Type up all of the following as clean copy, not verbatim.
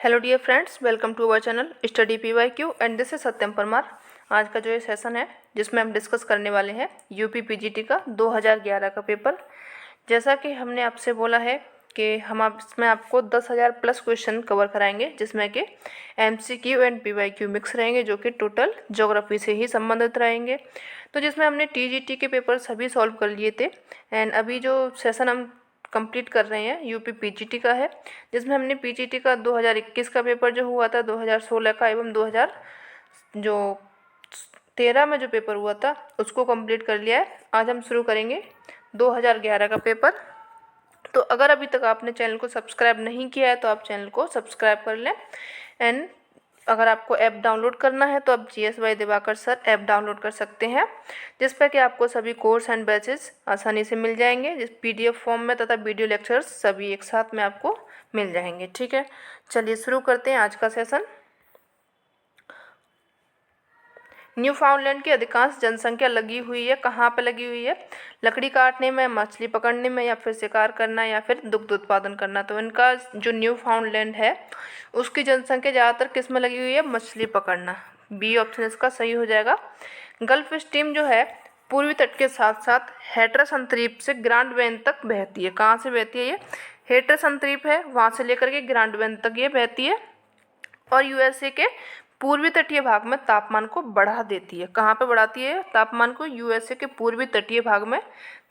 Hello dear friends, welcome to our channel study PYQ and this is Satyam Parmar. आज का जो ये सेशन है जिसमें हम डिस्कस करने वाले हैं यूपी PGT का 2011 का पेपर। जैसा कि हमने आपसे बोला है कि हम इसमें आपको 10,000 प्लस क्वेश्चन कवर कराएंगे, जिसमें कि MCQ एंड PYQ मिक्स रहेंगे, जो कि टोटल ज्योग्राफी से ही संबंधित रहेंगे। तो जिसमें हमने TGT के पेपर सभी सॉल्व कर लिए थे एंड अभी जो सेशन हम कंप्लीट कर रहे हैं यूपी PGT का है, जिसमें हमने PGT का 2021 का पेपर जो हुआ था, 2016 का एवं 2013 में जो पेपर हुआ था उसको कंप्लीट कर लिया है। आज हम शुरू करेंगे 2011 का पेपर। तो अगर अभी तक आपने चैनल को सब्सक्राइब नहीं किया है तो आप चैनल को सब्सक्राइब कर लें। एंड अगर आपको ऐप डाउनलोड करना है तो आप GS Diwakar sir app download कर सकते हैं, जिस पर कि आपको सभी कोर्स एंड बैचेस आसानी से मिल जाएंगे, जिस PDF फॉर्म में तथा वीडियो लेक्चर्स सभी एक साथ में आपको मिल जाएंगे। ठीक है, चलिए शुरू करते हैं आज का सेशन। न्यू फाउंडलैंड की अधिकांश जनसंख्या लगी हुई है, कहाँ पे लगी हुई है? लकड़ी काटने में, मछली पकड़ने में, या फिर शिकार करना, या फिर दुग्ध उत्पादन करना। तो इनका जो न्यू फाउंडलैंड है उसकी जनसंख्या ज़्यादातर किस में लगी हुई है? मछली पकड़ना। बी ऑप्शन इसका सही हो जाएगा। गल्फ स्ट्रीम जो है पूर्वी तट के साथ साथ हैट्रस अंतरीप से ग्रांड वैन तक बहती है। कहाँ से बहती है ये? हैट्रस अंतरीप है वहाँ से लेकर के ग्रांड वैन तक ये बहती है और USA के पूर्वी तटीय भाग में तापमान को बढ़ा देती है। कहाँ पे बढ़ाती है तापमान को? USA के पूर्वी तटीय भाग में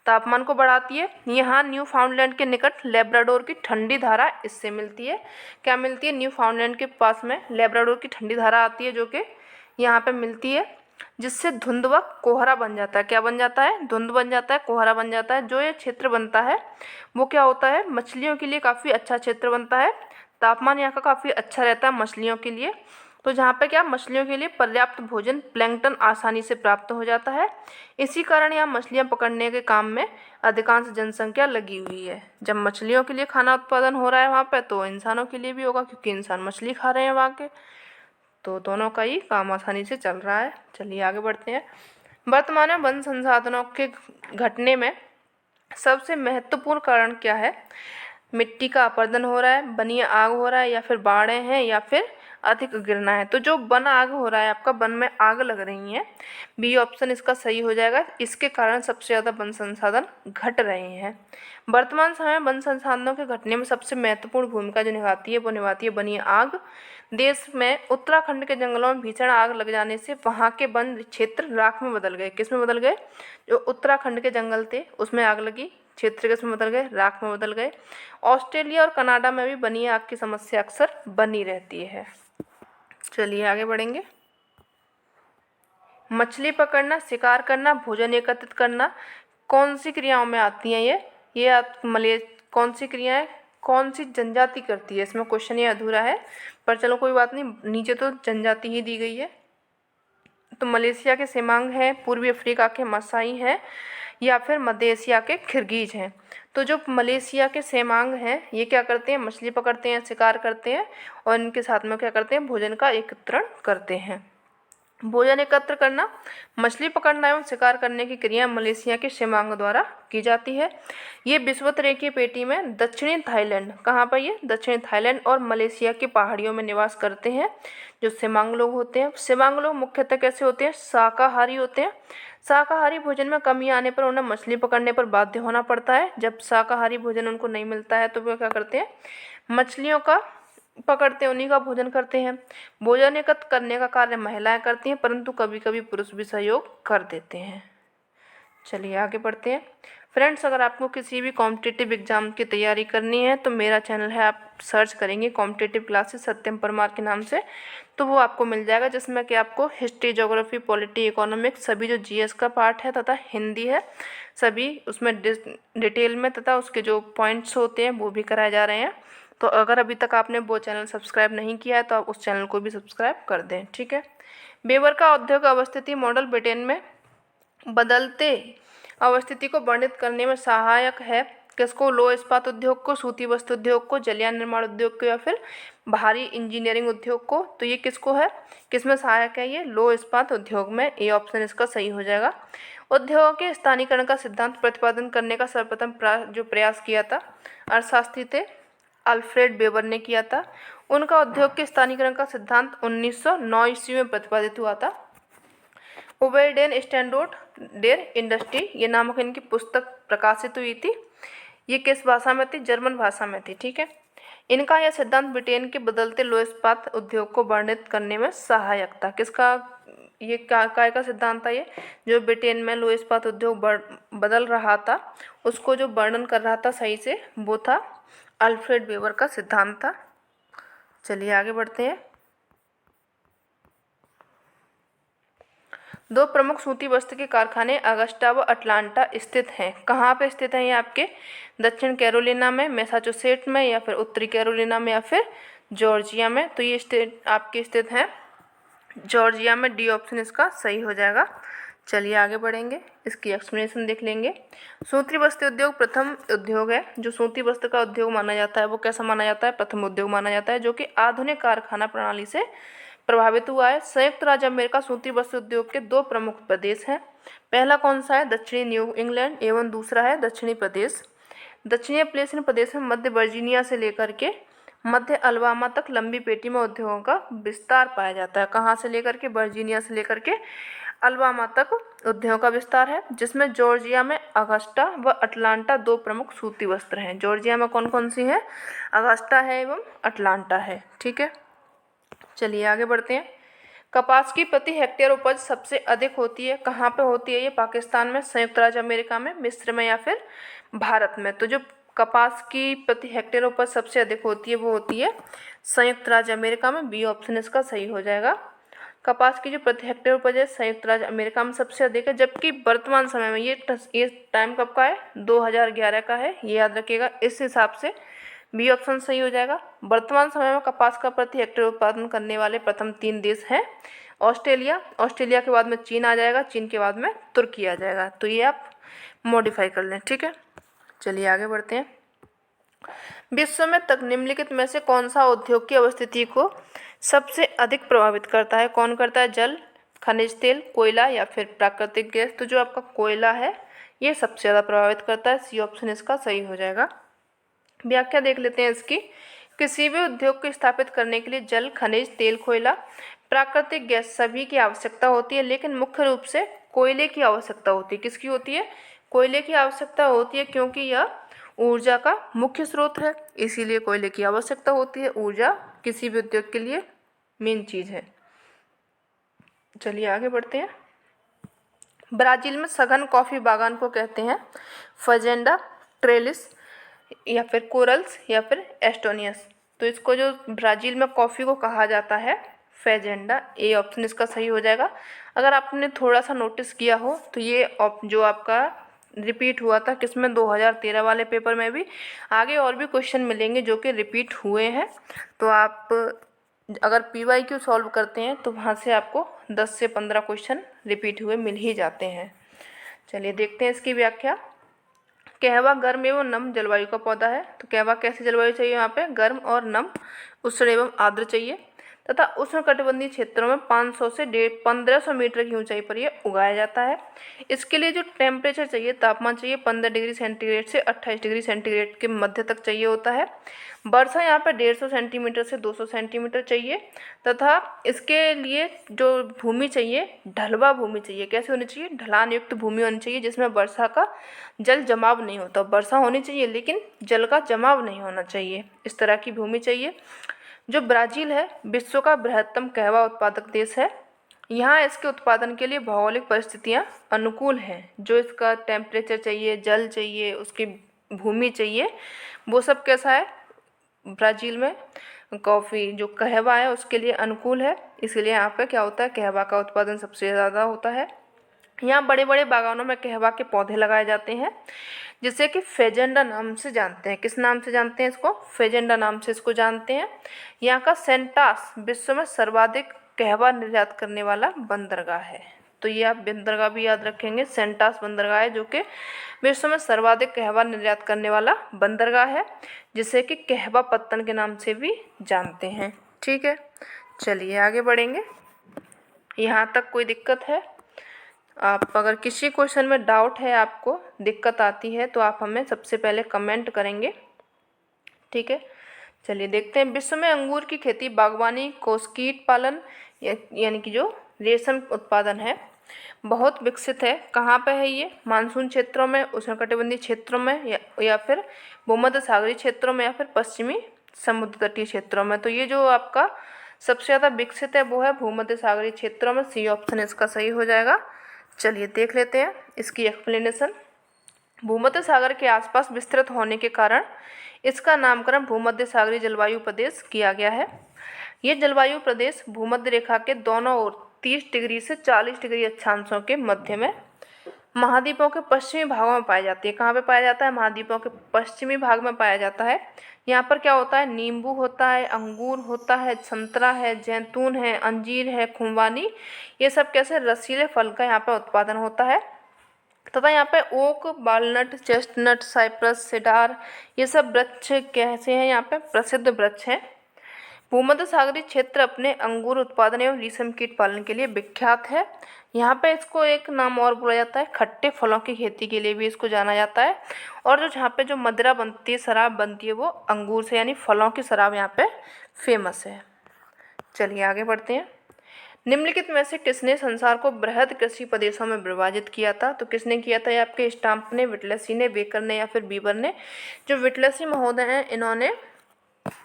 तापमान को बढ़ाती है। यहाँ न्यू फाउंडलैंड के निकट लेब्राडोर की ठंडी धारा इससे मिलती है। क्या मिलती है? न्यू फाउंडलैंड के पास में लेब्राडोर की ठंडी धारा आती है, जो कि यहाँ पे मिलती है, जिससे धुंध व कोहरा बन जाता है। क्या बन जाता है? धुंध बन जाता है, कोहरा बन जाता है। जो ये क्षेत्र बनता है वो क्या होता है? मछलियों के लिए काफ़ी अच्छा क्षेत्र बनता है। तापमान यहाँ का काफ़ी अच्छा रहता है मछलियों के लिए। तो जहाँ पे क्या मछलियों के लिए पर्याप्त भोजन प्लैंकटन आसानी से प्राप्त हो जाता है। इसी कारण यहाँ मछलियाँ पकड़ने के काम में अधिकांश जनसंख्या लगी हुई है। जब मछलियों के लिए खाना उत्पादन हो रहा है वहाँ पे, तो इंसानों के लिए भी होगा, क्योंकि इंसान मछली खा रहे हैं वहाँ के। तो दोनों का ही काम आसानी से चल रहा है। चलिए आगे बढ़ते हैं। वर्तमान में वन संसाधनों के घटने में सबसे महत्वपूर्ण कारण क्या है? मिट्टी का अपरदन हो रहा है, बनी आग हो रहा है, या फिर बाढ़ें हैं, या फिर अधिक गिरना है। तो जो वन आग हो रहा है, आपका वन में आग लग रही है, बी ऑप्शन इसका सही हो जाएगा। इसके कारण सबसे ज़्यादा वन संसाधन घट रहे हैं। वर्तमान समय वन संसाधनों के घटने में सबसे महत्वपूर्ण भूमिका जो निभाती है वो निभाती है बनी आग। देश में उत्तराखंड के जंगलों में भीषण आग लग जाने से वहाँ के वन क्षेत्र राख में बदल गए। किस में बदल गए? जो उत्तराखंड के जंगल थे उसमें आग लगी, क्षेत्र किस में बदल गए? राख में बदल गए। ऑस्ट्रेलिया और कनाडा में भी बनी आग की समस्या अक्सर बनी रहती है। चलिए आगे बढ़ेंगे। मछली पकड़ना, शिकार करना, भोजन एकत्रित करना कौन सी क्रियाओं में आती हैं? ये कौन सी क्रियाएं कौन सी जनजाति करती है? इसमें क्वेश्चन ये अधूरा है, पर चलो कोई बात नहीं, नीचे तो जनजाति ही दी गई है। तो मलेशिया के सेमांग हैं, पूर्वी अफ्रीका के मसाई हैं, या फिर मध्य एशिया के खिरगीज हैं। तो जो मलेशिया के सेमांग हैं ये क्या करते हैं? मछली पकड़ते हैं, शिकार करते हैं, और इनके साथ में क्या करते हैं? भोजन का एकत्रण करते हैं। भोजन एकत्र करना, मछली पकड़ना एवं शिकार करने की क्रिया मलेशिया के सेमांग द्वारा की जाती है। ये विषुवत-रेखीय पेटी में दक्षिणी थाईलैंड, कहाँ पर? ये दक्षिणी थाईलैंड और मलेशिया की पहाड़ियों में निवास करते हैं जो सेमांग लोग होते हैं। सेमांग लोग मुख्यतः कैसे होते हैं? शाकाहारी होते हैं। शाकाहारी भोजन में कमी आने पर उन्हें मछली पकड़ने पर बाध्य होना पड़ता है। जब शाकाहारी भोजन उनको नहीं मिलता है तो वे क्या करते हैं? मछलियों का पकड़ते हैं, उन्हीं का भोजन करते हैं। भोजन एकत्र करने का कार्य महिलाएं करती हैं, परंतु कभी कभी पुरुष भी सहयोग कर देते हैं। चलिए आगे बढ़ते हैं। फ्रेंड्स, अगर आपको किसी भी कॉम्पिटिटिव एग्जाम की तैयारी करनी है तो मेरा चैनल है, आप सर्च करेंगे कॉम्पिटिटिव क्लासेस सत्यम परमार के नाम से, तो वो आपको मिल जाएगा, जिसमें कि आपको हिस्ट्री, ज्योग्राफी, पॉलिटी, इकोनॉमिक्स, सभी जो GS का पार्ट है तथा हिंदी है, सभी उसमें डिटेल में तथा उसके जो पॉइंट्स होते हैं वो भी कराए जा रहे हैं। तो अगर अभी तक आपने वो चैनल सब्सक्राइब नहीं किया है तो आप उस चैनल को भी सब्सक्राइब कर दें। ठीक है। वेबर का औद्योगिक अवस्थिति मॉडल ब्रिटेन में बदलते अवस्थिति को वर्णित करने में सहायक है। किसको? लौह इस्पात उद्योग को, सूती वस्त्र उद्योग को, जलयान निर्माण उद्योग को, या फिर भारी इंजीनियरिंग उद्योग को। तो ये किसको है, किसमें सहायक है? ये लौह इस्पात उद्योग में। ए ऑप्शन इसका सही हो जाएगा। उद्योगों के स्थानीयकरण का सिद्धांत प्रतिपादन करने का सर्वप्रथम जो प्रयास किया था अर्थशास्त्री थे अल्फ्रेड वेबर ने किया था। उनका उद्योग के स्थानीयकरण का सिद्धांत 1909 ईस्वी में प्रतिपादित हुआ था। ओबेरडेन स्टैंडर्ड डेर इंडस्ट्री ये नामक इनकी पुस्तक प्रकाशित हुई थी। ये किस भाषा में थी? जर्मन भाषा में थी। ठीक है। इनका यह सिद्धांत ब्रिटेन के बदलते लोह इस्पात उद्योग को वर्णित करने में सहायक था। किसका? ये काय का सिद्धांत था? ये जो ब्रिटेन में लोह इस्पात उद्योग बदल रहा था उसको जो वर्णन कर रहा था सही से, वो था अल्फ्रेड वेबर का सिद्धांत था। चलिए आगे बढ़ते हैं। दो प्रमुख सूती वस्त्र के कारखाने अगस्टा व अटलांटा स्थित हैं। कहाँ पे स्थित हैं ये आपके? दक्षिण कैरोलिना में, मैसाचुसेट्स में, या फिर उत्तरी कैरोलिना में, या फिर जॉर्जिया में। तो ये स्टेट आपके स्थित हैं जॉर्जिया में। डी ऑप्शन इसका सही हो जाएगा। चलिए आगे बढ़ेंगे, इसकी एक्सप्लेनेशन देख लेंगे। सूती वस्त्र उद्योग प्रथम उद्योग है जो सूती वस्त्र का उद्योग माना जाता है। वो कैसा माना जाता है? प्रथम उद्योग माना जाता है जो कि आधुनिक कारखाना प्रणाली से प्रभावित हुआ है। संयुक्त राज्य अमेरिका सूती वस्त्र उद्योग के दो प्रमुख प्रदेश हैं। पहला कौन सा है? दक्षिणी न्यू इंग्लैंड, एवं दूसरा है दक्षिणी प्रदेश। दक्षिणी प्लेसन प्रदेश में मध्य वर्जीनिया से लेकर के मध्य अल्बामा तक लंबी पेटी में उद्योगों का विस्तार पाया जाता है। कहाँ से लेकर के? वर्जीनिया से लेकर के अल्बामा तक उद्योगों का विस्तार है, जिसमें जॉर्जिया में अगस्टा व अटलांटा दो प्रमुख सूती वस्त्र हैं। जॉर्जिया में कौन कौन सी हैं? अगस्टा है एवं अटलांटा है। ठीक है। चलिए आगे बढ़ते हैं। कपास की प्रति हेक्टेयर उपज सबसे अधिक होती है। कहाँ पे होती है ये? पाकिस्तान में, संयुक्त राज्य अमेरिका में, मिस्र में, या फिर भारत में। तो जो कपास की प्रति हेक्टेयर उपज सबसे अधिक होती है वो होती है संयुक्त राज्य अमेरिका में। बी ऑप्शन इसका सही हो जाएगा। कपास की जो प्रति हेक्टेयर उपज है संयुक्त राज्य अमेरिका में सबसे अधिक है, जबकि वर्तमान समय में ये टाइम कब का है? 2011 का है, ये याद रखिएगा। इस हिसाब से बी ऑप्शन सही हो जाएगा। वर्तमान समय में कपास का प्रति हेक्टेयर उत्पादन करने वाले प्रथम 3 देश हैं ऑस्ट्रेलिया, ऑस्ट्रेलिया के बाद में चीन आ जाएगा, चीन के बाद में तुर्की आ जाएगा। तो ये आप मॉडिफाई कर लें। ठीक है। चलिए आगे बढ़ते हैं। विश्व में तक निम्नलिखित में से कौन सा उद्योग की अवस्थिति को सबसे अधिक प्रभावित करता है? कौन करता है? जल, खनिज तेल, कोयला, या फिर प्राकृतिक गैस। तो जो आपका कोयला है ये सबसे ज़्यादा प्रभावित करता है। सी ऑप्शन इसका सही हो जाएगा। व्याख्या देख लेते हैं इसकी। किसी भी उद्योग को स्थापित करने के लिए जल, खनिज तेल, कोयला, प्राकृतिक गैस सभी की आवश्यकता होती है, लेकिन मुख्य रूप से कोयले की आवश्यकता होती है। किसकी होती है? कोयले की आवश्यकता होती है, क्योंकि यह ऊर्जा का मुख्य स्रोत है, इसीलिए कोयले की आवश्यकता होती है। ऊर्जा किसी भी उद्योग के लिए मेन चीज़ है। चलिए आगे बढ़ते हैं। ब्राज़ील में सघन कॉफ़ी बागान को कहते हैं फजेंडा, ट्रेलिस, या फिर कोरल्स, या फिर एस्टोनियस। तो इसको जो ब्राज़ील में कॉफ़ी को कहा जाता है फेजेंडा। ए ऑप्शन इसका सही हो जाएगा। अगर आपने थोड़ा सा नोटिस किया हो तो ये जो आपका रिपीट हुआ था किसमें? 2013 वाले पेपर में भी। आगे और भी क्वेश्चन मिलेंगे जो कि रिपीट हुए हैं, तो आप अगर PYQ सॉल्व करते हैं तो वहाँ से आपको 10 से 15 क्वेश्चन रिपीट हुए मिल ही जाते हैं। चलिए देखते हैं इसकी व्याख्या। कहवा गर्म एवं नम जलवायु का पौधा है। तो कहवा कैसी जलवायु चाहिए? यहाँ पे गर्म और नम, उष्ण एवं आर्द्र चाहिए, तथा उष्णकटिबंधीय क्षेत्रों में 500 से 1500 मीटर की ऊंचाई पर यह उगाया जाता है। इसके लिए जो टेम्परेचर चाहिए, तापमान चाहिए 15 डिग्री सेंटीग्रेड से 28 डिग्री सेंटीग्रेड के मध्य तक चाहिए होता है। वर्षा यहाँ पर 150 सेंटीमीटर से 200 सेंटीमीटर चाहिए, तथा इसके लिए जो भूमि चाहिए ढलवा भूमि चाहिए। कैसे होनी चाहिए? ढलान युक्त भूमि होनी चाहिए, जिसमें वर्षा का जल जमाव नहीं होता। वर्षा होनी चाहिए लेकिन जल का जमाव नहीं होना चाहिए, इस तरह की भूमि चाहिए। जो ब्राज़ील है विश्व का बृहत्तम कहवा उत्पादक देश है। यहाँ इसके उत्पादन के लिए भौगोलिक परिस्थितियाँ अनुकूल हैं। जो इसका टेम्परेचर चाहिए, जल चाहिए, उसकी भूमि चाहिए, वो सब कैसा है? ब्राज़ील में कॉफ़ी जो कहवा है उसके लिए अनुकूल है, इसलिए यहाँ पे क्या होता है? कहवा का उत्पादन सबसे ज़्यादा होता है। यहाँ बड़े बड़े बागानों में कहवा के पौधे लगाए जाते हैं, जिसे कि फेजेंडा नाम से जानते हैं। किस नाम से जानते हैं इसको? फेजेंडा नाम से इसको जानते हैं। यहाँ का सेंटास विश्व में सर्वाधिक कहवा निर्यात करने वाला बंदरगाह है। तो ये आप बंदरगाह भी याद रखेंगे। सेंटास बंदरगाह है जो कि विश्व में सर्वाधिक कहवा निर्यात करने वाला बंदरगाह है, जिसे कि कहवा पत्तन के नाम से भी जानते हैं। ठीक है। चलिए आगे बढ़ेंगे। यहाँ तक कोई दिक्कत है? आप अगर किसी क्वेश्चन में डाउट है, आपको दिक्कत आती है, तो आप हमें सबसे पहले कमेंट करेंगे। ठीक है। चलिए देखते हैं, विश्व में अंगूर की खेती, बागवानी, कोसकीट पालन यानी कि जो रेशम उत्पादन है, बहुत विकसित है। कहाँ पे है ये? मानसून क्षेत्रों में, उष्णकटिबंधीय क्षेत्रों में, या फिर भूमध्य सागरीय क्षेत्रों में, या फिर पश्चिमी समुद्र तटीय क्षेत्रों में। तो ये जो आपका सबसे ज़्यादा विकसित है वो है भूमध्य सागरीय क्षेत्रों में। सी ऑप्शन इसका सही हो जाएगा। चलिए देख लेते हैं इसकी एक्सप्लेनेशन। भूमध्य सागर के आसपास विस्तृत होने के कारण इसका नामकरण भूमध्य सागरीय जलवायु प्रदेश किया गया है। ये जलवायु प्रदेश भूमध्य रेखा के दोनों ओर 30 डिग्री से 40 डिग्री अक्षांशों के मध्य में महाद्वीपों के पश्चिमी भागों में पाई जाती है। कहाँ पे पाया जाता है? महाद्वीपों के पश्चिमी भाग में पाया जाता है। यहाँ पर क्या होता है? नींबू होता है, अंगूर होता है, संतरा है, जैतून है, अंजीर है, खुबानी, ये सब कैसे रसीले फल का यहाँ पे उत्पादन होता है। तथा यहाँ पे oak, walnut, chestnut, cypress, cedar, ये सब वृक्ष कैसे हैं? यहाँ पे प्रसिद्ध वृक्ष हैं। भूमध्य सागरीय क्षेत्र अपने अंगूर उत्पादन एवं रेशम कीट पालन के लिए विख्यात है। यहाँ पे इसको एक नाम और बोला जाता है, खट्टे फलों की खेती के लिए भी इसको जाना जाता है। और जो जहाँ पे जो मदिरा बनती है, शराब बनती है, वो अंगूर से यानी फलों की शराब यहाँ पे फेमस है। चलिए आगे बढ़ते हैं। निम्नलिखित में से किसने संसार को बृहद कृषि प्रदेशों में विभाजित किया था? तो किसने किया था? ये आपके स्टाम्प ने, विटलेसी ने, बेकर ने, या फिर बीबर ने। जो विटलेसी महोदय हैं, इन्होंने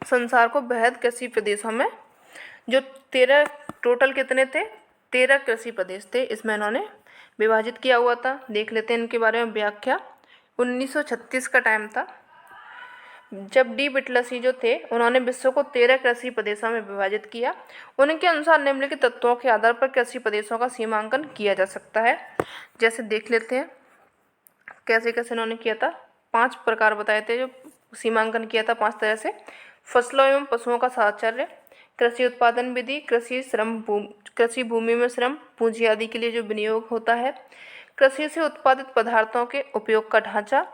संसार को बृहद कृषि प्रदेशों में, जो 13 टोटल कितने थे? 13 कृषि प्रदेश थे, इसमें इन्होंने विभाजित किया हुआ था। देख लेते हैं इनके बारे में व्याख्या। 1936 का टाइम था जब डी विटलेसी जो थे, उन्होंने विश्व को 13 कृषि प्रदेशों में विभाजित किया। उनके अनुसार निम्नलिखित तत्वों के आधार पर कृषि प्रदेशों का सीमांकन किया जा सकता है। जैसे देख लेते हैं कैसे कैसे उन्होंने किया था। 5 प्रकार बताए थे जो सीमांकन किया था 5 तरह से। फसलों एवं पशुओं का साहचर्य, कृषि उत्पादन विधि, कृषि भूमि में श्रम, पूंजी आदि के लिए जो विनियोग होता है, कृषि से उत्पादित पदार्थों के उपयोग का ढांचा,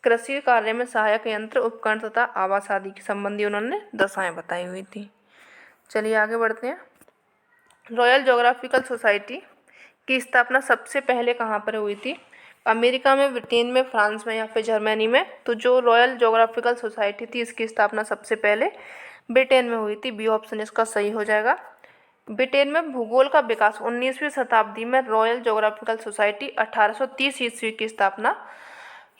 कृषि कार्य में सहायक यंत्र, उपकरण तथा आवास आदि के संबंधी उन्होंने दशाएं बताई हुई थी। चलिए आगे बढ़ते हैं। रॉयल ज्योग्राफिकल सोसाइटी की स्थापना सबसे पहले कहाँ पर हुई थी? अमेरिका में, ब्रिटेन में, फ्रांस में, या फिर जर्मनी में। तो जो रॉयल ज्योग्राफिकल सोसाइटी थी, इसकी स्थापना सबसे पहले ब्रिटेन में हुई थी। बी ऑप्शन इसका सही हो जाएगा। ब्रिटेन में भूगोल का विकास 19वीं शताब्दी में, रॉयल ज्योग्राफिकल सोसाइटी 1830 ईस्वी की स्थापना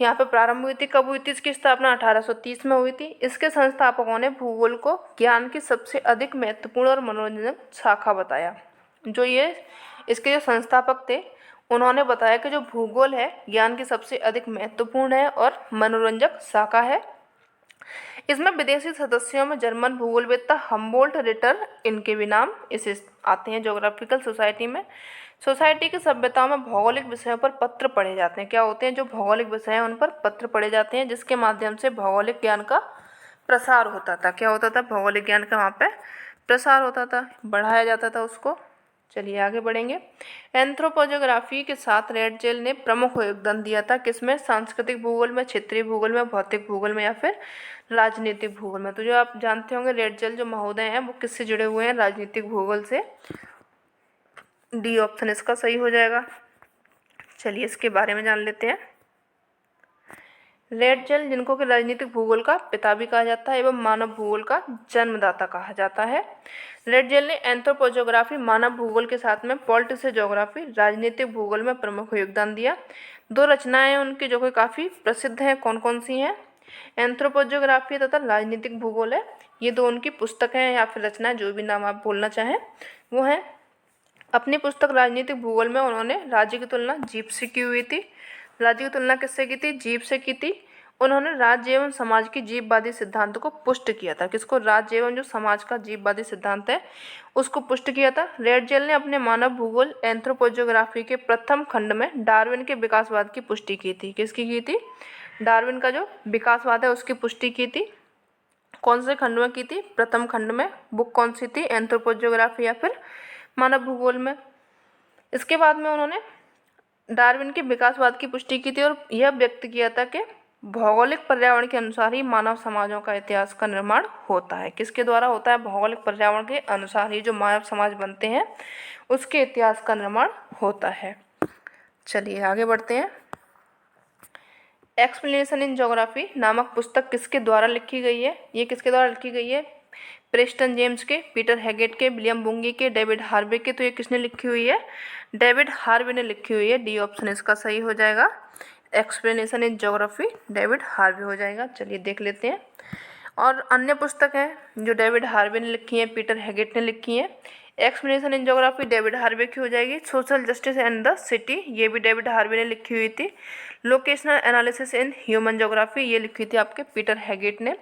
यहाँ पे प्रारंभ हुई थी। कब हुई थी इसकी स्थापना? 1830 में हुई थी। इसके संस्थापकों ने भूगोल को ज्ञान की सबसे अधिक महत्वपूर्ण और मनोरंजक शाखा बताया। जो ये इसके जो संस्थापक थे, उन्होंने बताया कि जो भूगोल है ज्ञान की सबसे अधिक महत्वपूर्ण है और मनोरंजक शाखा है। इसमें विदेशी सदस्यों में जर्मन भूगोलवेत्ता हम्बोल्ट, रिटर, इनके भी नाम इसे आते हैं ज्योग्राफिकल सोसाइटी में। सोसाइटी की सभ्यताओं में भौगोलिक विषयों पर पत्र पढ़े जाते हैं। क्या होते हैं? जो भौगोलिक विषय हैं उन पर पत्र पढ़े जाते हैं, जिसके माध्यम से भौगोलिक ज्ञान का प्रसार होता था। क्या होता था? भौगोलिक ज्ञान का वहाँ पे प्रसार होता था, बढ़ाया जाता था उसको। चलिए आगे बढ़ेंगे। एंथ्रोपोजोग्राफी के साथ रेडजेल ने प्रमुख योगदान दिया था। किसमें? सांस्कृतिक भूगोल में, क्षेत्रीय भूगोल में, भौतिक भूगोल में, या फिर राजनीतिक भूगोल में। तो जो आप जानते होंगे रेडजेल जो महोदय हैं वो किससे जुड़े हुए हैं? राजनीतिक भूगोल से। डी ऑप्शन इसका सही हो जाएगा। चलिए इसके बारे में जान लेते हैं। रेडजेल, जिनको कि राजनीतिक भूगोल का पिता भी कहा जाता है एवं मानव भूगोल का जन्मदाता कहा जाता है। रेडजेल ने एंथ्रोपोजोग्राफी, मानव भूगोल के साथ में पॉलिटिक्स ज्योग्राफी, राजनीतिक भूगोल में प्रमुख योगदान दिया। 2 रचनाएं उनकी जो कि काफ़ी प्रसिद्ध हैं। कौन कौन सी हैं? एंथ्रोपोजोग्राफी तथा राजनीतिक भूगोल है। ये 2 उनकी पुस्तकें हैं या फिर रचनाएं, जो भी नाम आप बोलना चाहें वो हैं। अपनी पुस्तक राजनीतिक भूगोल में उन्होंने राज्य की तुलना जीव से की हुई थी। राज्य की तुलना किससे की थी? जीव से की थी। उन्होंने राज्य एवं समाज की जीववादी सिद्धांत को पुष्ट किया था। किसको? राज्य एवं जो समाज का जीववादी सिद्धांत है उसको पुष्ट किया था। रेडजेल ने अपने मानव भूगोल एंथ्रोपोजोग्राफी के प्रथम खंड में डार्विन के विकासवाद की पुष्टि की थी। किसकी की थी? डार्विन का जो विकासवाद है उसकी पुष्टि की थी। कौन से खंड में की थी? प्रथम खंड में। बुक कौन सी थी? एंथ्रोपोजोग्राफी या फिर मानव भूगोल में। इसके बाद में उन्होंने डार्विन के विकासवाद की पुष्टि की थी और यह व्यक्त किया था कि भौगोलिक पर्यावरण के अनुसार ही मानव समाजों का इतिहास का निर्माण होता है। किसके द्वारा होता है? भौगोलिक पर्यावरण के अनुसार ही जो मानव समाज बनते हैं उसके इतिहास का निर्माण होता है। चलिए आगे बढ़ते हैं। एक्सप्लेनेशन इन ज्योग्राफी नामक पुस्तक किसके द्वारा लिखी गई है? ये किसके द्वारा लिखी गई है? प्रेस्टन जेम्स के, पीटर हैगेट के, विलियम बुंगी के, डेविड हार्वे के। तो ये किसने लिखी हुई है? डेविड हार्वे ने लिखी हुई है। डी ऑप्शन इसका सही हो जाएगा। Explanation in geography David Harvey हो जाएगा। चलिए देख लेते हैं। और अन्य पुस्तक हैं जो डेविड हार्वे ने लिखी है, पीटर हैगेट ने लिखी है। Explanation in geography David Harvey की हो जाएगी। Social justice and the city, ये भी डेविड हार्वे ने लिखी हुई थी। Locational analysis in human geography, ये लिखी थी आपके पीटर हैगेट ने।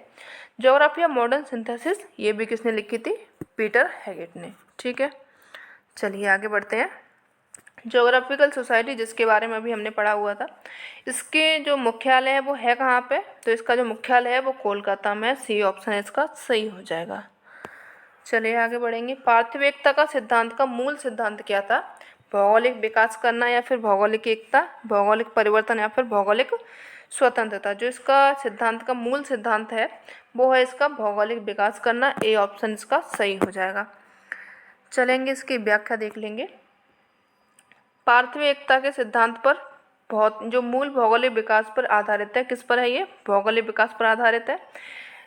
ज्योग्राफी ऑफ मॉडर्न सिंथेसिस, ये भी किसने लिखी थी? पीटर हैगेट ने। ठीक है, चलिए आगे बढ़ते हैं। ज्योग्राफिकल सोसाइटी, जिसके बारे में अभी हमने पढ़ा हुआ था, इसके जो मुख्यालय है वो है कहाँ पे? तो इसका जो मुख्यालय है वो कोलकाता में। सी ऑप्शन इसका सही हो जाएगा। चलिए आगे बढ़ेंगे। पार्थिव एकता का सिद्धांत का मूल सिद्धांत क्या था? भौगोलिक विकास करना या फिर भौगोलिक एकता, भौगोलिक परिवर्तन या फिर भौगोलिक स्वतंत्रता। जो इसका सिद्धांत का मूल सिद्धांत है वो है इसका भौगोलिक विकास करना। ए ऑप्शन इसका सही हो जाएगा। चलेंगे इसकी व्याख्या देख लेंगे। पार्थिव एकता के सिद्धांत पर बहुत जो मूल भौगोलिक विकास पर आधारित है। किस पर है ये? भौगोलिक विकास पर आधारित है।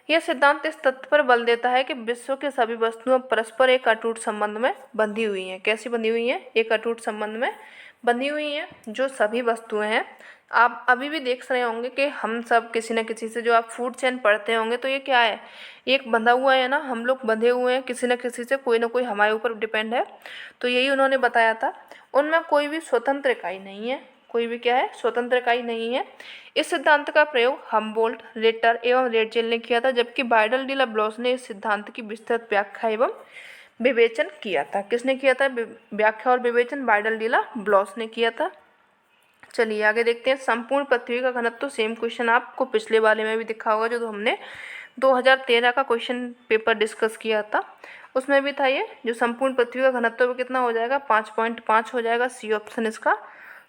यह सिद्धांत इस तथ्य पर बल देता है कि विश्व के सभी वस्तुएं परस्पर एक अटूट संबंध में बंधी हुई हैं। कैसी बंधी हुई हैं? एक अटूट संबंध में बंधी हुई हैं। जो सभी वस्तुएं हैं, आप अभी भी देख रहे होंगे कि हम सब किसी न किसी से, जो आप फूड चेन पढ़ते होंगे तो ये क्या है? एक बंधा हुआ है ना, हम लोग बंधे हुए हैं किसी न किसी से, कोई ना कोई हमारे ऊपर डिपेंड है। तो यही उन्होंने बताया था। उनमें कोई भी स्वतंत्र इकाई नहीं है। कोई भी क्या है? स्वतंत्र इकाई नहीं है। इस सिद्धांत का प्रयोग हम्बोल्ट, रिटर एवं रेटजेल ने किया था, जबकि बाइडल डी ला ब्लॉस ने इस सिद्धांत की विस्तृत व्याख्या एवं विवेचन किया था। किसने किया था व्याख्या और विवेचन? बाइडल डी ला ब्लॉस ने किया था। चलिए आगे देखते हैं। संपूर्ण पृथ्वी का घनत्व, तो सेम क्वेश्चन आपको पिछले वाले में भी दिखा होगा, जो हमने 2013 का क्वेश्चन पेपर डिस्कस किया था, उसमें भी था ये। जो संपूर्ण पृथ्वी का घनत्व कितना हो जाएगा? 5.5 हो जाएगा। सी ऑप्शन इसका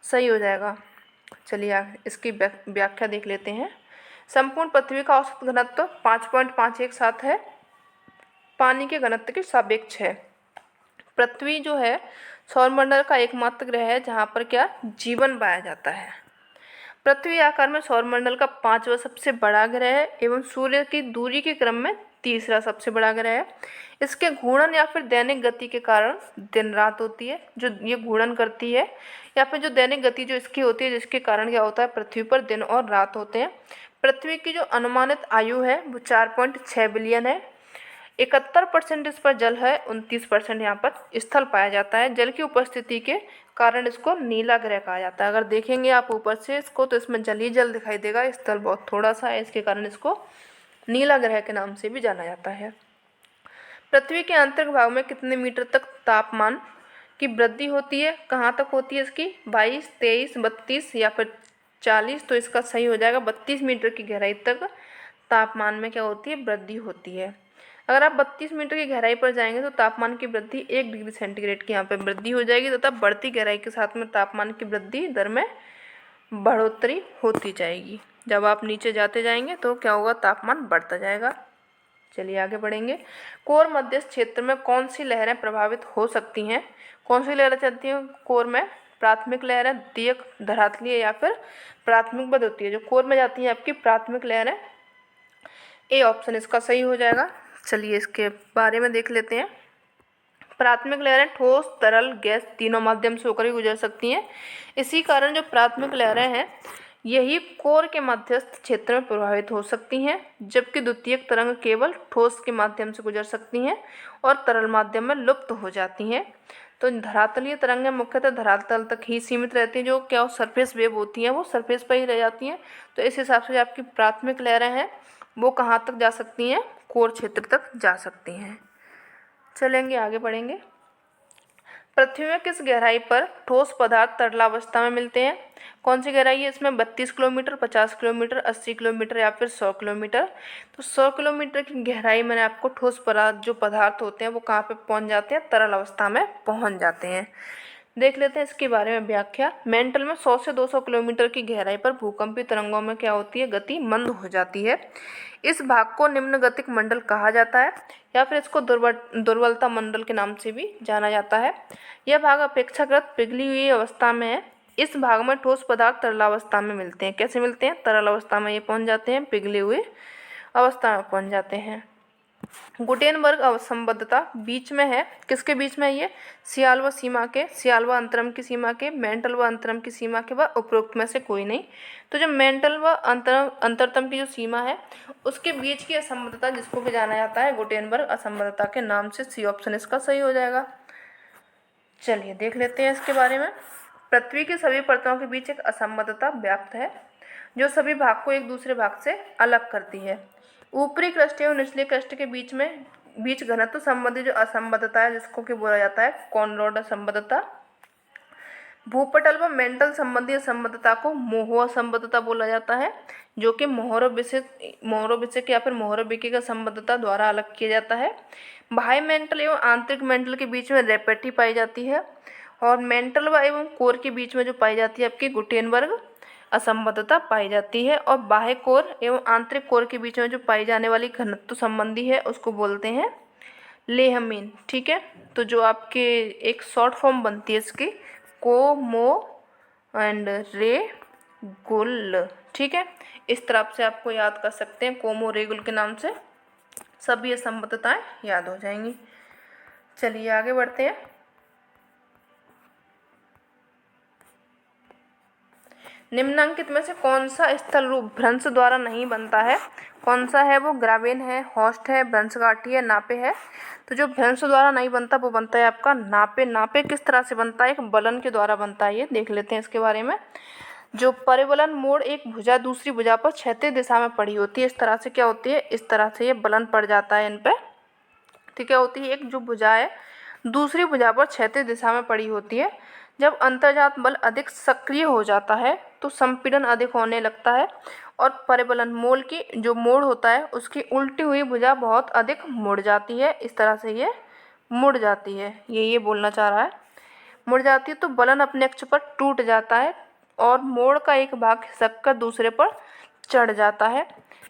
सही हो जाएगा। चलिए इसकी व्याख्या देख लेते हैं। संपूर्ण पृथ्वी का औसत घनत्व 5.517 है, पानी के घनत्व के सापेक्ष है। पृथ्वी जो है सौरमंडल का एकमात्र ग्रह है जहाँ पर क्या? जीवन पाया जाता है। पृथ्वी आकार में सौरमंडल का 5वां सबसे बड़ा ग्रह है एवं सूर्य की दूरी के क्रम में तीसरा सबसे बड़ा ग्रह है। इसके घूर्णन या फिर दैनिक गति के कारण दिन रात होती है। जो ये घूर्णन करती है या फिर जो दैनिक गति जो इसकी होती है, जिसके कारण क्या होता है? पृथ्वी पर दिन और रात होते हैं। पृथ्वी की जो अनुमानित आयु है वो 4.6 बिलियन है। 71% इस पर जल है, 29% यहाँ पर स्थल पाया जाता है। जल की उपस्थिति के कारण इसको नीला ग्रह कहा जाता है। अगर देखेंगे आप ऊपर से इसको तो इसमें जल ही जल दिखाई देगा, स्थल बहुत थोड़ा सा है, इसके कारण इसको नीला ग्रह के नाम से भी जाना जाता है। पृथ्वी के आंतरिक भाग में कितने मीटर तक तापमान की वृद्धि होती है? कहाँ तक होती है इसकी? 22, 23, 32 या फिर 40। तो इसका सही हो जाएगा 32 मीटर की गहराई तक तापमान में क्या होती है? वृद्धि होती है। अगर आप 32 मीटर की गहराई पर जाएंगे तो तापमान की वृद्धि 1 डिग्री सेंटीग्रेड की यहाँ पर वृद्धि हो जाएगी, तथा बढ़ती गहराई के साथ में तापमान की वृद्धि दर में बढ़ोतरी होती जाएगी। जब आप नीचे जाते जाएंगे तो क्या होगा? तापमान बढ़ता जाएगा। चलिए आगे बढ़ेंगे। कोर मध्यस्थ क्षेत्र में कौन सी लहरें प्रभावित हो सकती हैं? कौन सी लहरें चलती हैं कोर में? प्राथमिक लहरें, द्वितीयक, धरातलीय या फिर प्राथमिक व द्वितीय। जो कोर में जाती हैं आपकी प्राथमिक लहरें। ए ऑप्शन इसका सही हो जाएगा। चलिए इसके बारे में देख लेते हैं। प्राथमिक लहरें ठोस, तरल, गैस तीनों माध्यम से होकर ही गुजर सकती हैं। इसी कारण जो प्राथमिक लहरें हैं यही कोर के मध्यस्थ क्षेत्र में प्रभावित हो सकती हैं, जबकि द्वितीयक तरंग केवल ठोस के माध्यम से गुजर सकती हैं और तरल माध्यम में लुप्त हो जाती हैं। तो धरातलीय तरंगें मुख्यतः धरातल तक ही सीमित रहती हैं। जो क्या सरफेस वेव होती हैं वो सरफेस पर ही रह जाती हैं। तो इस हिसाब से जो आपकी प्राथमिक लहरें हैं वो कहाँ तक जा सकती हैं? कोर क्षेत्र तक जा सकती हैं। चलेंगे आगे बढ़ेंगे। पृथ्वी में किस गहराई पर ठोस पदार्थ तरलावस्था में मिलते हैं? कौन सी गहराई है इसमें? 32 किलोमीटर, 50 किलोमीटर, 80 किलोमीटर या फिर 100 किलोमीटर। तो 100 किलोमीटर की गहराई में आपको ठोस पदार्थ जो पदार्थ होते हैं वो कहाँ पे पहुँच जाते हैं? तरल अवस्था में पहुँच जाते हैं। देख लेते हैं इसके बारे में व्याख्या। मेंटल में 100 से 200 किलोमीटर की गहराई पर भूकंपीय तरंगों में क्या होती है? गति मंद हो जाती है। इस भाग को निम्न गतिक मंडल कहा जाता है या फिर इसको दुर्बलता मंडल के नाम से भी जाना जाता है। यह भाग अपेक्षाकृत पिघली हुई अवस्था में है। इस भाग में ठोस पदार्थ तरलावस्था में मिलते हैं। कैसे मिलते हैं? तरल अवस्था में ये पहुंच जाते हैं, पिघले हुए अवस्था में पहुंच जाते हैं। गुटेनबर्ग असंबद्धता बीच में है, किसके बीच में है ये? सियाल व सीमा के, सियाल व अंतरम की सीमा के, मेंटल व अंतरम की सीमा के व उपरोक्त में से कोई नहीं। तो जो मेंटल व अंतरतम की जो सीमा है उसके बीच की असंबद्धता जिसको भी जाना जाता है गुटेनबर्ग असंबद्धता के नाम से, सी ऑप्शन इसका सही हो जाएगा। चलिए देख लेते हैं इसके बारे में। पृथ्वी की सभी परतों के बीच एक असंबद्धता व्याप्त है जो सभी भाग को एक दूसरे भाग से अलग करती है। ऊपरी क्रस्ट एवं निचले क्रस्ट के बीच घनत्व संबंधी जो असंबद्धता है जिसको कि बोला जाता है कॉनरॉड असंबद्धता। भूपटल व मेंटल संबंधी असंबद्धता को मोहो असंबद्धता बोला जाता है, जो कि मोहरोविसिक या फिर मोहरोविकी का संबद्धता द्वारा अलग किया जाता है। बाह्य मेंटल एवं आंतरिक मेंटल के बीच में रेपेटी पाई जाती है और मेंटल व एवं कोर के बीच में जो पाई जाती है आपकी गुटेनबर्ग असंबद्धता पाई जाती है। और बाह्य कोर एवं आंतरिक कोर के बीच में जो पाई जाने वाली घनत्व संबंधी है उसको बोलते हैं लेहमीन। ठीक है, तो जो आपके एक शॉर्ट फॉर्म बनती है इसकी कोमो एंड रे गुल। ठीक है, इस तरह से आपको याद कर सकते हैं, कोमो रेगुल के नाम से सभी असंबद्धताएं याद हो जाएंगी। चलिए आगे बढ़ते हैं। निम्नांकित में से कौन सा स्थल रूप भ्रंश द्वारा नहीं बनता है? कौन सा है वो? ग्रावेन है, होस्ट है, भ्रंशगाठी है, नापे है। तो जो भ्रंश द्वारा नहीं बनता वो बनता है आपका नापे। नापे किस तरह से बनता है? एक बलन के द्वारा बनता है, ये देख लेते हैं इसके बारे में। जो परिबलन मोड़ एक भुजा दूसरी भुजा पर क्षैतिज दिशा में पड़ी होती है, इस तरह से क्या होती है, इस तरह से ये बलन पड़ जाता है इन पे। तो क्या होती है, एक जो भुजा है दूसरी भुजा पर क्षैतिज दिशा में पड़ी होती है। जब अंतर्जात बल अधिक सक्रिय हो जाता है तो संपीड़न अधिक होने लगता है और परिबलन मोल की जो मोड़ होता है उसकी उल्टी हुई भुजा बहुत अधिक मुड़ जाती है। इस तरह से ये मुड़ जाती है, ये बोलना चाह रहा है। मुड़ जाती है तो बलन अपने अक्ष पर टूट जाता है और मोड़ का एक भाग खिसक कर दूसरे पर चढ़ जाता है।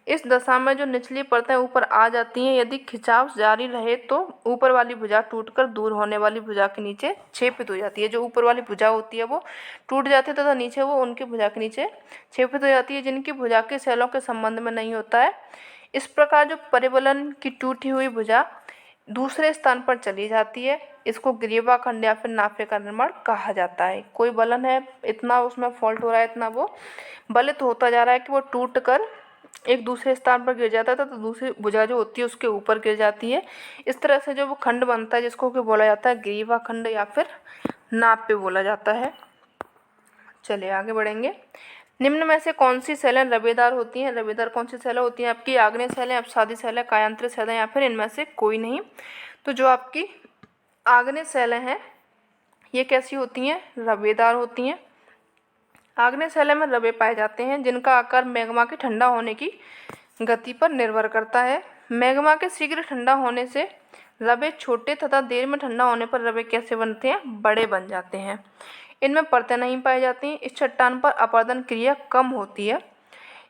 इस दशा में जो निचली परतें ऊपर आ जाती हैं, यदि खिंचाव जारी रहे तो ऊपर वाली भुजा टूटकर दूर होने वाली भुजा के नीचे छेपित हो जाती है। जो ऊपर वाली भुजा होती है वो टूट जाती है तथा नीचे वो उनकी भुजा के नीचे छेपित हो जाती है जिनकी भुजा के सेलों के संबंध में नहीं होता है। इस प्रकार जो परिबलन की टूटी हुई भुजा दूसरे स्थान पर चली जाती है, इसको ग्रीवाखंड या फिर नाफे का निर्माण कहा जाता है। कोई बलन है, इतना उसमें फॉल्ट हो रहा है, इतना वो बलित होता जा रहा है कि वो टूट कर एक दूसरे स्थान पर गिर जाता है तो दूसरी भुजा जो होती है उसके ऊपर गिर जाती है। इस तरह से जो वो खंड बनता है जिसको कि बोला जाता है ग्रीवाखंड या फिर नापे बोला जाता है। चलिए आगे बढ़ेंगे। निम्न में से कौन सी सेलें रवेदार होती हैं? रवेदार कौन सी सेलें होती हैं आपकी? आग्नेय सेलें, अपसादी सेलें, कायांतरित सेलें या फिर इनमें से कोई नहीं। तो जो आपकी आग्नेय सेलें हैं ये कैसी होती हैं? रवेदार होती हैं। आग्नेय सेलें में रवे पाए जाते हैं जिनका आकार मैग्मा के ठंडा होने की गति पर निर्भर करता है। मैग्मा के शीघ्र ठंडा होने से रवे छोटे तथा देर में ठंडा होने पर रवे कैसे बनते हैं? बड़े बन जाते हैं। इनमें परतें नहीं पाई जाती। इस चट्टान पर अपरदन क्रिया कम होती है।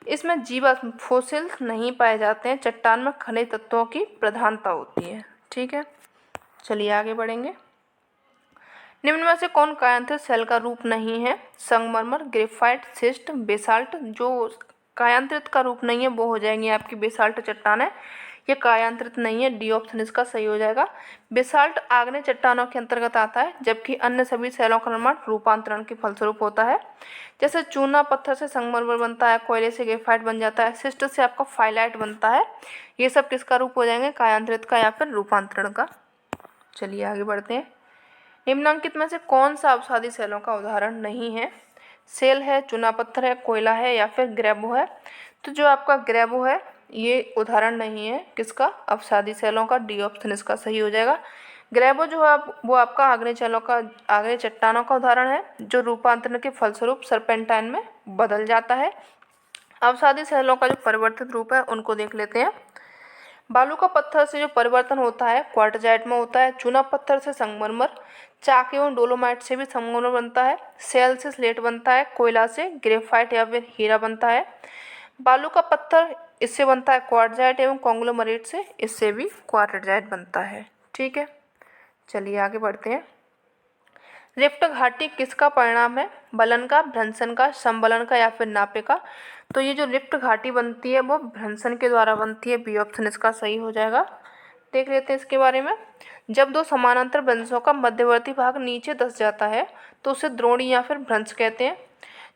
इसमें जीवाश्म फोसिल नहीं पाए जाते हैं। चट्टान में खनिज तत्वों की प्रधानता होती है। ठीक है, चलिए आगे बढ़ेंगे। निम्न में से कौन कायांतरित सेल का रूप नहीं है? संगमरमर, ग्रेफाइट, शिस्ट, बेसाल्ट। जो कायांतरित का रूप नहीं है वो हो जाएंगी आपकी बेसाल्ट चट्टान है, ये कायांतरित नहीं है। डी ऑप्शन इसका सही हो जाएगा। बेसाल्ट आग्नेय चट्टानों के अंतर्गत आता है जबकि अन्य सभी सेलों का निर्माण रूपांतरण के फलस्वरूप होता है। जैसे चूना पत्थर से संगमरमर बनता है, कोयले से ग्रेफाइट बन जाता है, शिस्ट से आपका फाइलाइट बनता है। ये सब किसका रूप हो जाएंगे? कायांतरित का या फिर रूपांतरण का। चलिए आगे बढ़ते हैं। निम्नांकित में से कौन सा अवसादी सेलों का उदाहरण नहीं है? सेल है, चूना पत्थर है, कोयला है या फिर ग्रेबो है। तो जो आपका ग्रेबो है ये उदाहरण नहीं है किसका? अवसादी सेलों का। डी ऑप्शन इसका सही हो जाएगा। ग्रेबो जो है वो आपका आग्नेय चट्टानों का उदाहरण है जो रूपांतरण के फलस्वरूप सर्पेंटाइन में बदल जाता है। अवसादी सेलों का जो परिवर्तित रूप है उनको देख लेते हैं। बालू का पत्थर से जो परिवर्तन होता है क्वार्टजाइट में होता है। चूना पत्थर से संगमरमर, चाक एवं डोलोमाइट से भी संगमरमर बनता है। सेल से स्लेट बनता है। कोयला से ग्रेफाइट या फिर हीरा बनता है। बालू का पत्थर इससे बनता है क्वार्टजाइट एवं कॉन्ग्लोमरेट से इससे भी क्वार्टजाइट बनता है। ठीक है, चलिए आगे बढ़ते हैं। रिफ्ट घाटी किसका परिणाम है? बलन का, भ्रंशन का, संबलन का या फिर नापे का? तो ये जो रिफ्ट घाटी बनती है वो भ्रंशन के द्वारा बनती है। बी ऑप्शन इसका सही हो जाएगा। देख लेते हैं इसके बारे में। जब दो समानांतर भ्रंशों का मध्यवर्ती भाग नीचे धंस जाता है तो उसे द्रोणी या फिर भ्रंश कहते हैं।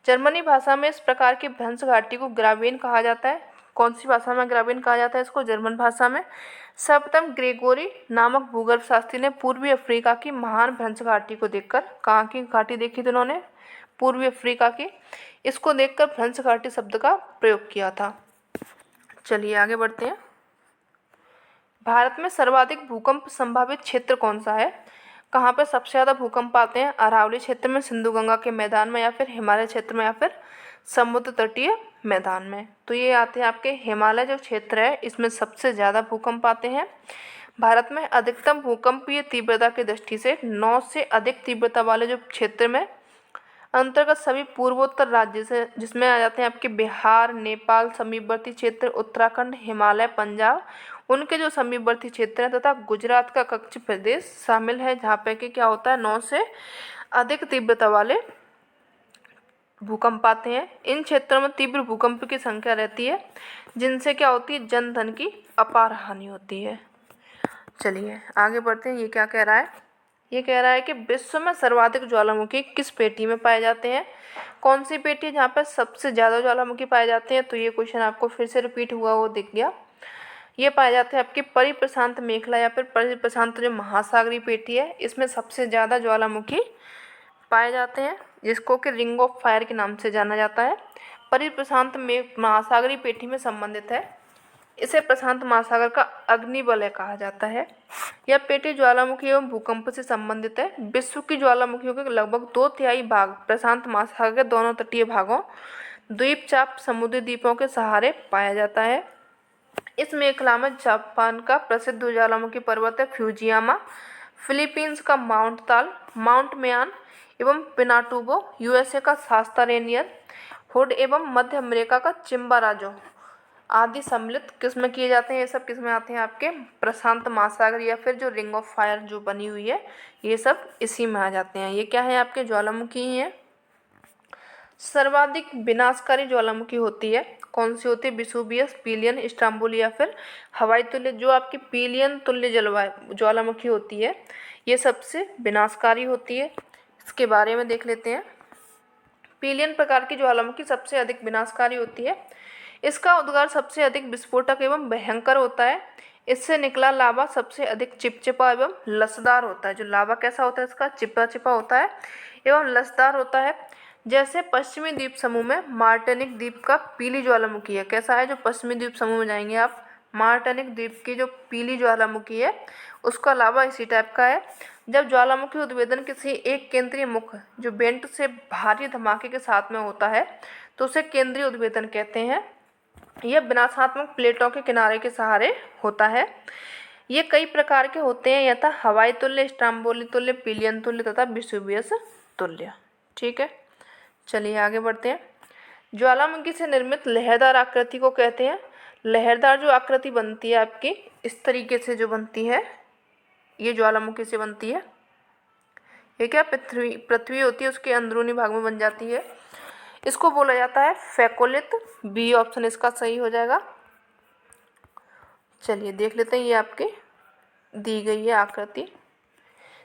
जर्मनी भाषा में इस प्रकार की भ्रंश घाटी को ग्राबेन कहा जाता है। कौन सी भाषा में ग्राबेन कहा जाता है इसको? जर्मन भाषा में। सर्वप्रथम ग्रेगोरी नामक भूगर्भ शास्त्री ने पूर्वी अफ्रीका की महान भ्रंश घाटी को देखकर, कहाँ की घाटी देखी थी उन्होंने? पूर्वी अफ्रीका की। इसको देखकर भ्रंश घाटी शब्द का प्रयोग किया था। चलिए आगे बढ़ते हैं। भारत में सर्वाधिक भूकंप संभावित क्षेत्र कौन सा है? कहाँ पे सबसे ज़्यादा भूकंप आते हैं? अरावली क्षेत्र में, सिंधु गंगा के मैदान में, या फिर हिमालय क्षेत्र में, या फिर समुद्र तटीय मैदान में? तो ये आते हैं आपके हिमालय जो क्षेत्र है इसमें सबसे ज़्यादा भूकंप आते हैं। भारत में अधिकतम भूकंपीय तीव्रता की दृष्टि से 9 से अधिक तीव्रता वाले जो क्षेत्र में अंतर्गत सभी पूर्वोत्तर राज्य से, जिसमें आ जाते हैं आपके बिहार, नेपाल, समीपवर्ती क्षेत्र, उत्तराखंड, हिमालय, पंजाब, उनके जो समीपवर्ती क्षेत्र हैं तथा गुजरात का कच्छ प्रदेश शामिल है, जहाँ पे कि क्या होता है 9 से अधिक तीव्रता वाले भूकंप आते हैं। इन क्षेत्रों में तीव्र भूकंप की संख्या रहती है, जिनसे क्या होती है? जन धन की अपार हानि होती है। चलिए आगे बढ़ते हैं। ये क्या कह रहा है? ये कह रहा है कि विश्व में सर्वाधिक ज्वालामुखी किस पेटी में पाए जाते हैं? कौन सी पेटी जहाँ पर सबसे ज़्यादा ज्वालामुखी पाए जाते हैं? तो ये क्वेश्चन आपको फिर से रिपीट हुआ वो दिख गया। ये पाए जाते हैं आपकी परिप्रशांत मेखला या फिर परिप्रशांत जो महासागरीय पेटी है, इसमें सबसे ज़्यादा ज्वालामुखी पाए जाते हैं, जिसको कि रिंग ऑफ फायर के नाम से जाना जाता है। परिप्रशांत में महासागरीय पेटी में संबंधित है। इसे प्रशांत महासागर का अग्निवलय कहा जाता है। यह पेटी ज्वालामुखी एवं भूकंप से संबंधित है। विश्व की ज्वालामुखियों के लगभग 2/3 भाग प्रशांत महासागर के दोनों तटीय भागों, द्वीपचाप, समुद्री द्वीपों के सहारे पाया जाता है। इस मेखला में जापान का प्रसिद्ध ज्वालामुखी पर्वत है फ्यूजियामा, फिलीपींस का माउंट ताल, माउंट मेयान एवं पिनाटुबो, यूएसए का शास्ता रेनियर, हुड एवं मध्य अमेरिका का चिम्बाराजो आदि सम्मिलित किस्म किए जाते हैं। ये सब किस्में आते हैं आपके प्रशांत महासागर या फिर जो रिंग ऑफ फायर जो बनी हुई है, ये सब इसी में आ जाते हैं। ये क्या है? आपके ज्वालामुखी ही हैं। सर्वाधिक विनाशकारी ज्वालामुखी होती है, कौन सी होती है? विसुवियस, पिलियन, इस्तांबुल या फिर हवाई तुल्य। जो आपकी पिलियन तुल्य जलवायु ज्वालामुखी होती है ये सबसे विनाशकारी होती है। इसके बारे में देख लेते हैं। पिलियन प्रकार की ज्वालामुखी सबसे अधिक विनाशकारी होती है। इसका उद्गार सबसे अधिक विस्फोटक एवं भयंकर होता है। इससे निकला लावा सबसे अधिक चिपचिपा एवं लसदार होता है। जो लावा कैसा होता है? इसका चिपा चिपा होता है एवं लसदार होता है। जैसे पश्चिमी द्वीप समूह में मार्टिनिक द्वीप का पीली ज्वालामुखी है। कैसा है? जो पश्चिमी द्वीप समूह में जाएंगे आप, मार्टिनिक द्वीप की जो पीली ज्वालामुखी है उसका लावा इसी टाइप का है। जब ज्वालामुखी उद्भेदन किसी एक केंद्रीय मुख जो बेंट से भारी धमाके के साथ में होता है तो उसे केंद्रीय उद्भेदन कहते हैं। यह विनाशात्मक प्लेटों के किनारे के सहारे होता है। ये कई प्रकार के होते हैं, यथा हवाई तुल्य, इस्तांबुली तुल्य, पिलियन तुल्य तथा विसुवियस तुल्य। ठीक है, चलिए आगे बढ़ते हैं। ज्वालामुखी से निर्मित लहरदार आकृति को कहते हैं। लहरदार जो आकृति बनती है आपकी इस तरीके से जो बनती है, ये ज्वालामुखी से बनती है। ये क्या पृथ्वी होती है उसके अंदरूनी भाग में बन जाती है। इसको बोला जाता है फेकोलित। बी ऑप्शन इसका सही हो जाएगा। चलिए देख लेते हैं। ये आपके दी गई है आकृति।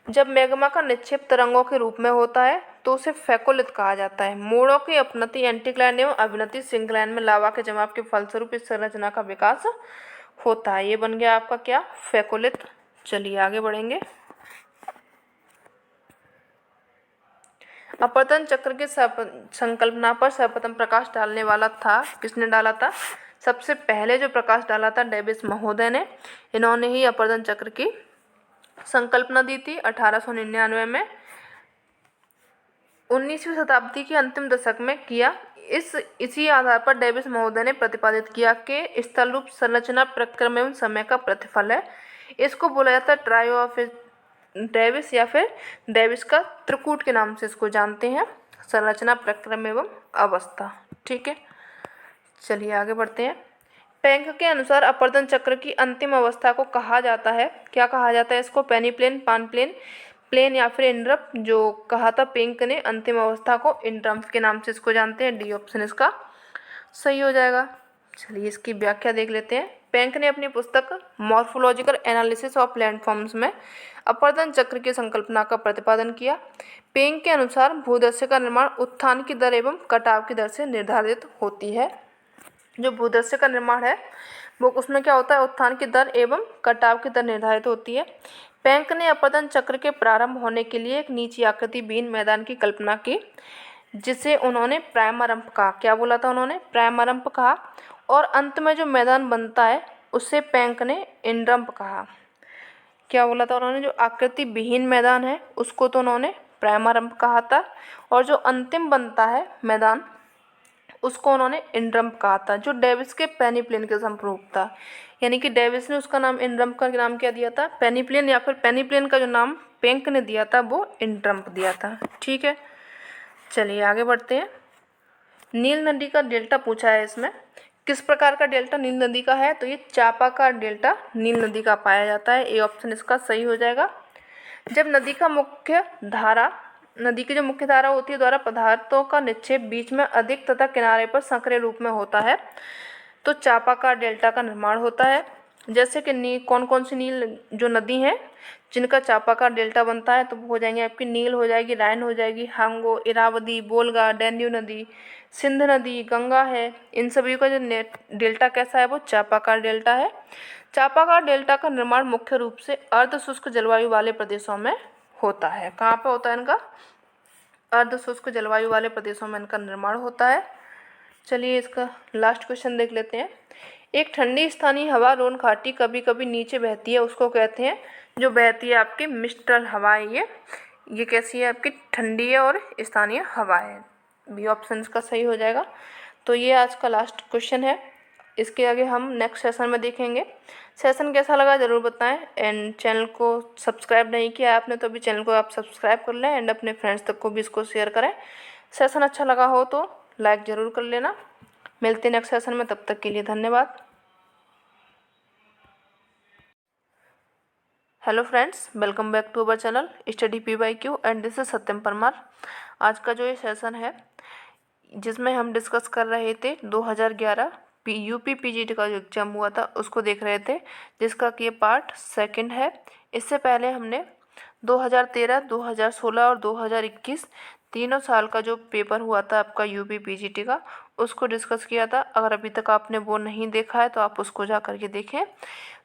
जब मैग्मा का निक्षेप तरंगों के रूप में होता है तो उसे फेकोलित कहा जाता है। मोड़ों की अपनति एंटीक्लाइन एवं अभिनति सिंक्लाइन में लावा के जमाव के फलस्वरूप इस संरचना का विकास होता है। ये बन गया आपका क्या? फेकोलित। चलिए आगे बढ़ेंगे। अपवर्तन चक्र के संकल्पना पर सर्वप्रथम प्रकाश डालने वाला था, किसने डाला था? सबसे पहले जो प्रकाश डाला था डेविस महोदय ने। इन्होंने ही अपवर्तन चक्र की संकल्पना दी थी 1899 में। 19वीं शताब्दी के अंतिम दशक में किया। इसी आधार पर डेविस महोदय ने प्रतिपादित किया कि स्थल रूप संरचना प्रक्रम एवं समय का प्रतिफल है। इसको बोला जाता है ट्रायो ऑफ डेविस या फिर डेविस का त्रिकूट के नाम से इसको जानते हैं, संरचना, प्रक्रम एवं अवस्था। ठीक है, चलिए आगे बढ़ते हैं। पैंक के अनुसार अपवर्तन चक्र की अंतिम अवस्था को कहा जाता है, क्या कहा जाता है इसको? पेनीप्लेन, पानप्लेन, प्लेन या फिर इंटरप्ट जो कहा था पेंक ने अंतिम अवस्था को इंटरप्ट के नाम से इसको जानते हैं। डी ऑप्शन इसका सही हो जाएगा। चलिए इसकी व्याख्या देख लेते हैं। पेंक ने अपनी पुस्तक मॉर्फोलॉजिकल एनालिसिस ऑफ लैंडफॉर्म्स में अपवर्तन चक्र की संकल्पना का प्रतिपादन किया। पेंक के अनुसार भूदृश्य का निर्माण उत्थान की दर एवं कटाव की दर से निर्धारित होती है। जो भूदृश्य का निर्माण है वो उसमें क्या होता है, उत्थान की दर एवं कटाव की दर निर्धारित होती है। पेंक ने अपवर्तन चक्र के प्रारंभ होने के लिए एक नीची आकृति विहीन मैदान की कल्पना की, जिसे उन्होंने प्राइमरम्प कहा। क्या बोला था उन्होंने? प्राइमरम्प कहा। और अंत में जो मैदान बनता है उसे पेंक ने इंडरम्प कहा। क्या बोला था उन्होंने? जो आकृति विहीन मैदान है उसको तो उन्होंने प्राइमरम्प कहा था, और जो अंतिम बनता है मैदान उसको उन्होंने इंडरम्प कहा था, जो डेविस के पेनीप्लेन के समरूप था। यानी कि डेविस ने उसका नाम इंडरम्प का नाम क्या दिया था? पेनीप्लेन, या फिर पेनीप्लेन का जो नाम पेंक ने दिया था वो इंडरम्प दिया था। ठीक है, चलिए आगे बढ़ते हैं। नील नदी का डेल्टा पूछा है इसमें। किस प्रकार का डेल्टा नील नदी का है? तो ये चापाकार डेल्टा नील नदी का पाया जाता है। ए ऑप्शन इसका सही हो जाएगा। जब नदी की जो मुख्य धारा होती है द्वारा पदार्थों का निक्षेप बीच में अधिक तथा किनारे पर संकरे रूप में होता है तो चापाकार डेल्टा का निर्माण होता है। जैसे कि कौन कौन सी नील जो नदी हैं जिनका चापाकार डेल्टा बनता है, तो वो हो जाएंगे आपकी नील हो जाएगी, राइन हो जाएगी, हांगो, इरावदी, बोलगा, डैन्यू नदी, सिंध नदी, गंगा है। इन सभी का जो डेल्टा कैसा है वो चापाकार डेल्टा है। चापाकार डेल्टा का निर्माण मुख्य रूप से अर्ध शुष्क जलवायु वाले प्रदेशों में होता है। कहाँ पे होता है इनका? अर्ध शुष्क जलवायु वाले प्रदेशों में इनका निर्माण होता है। चलिए इसका लास्ट क्वेश्चन देख लेते हैं। एक ठंडी स्थानीय हवा रोन घाटी कभी कभी नीचे बहती है, उसको कहते हैं, जो बहती है आपकी मिस्ट्रल हवा है ये कैसी है? आपकी ठंडी है और स्थानीय हवा है। बी ऑप्शन इसका सही हो जाएगा। तो ये आज का लास्ट क्वेश्चन है। इसके आगे हम नेक्स्ट सेशन में देखेंगे। सेशन कैसा लगा ज़रूर बताएं, एंड चैनल को सब्सक्राइब नहीं किया आपने तो अभी चैनल को आप सब्सक्राइब कर लें, एंड अपने फ्रेंड्स तक को भी इसको शेयर करें। सेशन अच्छा लगा हो तो लाइक ज़रूर कर लेना। मिलते हैं नेक्स्ट सेशन में, तब तक के लिए धन्यवाद। Hello friends, welcome back to our channel study PYQ and this is Satyam Parmar. आज का जो ये सेशन है जिसमें हम डिस्कस कर रहे थे 2011 UP PGT का जो एग्ज़ाम हुआ था उसको देख रहे थे, जिसका कि ये पार्ट सेकंड है। इससे पहले हमने 2013, 2016 और 2021 तीनों साल का जो पेपर हुआ था आपका UP PGT का उसको डिस्कस किया था। अगर अभी तक आपने वो नहीं देखा है तो आप उसको जा करके देखें।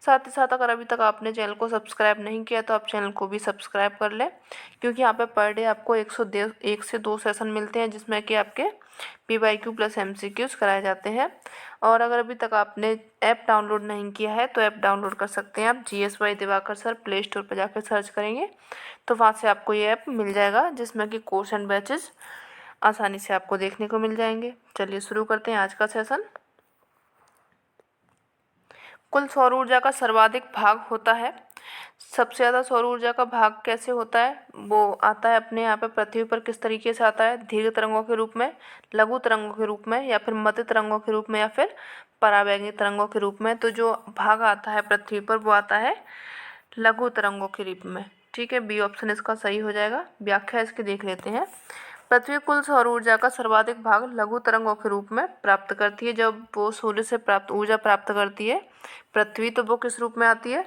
साथ ही साथ अगर अभी तक आपने चैनल को सब्सक्राइब नहीं किया तो आप चैनल को भी सब्सक्राइब कर लें, क्योंकि यहाँ पे पर डे आपको 1 से 2 सेशन मिलते हैं जिसमें कि आपके PYQ प्लस MCQs कराए जाते हैं। और अगर अभी तक आपने ऐप डाउनलोड नहीं किया है तो ऐप डाउनलोड कर सकते हैं आप। GSY Diwakar sir play store पर जाकर सर्च करेंगे तो वहाँ से आपको ये ऐप मिल जाएगा, जिसमें कि कोर्स एंड बैचेस आसानी से आपको देखने को मिल जाएंगे। चलिए शुरू करते हैं आज का सेशन। कुल सौर ऊर्जा का सर्वाधिक भाग होता है। सबसे ज़्यादा सौर ऊर्जा का भाग कैसे होता है? वो आता है अपने यहाँ पे पृथ्वी पर किस तरीके से आता है? दीर्घ तरंगों के रूप में, लघु तरंगों के रूप में, या फिर मध्य तरंगों के रूप में, या फिर परावैंगी तरंगों के रूप में। तो जो भाग आता है पृथ्वी पर वो आता है लघु तरंगों के रूप में। ठीक है, बी ऑप्शन इसका सही हो जाएगा। व्याख्या इसकी देख लेते हैं। पृथ्वी कुल सौर ऊर्जा का सर्वाधिक भाग लघु तरंगों के रूप में प्राप्त करती है। जब वो सूर्य से प्राप्त ऊर्जा प्राप्त करती है पृथ्वी, तो वो किस रूप में आती है?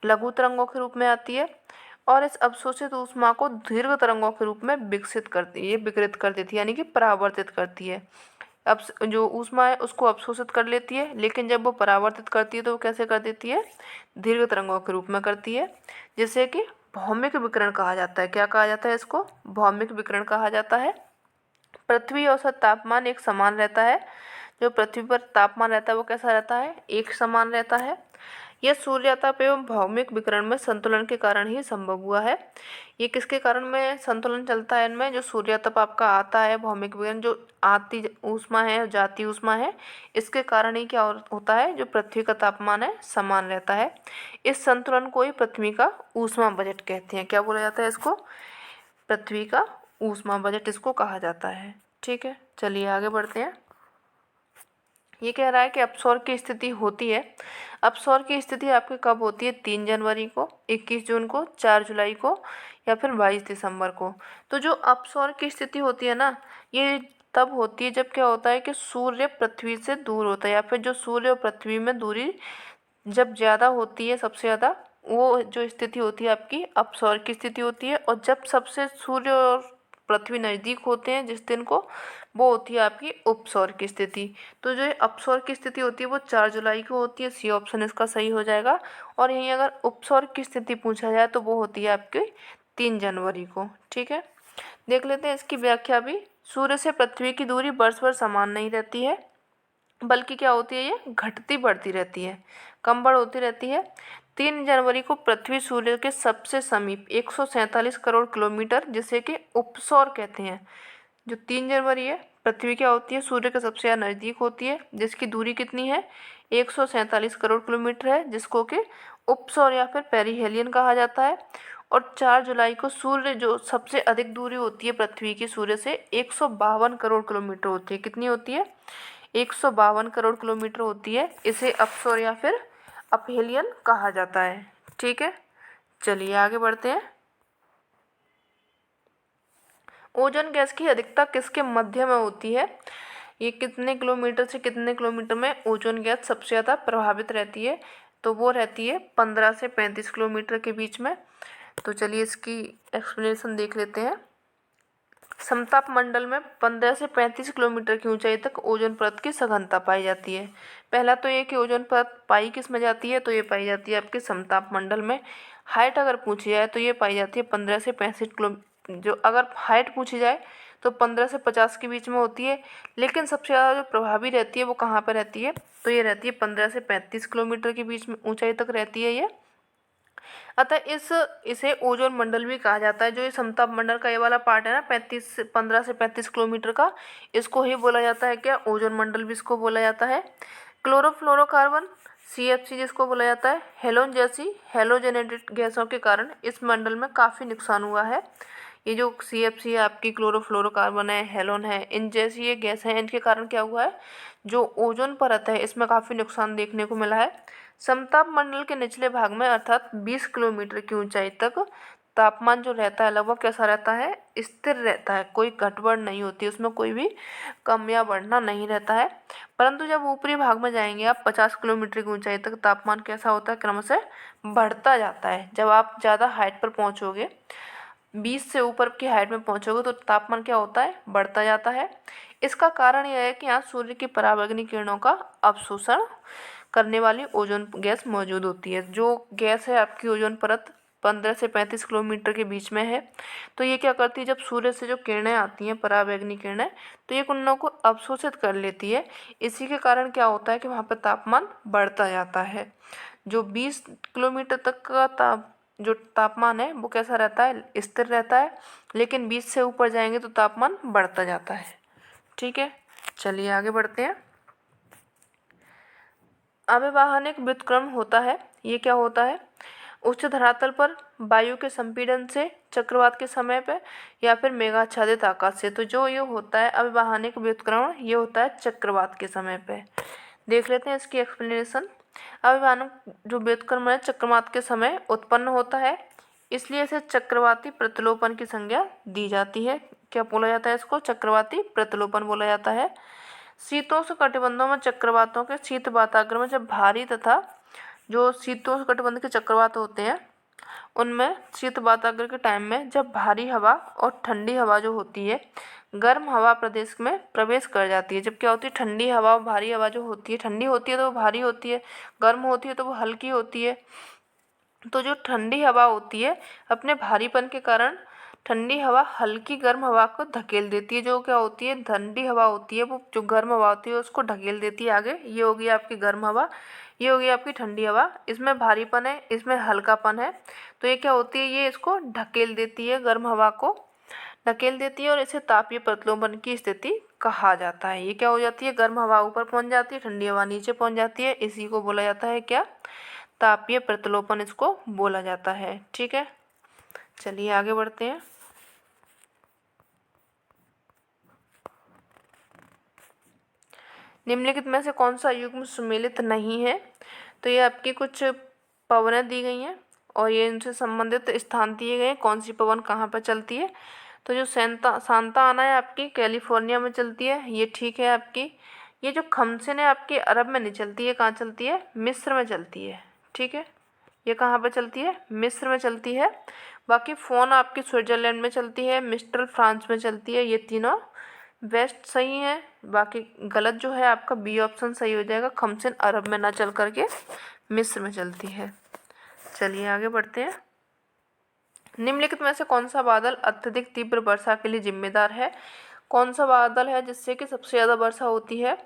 लघु तरंगों के रूप में आती है। और इस अवशोषित ऊष्मा को दीर्घ तरंगों के रूप में विकसित करती है, विकृत कर देती है, यानी कि परावर्तित करती है। अब जो ऊष्मा है उसको अवशोषित कर लेती है, लेकिन जब वो परावर्तित करती है तो वो कैसे कर देती है? दीर्घ तरंगों के रूप में करती है, जिसे कि भौमिक विकिरण कहा जाता है। क्या कहा जाता है इसको? भौमिक विकिरण कहा जाता है। पृथ्वी औसत तापमान एक समान रहता है। जो पृथ्वी पर तापमान रहता है वो कैसा रहता है? एक समान रहता है। यह सूर्याताप एवं भौमिक विकिरण में संतुलन के कारण ही संभव हुआ है। ये किसके कारण में संतुलन चलता है इनमें? जो सूर्याताप आपका आता है, भौमिक विकिरण जो आती ऊष्मा है, जाती ऊष्मा है, इसके कारण ही क्या होता है? जो पृथ्वी का तापमान है समान रहता है। इस संतुलन को ही पृथ्वी का ऊष्मा बजट कहते हैं। क्या बोला जाता है इसको? पृथ्वी का ऊष्मा बजट इसको कहा जाता है। ठीक है, चलिए आगे बढ़ते हैं। ये कह रहा है कि अपसौर की स्थिति होती है। अपसौर की स्थिति आपकी कब होती है? 3 जनवरी को, 21 जून को, 4 जुलाई को या फिर 22 दिसंबर को। तो जो अपसौर की स्थिति होती है ना, ये तब होती है जब क्या होता है कि सूर्य पृथ्वी से दूर होता है, या फिर जो सूर्य और पृथ्वी में दूरी जब ज़्यादा होती है, सबसे ज़्यादा, वो जो स्थिति होती है आपकी अपसौर की स्थिति होती है। और जब सबसे सूर्य और पृथ्वी नज़दीक होते हैं जिस दिन को, वो होती है आपकी उपसौर की स्थिति। तो जो ये अपसौर की स्थिति होती है वो 4 जुलाई को होती है, सी ऑप्शन इसका सही हो जाएगा। और यहीं अगर उपसौर की स्थिति पूछा जाए तो वो होती है आपकी 3 जनवरी को। ठीक है, देख लेते हैं इसकी व्याख्या भी। सूर्य से पृथ्वी की दूरी वर्ष भर समान नहीं रहती है, बल्कि क्या होती है, ये घटती बढ़ती रहती है, कम बढ़ होती रहती है। 3 जनवरी को पृथ्वी सूर्य के सबसे समीप 147 करोड़ किलोमीटर, जिसे कि उपसौर कहते हैं। जो 3 जनवरी है, पृथ्वी क्या होती है, सूर्य के सबसे ज़्यादा नज़दीक होती है, जिसकी दूरी कितनी है, 147 करोड़ किलोमीटर है, जिसको कि उपसौर या फिर पेरिहेलियन कहा जाता है। और 4 जुलाई को सूर्य जो सबसे अधिक दूरी होती है पृथ्वी की सूर्य से, 152 करोड़ किलोमीटर होती है। कितनी होती है? 152 करोड़ किलोमीटर होती है। इसे अपसौर या फिर अपहेलियन कहा जाता है। ठीक है, चलिए आगे बढ़ते हैं। ओजोन गैस की अधिकता किसके मध्य में होती है? ये कितने किलोमीटर से कितने किलोमीटर में ओजोन गैस सबसे ज़्यादा प्रभावित रहती है? तो वो रहती है 15 से 35 किलोमीटर के बीच में। तो चलिए इसकी एक्सप्लेनेशन देख लेते हैं। समताप मंडल में 15 से 35 किलोमीटर की ऊंचाई तक ओजोन परत की सघनता पाई जाती है। पहला तो ये कि ओजोन परत पाई किस में जाती है, तो ये पाई जाती है आपके समताप मंडल में। हाइट अगर पूछी जाए तो ये पाई जाती है 15 से 65 किलो, जो अगर हाइट पूछी जाए तो 15 से 50 के बीच में होती है। लेकिन सबसे ज़्यादा जो प्रभावी रहती है वो कहाँ पर रहती है, तो ये रहती है 15 से 35 किलोमीटर के बीच में ऊंचाई तक रहती है ये। अतः इसे ओजोन मंडल भी कहा जाता है। जो ये समताप मंडल का ये वाला पार्ट है ना, 15 से 35 किलोमीटर का, इसको ही बोला जाता है क्या, ओजोन मंडल भी इसको बोला जाता है। क्लोरोफ्लोरोकार्बन, CFC जिसको बोला जाता है, हेलोन जैसी हेलोजेनेटेड गैसों के कारण इस मंडल में काफ़ी नुकसान हुआ है। ये जो CFC है आपकी, क्लोरोफ्लोरोकार्बन है, हेलोन है, इन जैसी ये गैस है, इनके कारण क्या हुआ है, जो ओजोन परत है इसमें काफ़ी नुकसान देखने को मिला है। समताप मंडल के निचले भाग में अर्थात 20 किलोमीटर की ऊंचाई तक तापमान जो रहता है लगभग कैसा रहता है, स्थिर रहता है, कोई घटबढ़ नहीं होती, उसमें कोई भी कम या बढ़ना नहीं रहता है। परंतु जब ऊपरी भाग में जाएंगे आप 50 किलोमीटर की ऊंचाई तक, तापमान कैसा होता है, क्रमशः बढ़ता जाता है। जब आप ज़्यादा हाइट पर पहुँचोगे, 20 से ऊपर की हाइट में पहुँचोगे, तो तापमान क्या होता है, बढ़ता जाता है। इसका कारण यह है कि यहाँ सूर्य की पराबैंगनी किरणों का अवशोषण करने वाली ओजोन गैस मौजूद होती है। जो गैस है आपकी ओजोन परत 15 से 35 किलोमीटर के बीच में है, तो ये क्या करती है, जब सूर्य से जो किरणें आती हैं, पराबैंगनी किरणें, तो ये उन लोगों को अवशोषित कर लेती है। इसी के कारण क्या होता है कि वहाँ पर तापमान बढ़ता जाता है। जो 20 किलोमीटर तक का जो तापमान है वो कैसा रहता है, स्थिर रहता है। लेकिन 20 से ऊपर जाएंगे तो तापमान बढ़ता जाता है। ठीक है, चलिए आगे बढ़ते हैं। अव्यवहानिक व्युत्क्रमण होता है, ये क्या होता है, उच्च धरातल पर वायु के संपीड़न से, चक्रवात के समय पे, या फिर मेघाच्छादित आकाश से। तो जो ये होता है अव्यवहानिक व्युत्क्रमण, ये होता है चक्रवात के समय पे। देख लेते हैं इसकी एक्सप्लेनेशन। अव्यवहानिक जो व्युत्क्रमण है चक्रवात के समय उत्पन्न होता है, इसलिए इसे चक्रवाती प्रतिलोपन की संज्ञा दी जाती है। क्या बोला जाता है इसको, चक्रवाती प्रतिलोपन बोला जाता है। शीतोष्ण कटिबंधों में चक्रवातों के शीत वातावरण में जब भारी तथा जो शीतोष्ण कटिबंध के चक्रवात होते हैं उनमें शीत वातावरण के टाइम में जब भारी हवा और ठंडी हवा जो होती है, गर्म हवा प्रदेश में प्रवेश कर जाती है। जब क्या होती है, ठंडी हवा और भारी हवा जो होती है, ठंडी होती है तो वो भारी होती है, गर्म होती है तो वो हल्की होती है। तो जो ठंडी हवा होती है अपने भारीपन के कारण ठंडी हवा हल्की गर्म हवा को धकेल देती है। जो क्या होती है, ठंडी हवा होती है वो जो गर्म हवा होती है उसको ढकेल देती है आगे। ये होगी आपकी गर्म हवा, ये होगी आपकी ठंडी हवा। इसमें भारीपन है, इसमें हल्कापन है, तो ये क्या होती है, ये इसको ढकेल देती है, गर्म हवा को ढकेल देती है, और इसे तापीय प्रतिलोमन की स्थिति कहा जाता है। ये क्या हो जाती है, गर्म हवा ऊपर पहुंच जाती है, ठंडी हवा नीचे पहुंच जाती है, इसी को बोला जाता है क्या, तापीय प्रतिलोपन इसको बोला जाता है। ठीक है, चलिए आगे बढ़ते हैं। निम्नलिखित में से कौन सा युग्म सुमेलित नहीं है? तो ये आपकी कुछ पवनें दी गई हैं और ये इनसे संबंधित स्थान दिए गए हैं, कौन सी पवन कहाँ पर चलती है। तो जो सांता आना है आपकी कैलिफोर्निया में चलती है, ये ठीक है आपकी। ये जो खमसिन है आपकी अरब में नहीं चलती है, कहाँ चलती है? मिस्र में चलती है, ठीक है। ये कहाँ पर चलती है? मिस्र में चलती है। बाकी फ़ोन आपकी स्विट्ज़रलैंड में चलती है, मिस्ट्रल फ्रांस में चलती है। ये तीनों वेस्ट सही है। बाकी गलत जो है आपका बी ऑप्शन सही हो जाएगा, खमसिन अरब में ना चल करके मिस्र में चलती है। चलिए आगे बढ़ते हैं। निम्नलिखित में से कौन सा बादल अत्यधिक तीव्र वर्षा के लिए जिम्मेदार है? कौन सा बादल है जिससे कि सबसे ज़्यादा वर्षा होती है?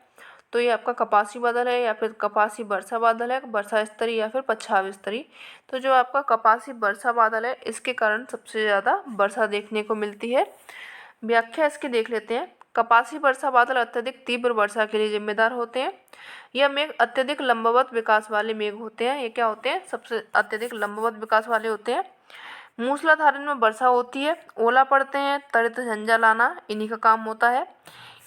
तो ये आपका कपासी बादल है या फिर कपासी वर्षा बादल है, वर्षा स्तरीय या फिर पछाव स्तरीय। तो जो आपका कपासी वर्षा बादल है इसके कारण सबसे ज़्यादा वर्षा देखने को मिलती है। व्याख्या इसकी देख लेते हैं। कपासी वर्षा बादल अत्यधिक तीव्र वर्षा के लिए जिम्मेदार होते हैं। यह मेघ अत्यधिक लंबवत विकास वाले मेघ होते हैं। ये क्या होते हैं? सबसे अत्यधिक लंबवत विकास वाले होते हैं। मूसलाधार इनमें वर्षा होती है, ओला पड़ते हैं, त्वरित झंझा लाना इन्हीं का काम होता है।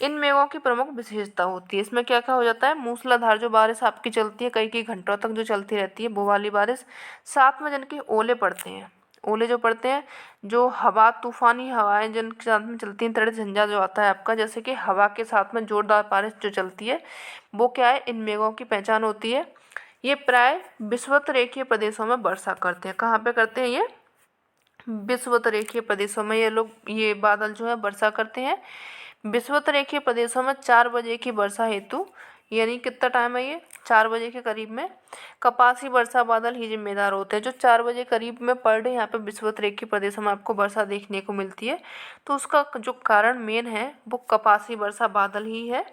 इन मेघों की प्रमुख विशेषता होती है, इसमें क्या क्या हो जाता है? मूसलाधार जो बारिश आपकी चलती है कई कई घंटों तक जो चलती रहती है वो वाली बारिश, साथ में जिनके ओले पड़ते हैं, ओले जो पड़ते हैं, जो हवा तूफानी हवाएं जिनके साथ में चलती हैं, त्वरित झंझा जो आता है आपका, जैसे कि हवा के साथ में जोरदार बारिश जो चलती है वो क्या है? इन मेघों की पहचान होती है। ये प्राय विषुवत रेखीय प्रदेशों में वर्षा करते हैं। कहाँ पे करते हैं? ये विषुवत रेखीय प्रदेशों में ये बादल जो है वर्षा करते हैं। विषुवत रेखीय प्रदेशों में 4 बजे की वर्षा हेतु, यानी कितना टाइम है ये? 4 बजे के करीब में कपासी वर्षा बादल ही जिम्मेदार होते हैं। जो 4 बजे करीब में पर डे यहाँ पे विषुवत रेखीय प्रदेशों में आपको वर्षा देखने को मिलती है, तो उसका जो कारण मेन है वो कपासी वर्षा बादल ही है।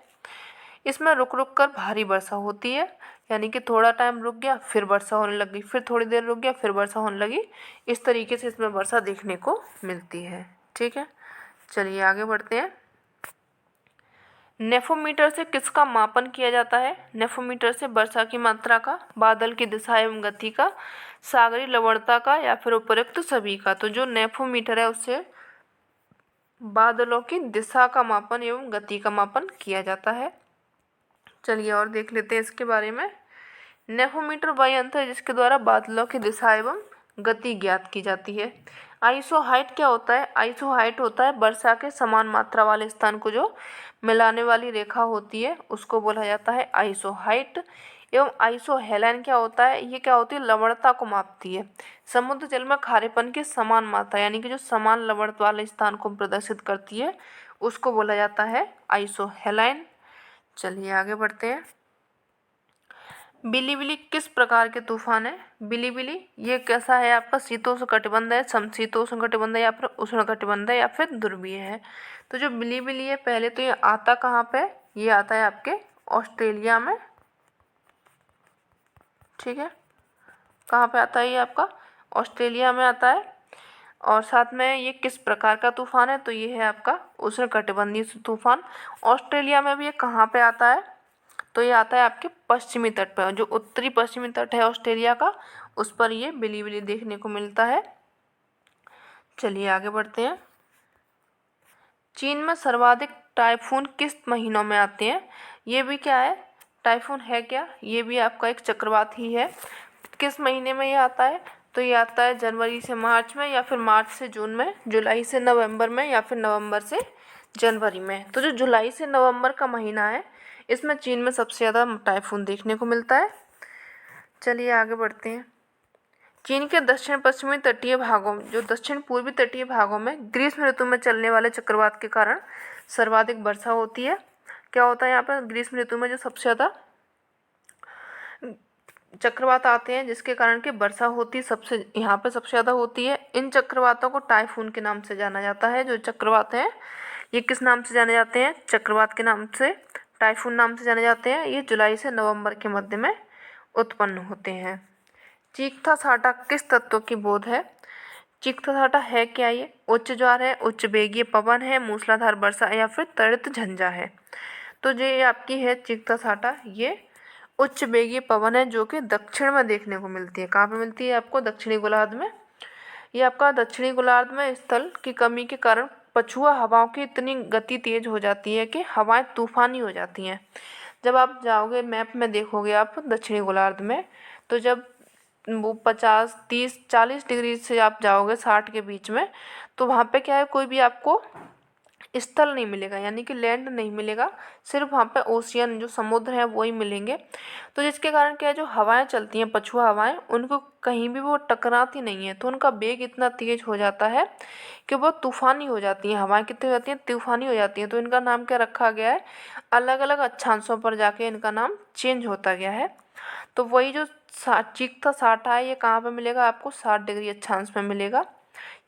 इसमें रुक रुक कर भारी वर्षा होती है, यानी कि थोड़ा टाइम रुक गया फिर वर्षा होने लगी, फिर थोड़ी देर रुक गया फिर वर्षा होने लगी। इस तरीके से इसमें वर्षा देखने को मिलती है, ठीक है। चलिए आगे बढ़ते हैं। नेफोमीटर से किसका मापन किया जाता है? नेफोमीटर से वर्षा की मात्रा का, बादल की दिशा एवं गति का, सागरीय लवणता का या फिर उपरोक्त सभी का। तो जो नेफोमीटर है उससे बादलों की दिशा का मापन एवं गति का मापन किया जाता है। चलिए और देख लेते हैं इसके बारे में। नेफोमीटर वह यंत्र है जिसके द्वारा बादलों की दिशा एवं गति ज्ञात की जाती है। आइसो हाइट क्या होता है? आइसो हाइट होता है वर्षा के समान मात्रा वाले स्थान को जो मिलाने वाली रेखा होती है उसको बोला जाता है आइसो हाइट। एवं आइसो हेलाइन क्या होता है? ये क्या होती है? लवणता को मापती है, समुद्र जल में खारेपन की समान मात्रा, यानी कि जो समान लवणता वाले स्थान को प्रदर्शित करती है उसको बोला जाता है आइसो हेलाइन। चलिए आगे बढ़ते हैं। बिलिबिली किस प्रकार के तूफान है? बिलिबिली ये कैसा है आपका? शीतोष्ण कटिबंध है, समशीतोष्ण कटिबंध है या फिर उष्ण कटिबंध है या फिर ध्रुवीय है। तो जो बिलिबिली है पहले तो ये आता कहाँ पे? ये आता है आपके ऑस्ट्रेलिया में, ठीक है। कहाँ पे आता है ये आपका? ऑस्ट्रेलिया में आता है। और साथ में ये किस प्रकार का तूफान है? तो ये है आपका उष्ण कटिबंधीय तूफान। ऑस्ट्रेलिया में भी ये कहाँ पे आता है? तो ये आता है आपके पश्चिमी तट पर, जो उत्तरी पश्चिमी तट है ऑस्ट्रेलिया का उस पर ये बिलिबिली देखने को मिलता है। चलिए आगे बढ़ते हैं। चीन में सर्वाधिक टाइफून किस महीनों में आते हैं? ये भी क्या है? टाइफून है क्या? ये भी आपका एक चक्रवात ही है। किस महीने में ये आता है? तो ये आता है जनवरी से मार्च में या फिर मार्च से जून में, जुलाई से नवंबर में या फिर नवंबर से जनवरी में। तो जो जुलाई से नवंबर का महीना है इसमें चीन में सबसे ज़्यादा टाइफून देखने को मिलता है। चलिए आगे बढ़ते हैं। चीन के दक्षिण पश्चिमी तटीय भागों में, जो दक्षिण पूर्वी तटीय भागों में ग्रीष्म ऋतु में चलने वाले चक्रवात के कारण सर्वाधिक वर्षा होती है। क्या होता है यहाँ पर? ग्रीष्म ऋतु में जो सबसे ज़्यादा चक्रवात आते हैं जिसके कारण की वर्षा होती सबसे यहाँ पे सबसे ज़्यादा होती है। इन चक्रवातों को टाइफून के नाम से जाना जाता है। जो चक्रवात हैं ये किस नाम से जाने जाते हैं? चक्रवात के नाम से, टाइफून नाम से जाने जाते हैं। ये जुलाई से नवंबर के मध्य में उत्पन्न होते हैं। चीखता साटा किस तत्व की बोध है? चीखता साटा है क्या? ये उच्च ज्वार है, उच्च वेगीय पवन है, मूसलाधार वर्षा या फिर त्वरित झंझा है। तो जो ये आपकी है चीखता साटा, ये उच्च वेगीय पवन है जो कि दक्षिण में देखने को मिलती है। कहाँ पे मिलती है आपको? दक्षिणी गोलार्ध में। ये आपका दक्षिणी गोलार्ध में स्थल की कमी के कारण पछुआ हवाओं की इतनी गति तेज हो जाती है कि हवाएं तूफानी हो जाती हैं। जब आप जाओगे मैप में देखोगे आप दक्षिणी गोलार्ध में, तो जब वो 50 30 40 डिग्री से आप जाओगे 60 के बीच में, तो वहाँ पे क्या है, कोई भी आपको स्थल नहीं मिलेगा, यानी कि लैंड नहीं मिलेगा, सिर्फ वहाँ पे ओशियन जो समुद्र है वही मिलेंगे। तो जिसके कारण क्या है, जो हवाएं चलती हैं पछुआ हवाएं, उनको कहीं भी वो टकराती नहीं है, तो उनका वेग इतना तेज हो जाता है कि वो तूफानी हो जाती हैं, हवाएं कितनी हो जाती हैं, तूफानी हो जाती हैं। तो इनका नाम क्या रखा गया है, अलग अलग अक्षांशों पर जाके इनका नाम चेंज होता गया है। तो वही जो चीखता साठा है, ये कहाँ पे मिलेगा आपको, 60 डिग्री अक्षांश में मिलेगा।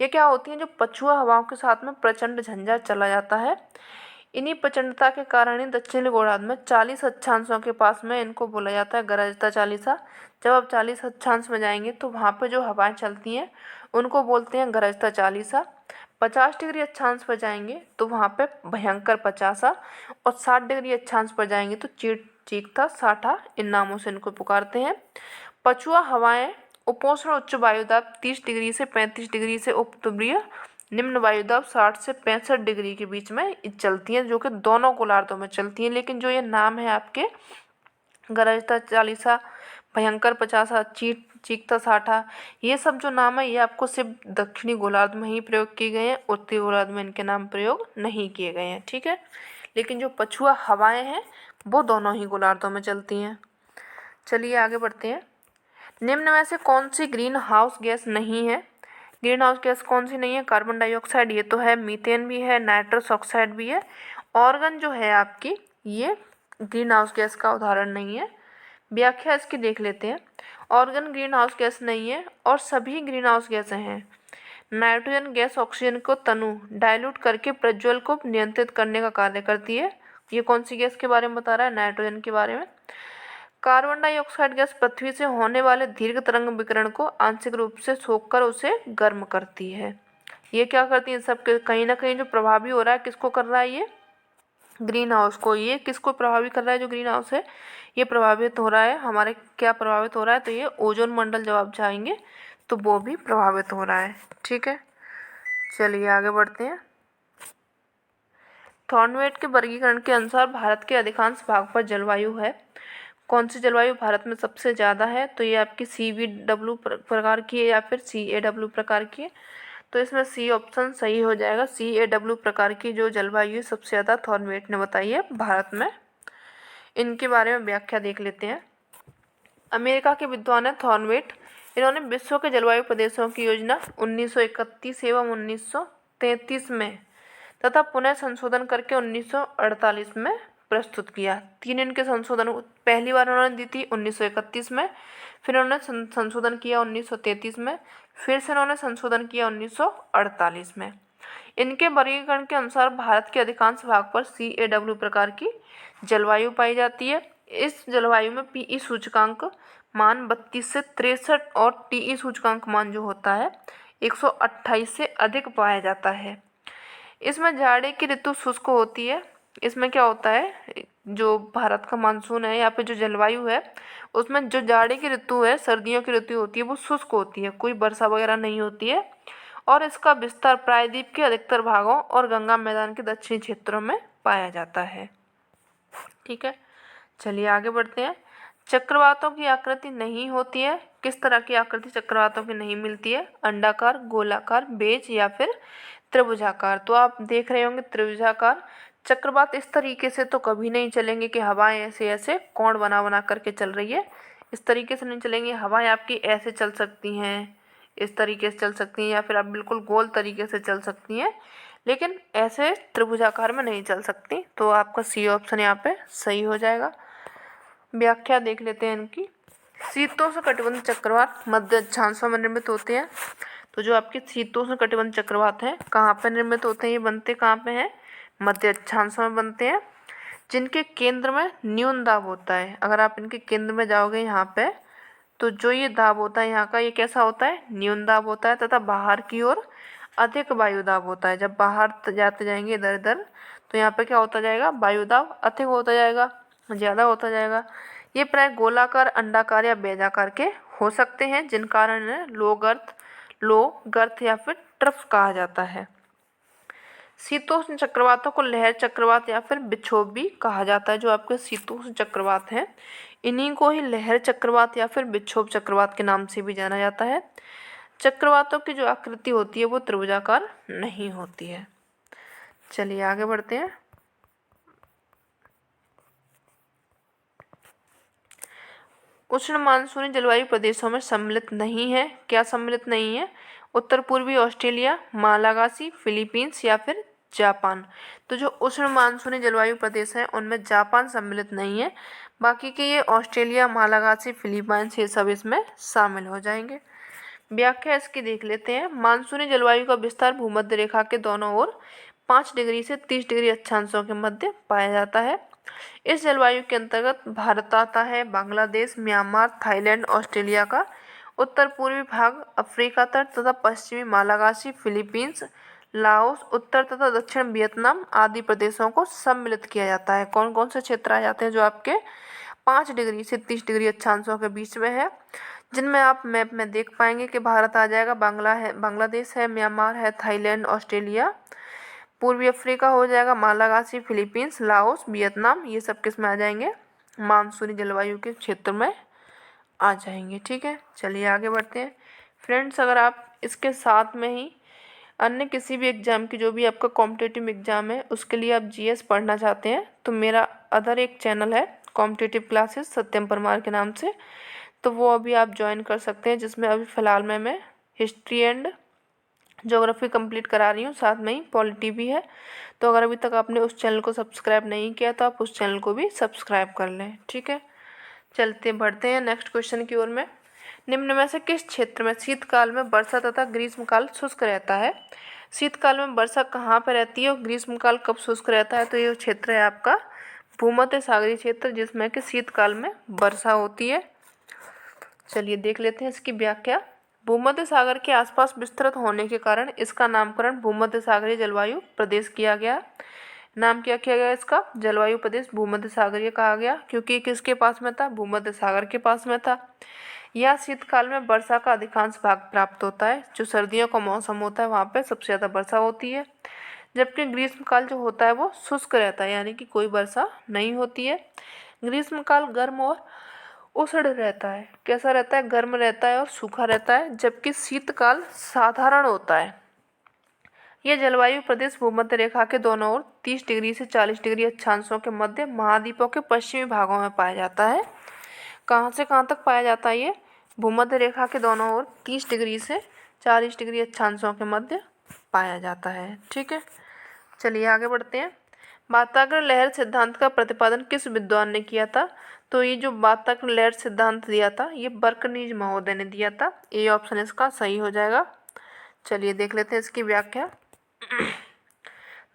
ये क्या होती हैं, जो पछुआ हवाओं के साथ में प्रचंड झंझा चला जाता है। इन्हीं प्रचंडता के कारण ही दक्षिणी गोलार्ध में 40 अक्षांशों के पास में इनको बोला जाता है गरजता चालीसा। जब आप 40 अक्षांश में जाएंगे तो वहाँ पे जो हवाएं चलती हैं उनको बोलते हैं गरजता चालीसा। 50 डिग्री अक्षांश पर जाएंगे तो वहाँ पे भयंकर पचासा, और 60 डिग्री अक्षांश पर जाएंगे तो चीखता साठा, इन नामों से इनको पुकारते हैं। पछुआ हवाएं उपोष्ण उच्च वायुदाब 30 डिग्री से 35 डिग्री से उपद्वीपीय निम्न वायुदाब 60 से 65 डिग्री के बीच में चलती हैं, जो कि दोनों गोलार्धों में चलती हैं। लेकिन जो ये नाम है आपके गरजता चालीसा, भयंकर पचासा, चीखता साठा, ये सब जो नाम है ये आपको सिर्फ दक्षिणी गोलार्ध में ही प्रयोग किए गए हैं, उत्तरी गोलार्ध में इनके नाम प्रयोग नहीं किए गए हैं, ठीक है। लेकिन जो पछुआ हवाएं हैं वो दोनों ही गोलार्धों में चलती हैं। चलिए आगे बढ़ते हैं। निम्न में से कौन सी ग्रीन हाउस गैस नहीं है? ग्रीन हाउस गैस कौन सी नहीं है? कार्बन डाइऑक्साइड ये तो है, मीथेन भी है, नाइट्रस ऑक्साइड भी है। ऑर्गन जो है आपकी, ये ग्रीन हाउस गैस का उदाहरण नहीं है। व्याख्या इसकी देख लेते हैं। ऑर्गन ग्रीन हाउस गैस नहीं है और सभी ग्रीन हाउस गैसें हैं। नाइट्रोजन गैस ऑक्सीजन को तनु डाइल्यूट करके प्रज्वल को नियंत्रित करने का कार्य करती है। ये कौन सी गैस के बारे में बता रहा है? नाइट्रोजन के बारे में। कार्बन डाइऑक्साइड गैस पृथ्वी से होने वाले दीर्घ तरंग विकिरण को आंशिक रूप से सोखकर उसे गर्म करती है। ये क्या करती है? सब कहीं ना कहीं जो प्रभावी हो रहा है, किसको कर रहा है ये? ग्रीन हाउस को। ये किसको प्रभावित कर रहा है? जो ग्रीन हाउस है ये प्रभावित हो रहा है हमारे, क्या प्रभावित हो रहा है? तो ये ओजोन मंडल, जब आप जाएंगे तो वो भी प्रभावित हो रहा है, ठीक है। चलिए आगे बढ़ते हैं। थॉर्नवेट के वर्गीकरण के अनुसार भारत के अधिकांश भाग पर जलवायु है। कौन सी जलवायु भारत में सबसे ज़्यादा है? तो ये आपकी CVW प्रकार की है या फिर CAW प्रकार की है। तो इसमें सी ऑप्शन सही हो जाएगा। CAW प्रकार की जो जलवायु है सबसे ज़्यादा थॉर्नवेट ने बताई है भारत में। इनके बारे में व्याख्या देख लेते हैं। अमेरिका के विद्वान है थॉर्नवेट। इन्होंने विश्व के जलवायु प्रदेशों की योजना 1931 एवं 1933 में तथा पुनः संशोधन करके 1948 में प्रस्तुत किया। 3 इनके संशोधन, पहली बार उन्होंने दी थी 1931 में, फिर उन्होंने संशोधन किया 1933 में, फिर से उन्होंने संशोधन किया 1948 में। इनके वर्गीकरण के अनुसार भारत के अधिकांश भाग पर CAW प्रकार की जलवायु पाई जाती है। इस जलवायु में PE सूचकांक मान 32 से 63 और TE सूचकांक मान जो होता है 128 से अधिक पाया जाता है। इसमें जाड़े की ऋतु शुष्क होती है। इसमें क्या होता है, जो भारत का मानसून है या फिर जो जलवायु है उसमें जो जाड़े की ऋतु है, सर्दियों की ऋतु होती है, वो शुष्क होती है, कोई वर्षा वगैरह नहीं होती है। और इसका विस्तार प्रायद्वीप के अधिकतर भागों और गंगा मैदान के दक्षिणी क्षेत्रों में पाया जाता है, ठीक है। चलिए आगे बढ़ते हैं। चक्रवातों की आकृति नहीं होती है। किस तरह की आकृति चक्रवातों की नहीं मिलती है? अंडाकार, गोलाकार, बेज या फिर त्रिभुजाकार। तो आप देख रहे होंगे त्रिभुजाकार। चक्रवात इस तरीके से तो कभी नहीं चलेंगे कि हवाएं ऐसे ऐसे कोण बना बना करके चल रही है, इस तरीके से नहीं चलेंगे। हवाएं आपकी ऐसे चल सकती हैं, इस तरीके से चल सकती हैं, या फिर आप बिल्कुल गोल तरीके से चल सकती हैं, लेकिन ऐसे त्रिभुजाकार में नहीं चल सकती। तो आपका सी ऑप्शन यहाँ पे सही हो जाएगा। व्याख्या देख लेते हैं इनकी। शीतोष्ण कटिबंध चक्रवात मध्य अक्षांशों में निर्मित होते हैं। तो जो आपके शीतोष्ण कटिबंध चक्रवात हैं कहाँ पर निर्मित होते हैं? ये बनते कहाँ पे हैं? मध्य अक्षांशों में बनते हैं, जिनके केंद्र में न्यून दाब होता है। अगर आप इनके केंद्र में जाओगे यहाँ पे, तो जो ये दाब होता है यहाँ का, ये कैसा होता है? न्यून दाब होता है, तथा बाहर की ओर अधिक वायु दाब होता है। जब बाहर जाते जाएंगे इधर इधर, तो यहाँ पे क्या होता जाएगा? वायु दाब अधिक होता जाएगा, ज़्यादा होता जाएगा। ये प्राय गोलाकार, अंडाकार या बेजाकार के हो सकते हैं, जिन कारण इन्हें लो गर्थ या फिर ट्रफ कहा जाता है। शीतोष्ण चक्रवातों को लहर चक्रवात या फिर विक्षोभ भी कहा जाता है। जो आपके शीतोष्ण चक्रवात हैं इन्हीं को ही लहर चक्रवात या फिर विक्षोभ चक्रवात के नाम से भी जाना जाता है। चक्रवातों की जो आकृति होती है वो त्रिभुजाकार नहीं होती है। चलिए आगे बढ़ते हैं। उष्ण मानसूनी जलवायु प्रदेशों में सम्मिलित नहीं है। क्या सम्मिलित नहीं है? उत्तर पूर्वी ऑस्ट्रेलिया, मालागासी, फिलीपींस या फिर जापान। तो जो उष्ण मानसूनी जलवायु प्रदेश हैं उनमें जापान सम्मिलित नहीं है। बाकी के ये ऑस्ट्रेलिया, मालागासी, फिलीपींस ये सब इसमें शामिल हो जाएंगे। व्याख्या इसकी देख लेते हैं। मानसूनी जलवायु का विस्तार भूमध्य रेखा के दोनों ओर 5 डिग्री से 30 डिग्री अक्षांशों के मध्य पाया जाता है। इस जलवायु के अंतर्गत भारत आता है, बांग्लादेश, म्यांमार, थाईलैंड, ऑस्ट्रेलिया का उत्तर पूर्वी भाग, अफ्रीका तट तथा पश्चिमी मालागासी, फिलीपींस, लाओस, उत्तर तथा दक्षिण वियतनाम आदि प्रदेशों को सम्मिलित किया जाता है। कौन कौन से क्षेत्र आ जाते हैं? जो आपके 5 डिग्री से 30 डिग्री अक्षांशों के बीच में है, जिनमें आप मैप में देख पाएंगे कि भारत आ जाएगा, बांग्लादेश है, म्यांमार है, थाईलैंड, ऑस्ट्रेलिया, पूर्वी अफ्रीका हो जाएगा, मालागासी, फिलीपींस, लाओस, वियतनाम, ये सब किस में आ जाएंगे? मानसूनी जलवायु के क्षेत्र में आ जाएंगे। ठीक है, चलिए आगे बढ़ते हैं। फ्रेंड्स, अगर आप इसके साथ में ही अन्य किसी भी एग्ज़ाम की, जो भी आपका कॉम्पिटिटिव एग्ज़ाम है उसके लिए आप जीएस पढ़ना चाहते हैं तो मेरा अदर एक चैनल है कॉम्पिटिटिव क्लासेस सत्यम परमार के नाम से, तो वो अभी आप ज्वाइन कर सकते हैं, जिसमें अभी फ़िलहाल मैं हिस्ट्री एंड ज्योग्राफी कंप्लीट करा रही हूँ, साथ में ही पॉलिटी भी है। तो अगर अभी तक आपने उस चैनल को सब्सक्राइब नहीं किया तो आप उस चैनल को भी सब्सक्राइब कर लें। ठीक है, चलते बढ़ते हैं नेक्स्ट क्वेश्चन की ओर में। निम्न में से किस क्षेत्र में शीतकाल में वर्षा तथा ग्रीष्मकाल शुष्क रहता है? शीतकाल में वर्षा कहाँ पर रहती है और ग्रीष्मकाल कब शुष्क रहता है? तो ये क्षेत्र है आपका भूमध्य सागरीय क्षेत्र, जिसमें कि शीतकाल में वर्षा होती है। चलिए देख लेते हैं इसकी व्याख्या। भूमध्य सागर के आसपास विस्तृत होने के कारण इसका नामकरण भूमध्य सागरीय जलवायु प्रदेश किया गया। नाम क्या किया गया इसका? जलवायु प्रदेश भूमध्य सागरीय कहा गया, क्योंकि किसके पास में था? भूमध्य सागर के पास में था। यह शीतकाल में वर्षा का अधिकांश भाग प्राप्त होता है। जो सर्दियों का मौसम होता है वहाँ पे सबसे ज़्यादा वर्षा होती है, जबकि ग्रीष्मकाल जो होता है वो शुष्क रहता है, यानी कि कोई वर्षा नहीं होती है। ग्रीष्मकाल गर्म और उष्ण रहता है। कैसा रहता है? गर्म रहता है और सूखा रहता है, जबकि शीतकाल साधारण होता है। यह जलवायु प्रदेश भूमध्य रेखा के दोनों ओर 30 डिग्री से 40 डिग्री अक्षांशों के मध्य महाद्वीपों के पश्चिमी भागों में पाया जाता है। कहाँ से कहाँ तक पाया जाता है? ये भूमध्य रेखा के दोनों ओर 30 डिग्री से 40 डिग्री अक्षांशों के मध्य पाया जाता है। ठीक है, चलिए आगे बढ़ते हैं। वाताग्र लहर सिद्धांत का प्रतिपादन किस विद्वान ने किया था? तो ये जो वाताग्र लहर सिद्धांत दिया था ये बर्कनीज महोदय ने दिया था। ए ऑप्शन इसका सही हो जाएगा। चलिए देख लेते हैं इसकी व्याख्या।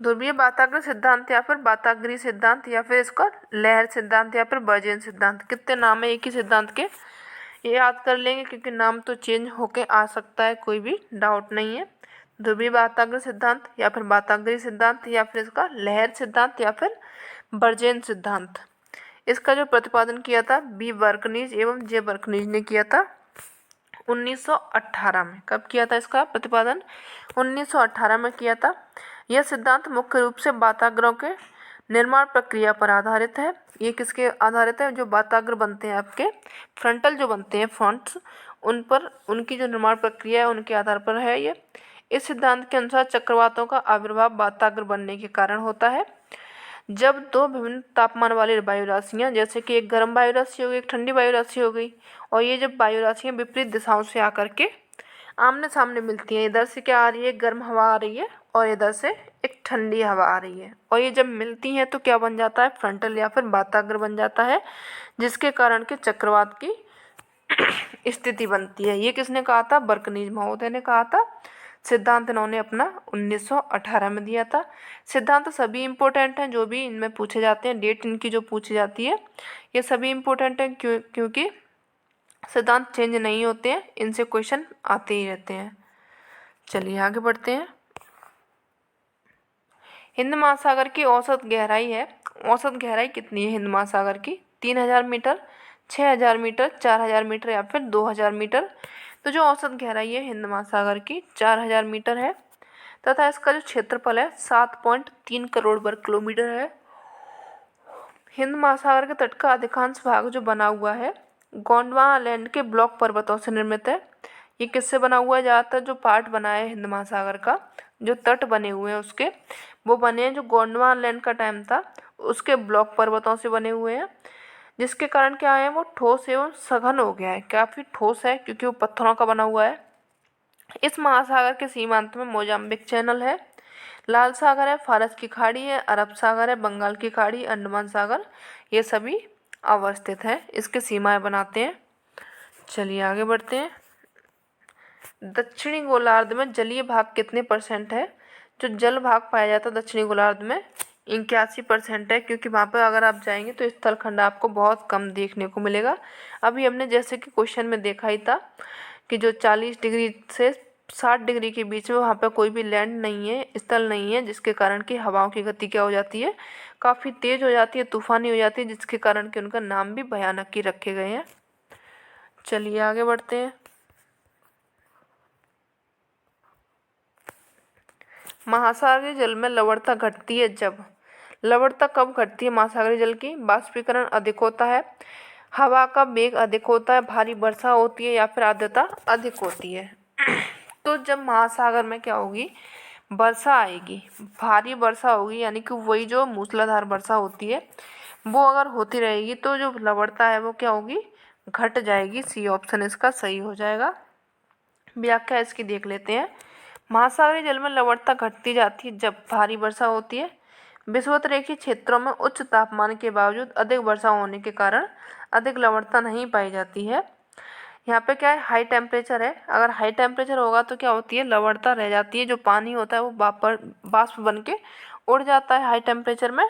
ध्रुवीय वाताग्र सिद्धांत या फिर वाताग्रीय सिद्धांत या फिर इसका लहर सिद्धांत या फिर बर्जेन सिद्धांत, कितने नाम है एक ही सिद्धांत के, ये याद कर लेंगे क्योंकि नाम तो चेंज होके आ सकता है, कोई भी डाउट नहीं है। ध्रुवीय वाताग्र सिद्धांत या फिर वाताग्रीय सिद्धांत या फिर इसका लहर सिद्धांत या फिर बर्जेन सिद्धांत, इसका जो प्रतिपादन किया था बी बर्कनीज एवं जे बर्कनीज ने किया था 1918 में। कब किया था इसका प्रतिपादन? 1918 में किया था। यह सिद्धांत मुख्य रूप से वाताग्रों के निर्माण प्रक्रिया पर आधारित है। ये किसके आधारित है? जो वाताग्र बनते हैं आपके फ्रंटल जो बनते हैं फ्रंट्स, उन पर उनकी जो निर्माण प्रक्रिया है उनके आधार पर है ये। इस सिद्धांत के अनुसार चक्रवातों का आविर्भाव वाताग्र बनने के कारण होता है। जब दो विभिन्न तापमान वाली वायु राशियाँ, जैसे कि एक गर्म वायु राशि हो गई, एक ठंडी वायु राशि हो गई, और ये जब वायु राशियाँ विपरीत दिशाओं से आकर के आमने सामने मिलती हैं, इधर से क्या आ रही है? गर्म हवा आ रही है और इधर से एक ठंडी हवा आ रही है, और ये जब मिलती हैं तो क्या बन जाता है? फ्रंटल या फिर वाताग्र बन जाता है, जिसके कारण के चक्रवात की स्थिति बनती है। ये किसने कहा था? बर्कनीज महोदय ने कहा था। सिद्धांत इन्होंने अपना 1918 में दिया था। सिद्धांत सभी इम्पोर्टेंट हैं, जो भी इनमें पूछे जाते हैं, डेट इनकी जो पूछी जाती है ये सभी इम्पोर्टेंट हैं, क्योंकि सिद्धांत चेंज नहीं होते हैं, इनसे क्वेश्चन आते ही रहते हैं। चलिए आगे बढ़ते हैं। हिंद महासागर की औसत गहराई है। औसत गहराई कितनी है हिंद महासागर की? 3000 मीटर, 6000 मीटर, 4000 मीटर या फिर 2000 मीटर। तो जो औसत गहराई है हिंद महासागर की 4000 मीटर है तथा इसका जो क्षेत्रफल है 7.3 करोड़ वर्ग किलोमीटर है। हिंद महासागर के तट का अधिकांश भाग जो बना हुआ है गोंडवाना लैंड के ब्लॉक पर्वतों से निर्मित है। ये किससे बना हुआ है? ज़्यादातर जो पार्ट बना है हिंद महासागर का, जो तट बने हुए हैं उसके, वो बने हैं जो गोंडवाना लैंड का टाइम था उसके ब्लॉक पर्वतों से बने हुए हैं, जिसके कारण क्या है वो ठोस एवं सघन हो गया है, काफ़ी ठोस है क्योंकि वो पत्थरों का बना हुआ है। इस महासागर के सीमांत में मोजाम्बिक चैनल है, लाल सागर है, फारस की खाड़ी है, अरब सागर है, बंगाल की खाड़ी, अंडमान सागर, ये सभी अवस्थित हैं, इसके सीमाएं बनाते हैं। चलिए आगे बढ़ते हैं। दक्षिणी गोलार्ध में जलीय भाग कितने % है? जो जल भाग पाया जाता है दक्षिणी गोलार्ध में 81% है, क्योंकि वहाँ पर अगर आप जाएंगे तो स्थलखंड आपको बहुत कम देखने को मिलेगा। अभी हमने जैसे कि क्वेश्चन में देखा ही था कि जो 40 डिग्री से 60 डिग्री के बीच में वहाँ पर कोई भी लैंड नहीं है, स्थल नहीं है, जिसके कारण कि हवाओं की गति क्या हो जाती है, काफ़ी तेज़ हो जाती है, तूफानी हो जाती है, जिसके कारण कि उनका नाम भी भयानक ही रखे गए हैं। चलिए आगे बढ़ते हैं। महासागरीय जल में लवणता घटती है जब, लवणता कब घटती है महासागरीय जल की? बाष्पीकरण अधिक होता है, हवा का वेग अधिक होता है, भारी वर्षा होती है या फिर आर्द्रता अधिक होती है। तो जब महासागर में क्या होगी, वर्षा आएगी, भारी वर्षा होगी, यानी कि वही जो मूसलाधार वर्षा होती है वो अगर होती रहेगी तो जो लवणता है वो क्या होगी, घट जाएगी। सी ऑप्शन इसका सही हो जाएगा। व्याख्या इसकी देख लेते हैं। महासागरीय जल में लवणता घटती जाती है जब भारी वर्षा होती है, विषुवतरेखीय क्षेत्रों में उच्च तापमान के बावजूद अधिक वर्षा होने के कारण अधिक लवणता नहीं पाई जाती है। यहाँ पे क्या है, हाई टेम्परेचर है, अगर हाई टेम्परेचर होगा तो क्या होती है, लवणता रह जाती है, जो पानी होता है वो बाष्प बन के उड़ जाता है हाई टेम्परेचर में,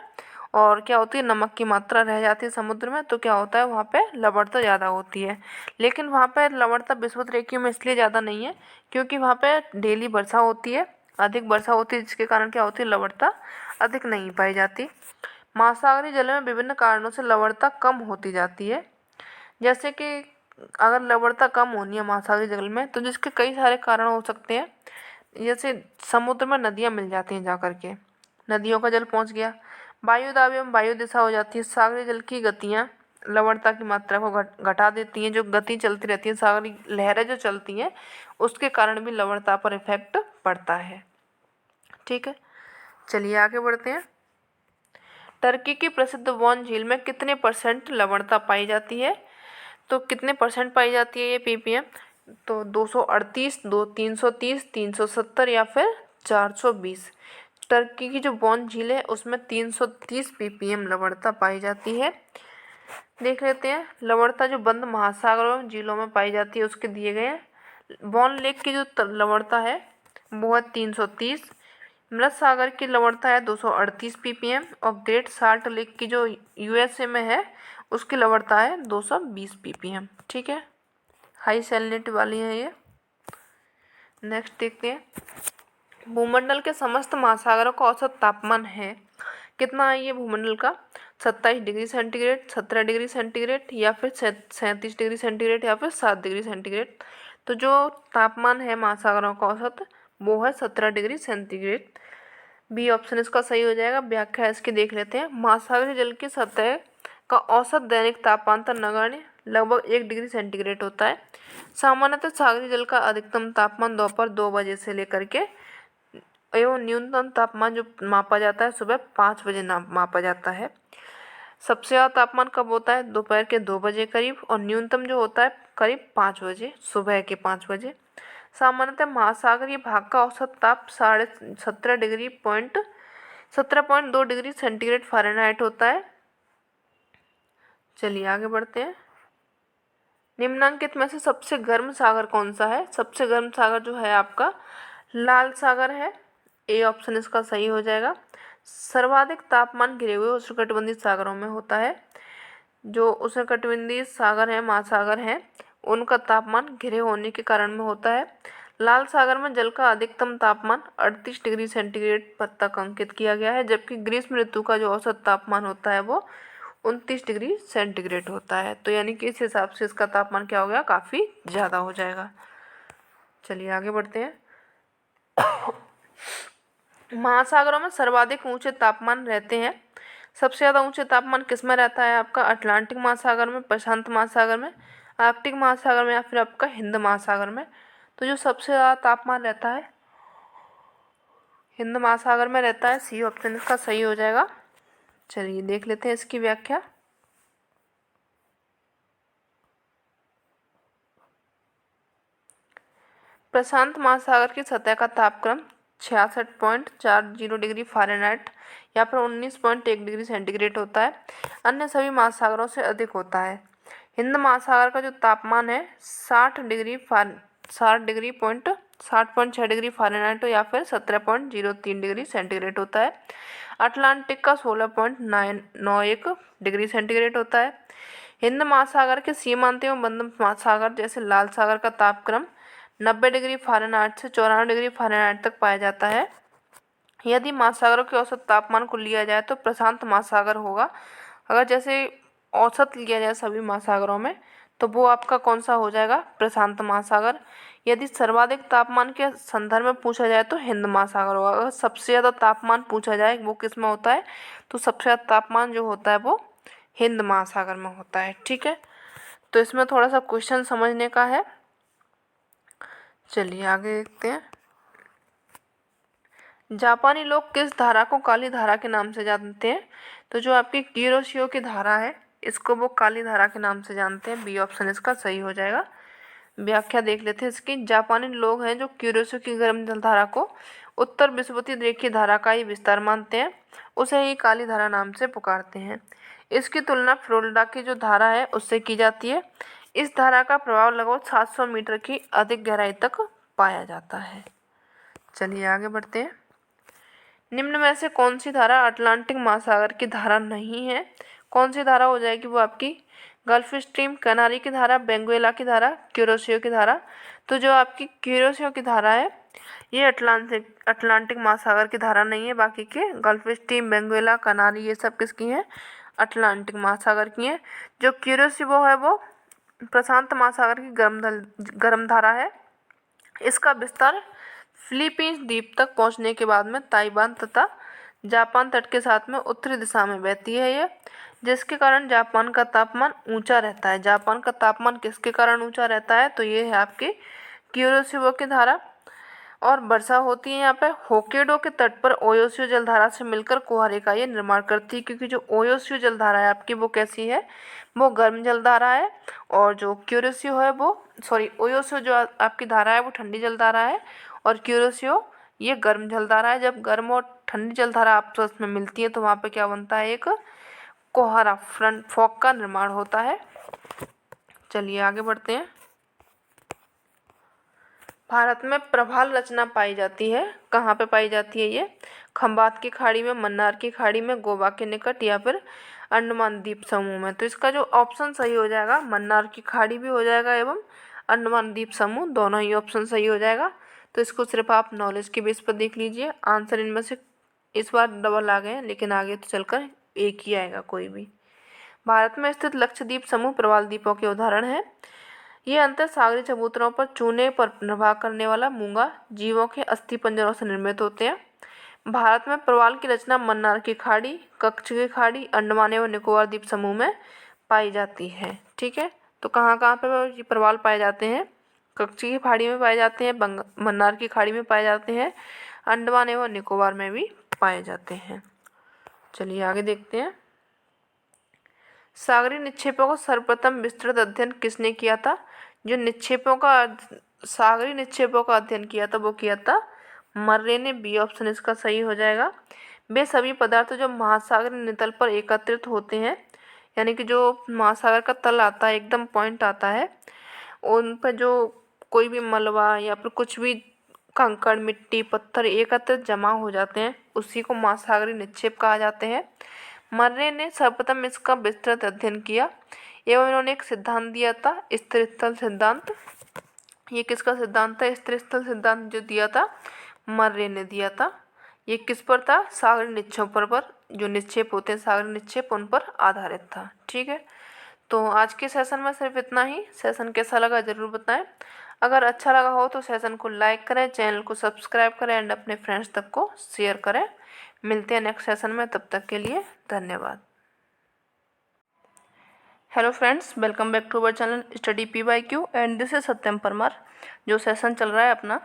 और क्या होती है, नमक की मात्रा रह जाती है समुद्र में, तो क्या होता है वहाँ पे लवणता ज़्यादा होती है। लेकिन वहाँ पे लवणता विषुवतरेखीय में इसलिए ज़्यादा नहीं है क्योंकि वहाँ पे डेली वर्षा होती है, अधिक वर्षा होती है, जिसके कारण क्या होती है, लवणता अधिक नहीं पाई जाती। महासागरीय जल में विभिन्न कारणों से लवणता कम होती जाती है। जैसे कि अगर लवणता कम होनी है महासागरीय जल में तो जिसके कई सारे कारण हो सकते हैं, जैसे समुद्र में नदियाँ मिल जाती हैं, जा कर के नदियों का जल पहुँच गया, वायु दाब एवं वायु दिशा हो जाती है, सागरीय जल की गतियाँ लवणता की मात्रा को घटा देती हैं, जो गति चलती रहती है, सागरीय लहरें जो चलती हैं उसके कारण भी लवणता पर इफेक्ट पड़ता है। ठीक है, चलिए आगे बढ़ते हैं। टर्की की प्रसिद्ध वॉन झील में कितने % लवणता पाई जाती है? तो कितने % पाई जाती है ये ppm? तो 238, 330, 370 या फिर 420। टर्की की जो वॉन झील है उसमें 330 ppm लवणता पाई जाती है। देख लेते हैं लवणता जो बंद महासागरों में झीलों में पाई जाती है उसके दिए गए हैं। वॉन लेक की जो लवणता है वो है 330, मृत सागर की लवणता है 238 ppm, और ग्रेट साल्ट लेक की जो USA में है उसकी लवणता है 220 ppm। ठीक है, हाई सैलिनिटी वाली है ये। नेक्स्ट देखते हैं। भूमंडल के समस्त महासागरों का औसत तापमान है कितना है ये भूमंडल का? 27 डिग्री सेंटीग्रेड, 17 डिग्री सेंटीग्रेड या फिर 37 डिग्री सेंटीग्रेड या फिर 7 डिग्री सेंटीग्रेड। तो जो तापमान है महासागरों का औसत वो है 17 डिग्री सेंटीग्रेड। बी ऑप्शन इसका सही हो जाएगा। व्याख्या इसकी देख लेते हैं। महासागरीय जल की सतह का औसत दैनिक तापांतर नगण्य लगभग 1 डिग्री सेंटीग्रेड होता है। सामान्यतः सागरीय जल का अधिकतम तापमान दोपहर 2 बजे से लेकर के एवं न्यूनतम तापमान जो मापा जाता है सुबह 5 बजे मापा जाता है। सबसे ज़्यादा तापमान कब होता है? दोपहर के 2 बजे करीब, और न्यूनतम जो होता है करीब 5 बजे, सुबह के 5 बजे। सामान्यतः महासागरीय भाग का औसत ताप 17.2 डिग्री सेंटीग्रेड फ़ारेनहाइट होता है। चलिए आगे बढ़ते हैं। निम्नांकित में से सबसे गर्म सागर कौन सा है? सबसे गर्म सागर जो है आपका लाल सागर है। ए ऑप्शन इसका सही हो जाएगा। सर्वाधिक तापमान घिरे हुए उष्णकटिबंधीय सागरों में होता है। जो उष्णकटिबंधीय सागर हैं, महासागर हैं, उनका तापमान घिरे होने के कारण में होता है। लाल सागर में जल का अधिकतम तापमान 38 डिग्री सेंटीग्रेड तक अंकित किया गया है, जबकि ग्रीष्म ऋतु का जो औसत तापमान होता है वो 29 डिग्री सेंटीग्रेड होता है। तो यानी कि इस हिसाब से इसका तापमान क्या हो गया, काफ़ी ज़्यादा हो जाएगा। चलिए आगे बढ़ते हैं। महासागरों में सर्वाधिक ऊंचे तापमान रहते हैं। सबसे ज़्यादा ऊंचे तापमान किस में रहता है आपका? अटलांटिक महासागर में, प्रशांत महासागर में, आर्कटिक महासागर में या फिर आपका हिंद महासागर में। तो जो सबसे ज़्यादा तापमान रहता है हिंद महासागर में रहता है। सी ऑप्शन इसका सही हो जाएगा। चलिए देख लेते हैं इसकी व्याख्या। प्रशांत महासागर की सतह का तापक्रम 66.40 डिग्री फ़ारेनहाइट या फिर 19.1 डिग्री सेंटीग्रेड होता है। अन्य सभी महासागरों से अधिक होता है। हिंद महासागर का जो तापमान है 60.6 डिग्री फ़ारेनहाइट या फिर 17.03 डिग्री सेंटीग्रेड होता है। अटलांटिक का 16.91 डिग्री सेंटीग्रेड होता है। हिंद महासागर के सीमांत एवं बंद महासागर जैसे लाल सागर का तापक्रम 90 डिग्री फ़ारेनहाइट से 94 डिग्री फ़ारेनहाइट तक पाया जाता है। यदि महासागरों के औसत तापमान को लिया जाए तो प्रशांत महासागर होगा। अगर जैसे औसत लिया जाए सभी महासागरों में तो वो आपका कौन सा हो जाएगा? प्रशांत महासागर। यदि सर्वाधिक तापमान के संदर्भ में पूछा जाए तो हिंद महासागर होगा। अगर सबसे ज़्यादा तापमान पूछा जाए वो किस में होता है? तो सबसे ज़्यादा तापमान जो होता है वो हिंद महासागर में होता है। ठीक है, तो इसमें थोड़ा सा क्वेश्चन समझने का है। चलिए आगे देखते हैं। जापानी लोग किस धारा को काली धारा के नाम से जानते हैं? तो जो आपकी क्यूरोसियो की धारा है इसको वो काली धारा के नाम से जानते हैं। बी ऑप्शन इसका सही हो जाएगा। व्याख्या देख लेते हैं इसकी। जापानी लोग हैं जो क्यूरोसियो की गर्म जलधारा को उत्तर विषुवतीय रेखीय धारा का ही विस्तार मानते हैं, उसे ही काली धारा नाम से पुकारते हैं। इसकी तुलना फ्लोरिडा की जो धारा है उससे की जाती है। इस धारा का प्रभाव लगभग 700 मीटर की अधिक गहराई तक पाया जाता है। चलिए आगे बढ़ते हैं। निम्न में से कौन सी धारा अटलांटिक महासागर की धारा नहीं है? कौन सी धारा हो जाएगी वो आपकी? गल्फ स्ट्रीम, कैनारी की धारा, बेंगुएला की धारा, क्यूरोसियो की धारा। तो जो आपकी क्यूरोसियो की धारा है ये अटलांटिक महासागर की धारा नहीं है। बाकी के गल्फ स्ट्रीम, बेंगुएला, कैनारी ये सब किसकी हैं? अटलांटिक महासागर की हैं। जो क्यूरोसियो है वो प्रशांत महासागर की गर्म धारा है। इसका विस्तार फिलीपींस द्वीप तक पहुंचने के बाद में ताइवान तथा जापान तट के साथ में उत्तरी दिशा में बहती है ये, जिसके कारण जापान का तापमान ऊंचा रहता है। जापान का तापमान किसके कारण ऊंचा रहता है? तो ये है आपकी क्यूरोसियो की धारा। और वर्षा होती है यहाँ पे होक्काइडो के तट पर ओयोसियो जलधारा से मिलकर कुहारे का ये निर्माण करती है, क्योंकि जो ओयोसियो जलधारा है आपकी वो कैसी है? वो गर्म जलधारा है। और जो क्यूरोसियो है वो ओयोसियो जो आपकी धारा है वो ठंडी जलधारा है और क्यूरोसियो ये गर्म जलधारा है। जब गर्म और ठंडी जलधारा आपस में मिलती है तो वहाँ पे क्या बनता है? एक कोहरा, फ्रंट फॉग का निर्माण होता है। चलिए आगे बढ़ते हैं। भारत में प्रवाल रचना पाई जाती है। कहाँ पे पाई जाती है ये? खंबात की खाड़ी में, मन्नार की खाड़ी में, गोवा के निकट या फिर अंडमान द्वीप समूह में। तो इसका जो ऑप्शन सही हो जाएगा मन्नार की खाड़ी भी हो जाएगा एवं अंडमान द्वीप समूह, दोनों ही ऑप्शन सही हो जाएगा। तो इसको सिर्फ आप नॉलेज के बेस पर देख लीजिए। आंसर इनमें से इस बार डबल आ गए हैं, लेकिन आगे तो चलकर एक ही आएगा कोई भी। भारत में स्थित लक्षद्वीप समूह प्रवाल द्वीपों के उदाहरण है। ये अंतर सागरी चबूतरों पर चूने पर निर्वाह करने वाला मूंगा जीवों के अस्थि पंजरों से निर्मित होते हैं। भारत में प्रवाल की रचना मन्नार की खाड़ी, कच्छ की खाड़ी, अंडमान एवं निकोबार द्वीप समूह में पाई जाती है। ठीक है, तो कहाँ कहाँ पे ये प्रवाल पाए जाते हैं? कच्छ की खाड़ी में पाए जाते हैं, मन्नार की खाड़ी में पाए जाते हैं, अंडमान एवं निकोबार में भी पाए जाते हैं। चलिए आगे देखते हैं। सागरी निक्षेपों का सर्वप्रथम विस्तृत अध्ययन किसने किया था? जो सागरी निक्षेपों का अध्ययन किया था वो किया था मर्रे ने। बी ऑप्शन इसका सही हो जाएगा। वे सभी पदार्थ जो महासागरीय नितल पर एकत्रित होते हैं, यानी कि जो महासागर का तल आता है एकदम पॉइंट आता है, उन पर जो कोई भी मलबा या फिर कुछ भी कंकड़, मिट्टी, पत्थर एकत्रित जमा हो जाते हैं उसी को महासागरीय निक्षेप कहा जाते हैं। मर्रे ने सर्वप्रथम इसका विस्तृत अध्ययन किया एवं इन्होंने एक सिद्धांत दिया था, स्थिर स्थल सिद्धांत। ये किसका सिद्धांत था? स्थिर स्थल सिद्धांत जो दिया था मर्रे ने दिया था। ये किस पर था? सागरीय निक्षेपों पर। जो निक्षेप होते हैं सागरीय निक्षेप उन पर आधारित था। ठीक है, तो आज के सेशन में सिर्फ इतना ही। सेशन कैसा लगा ज़रूर बताएं। अगर अच्छा लगा हो तो सेशन को लाइक करें, चैनल को सब्सक्राइब करें एंड अपने फ्रेंड्स तक को शेयर करें। मिलते हैं नेक्स्ट सेशन में, तब तक के लिए धन्यवाद। Hello friends, welcome back to our channel study PYQ and this is Satyam Parmar. जो सेशन चल रहा है अपना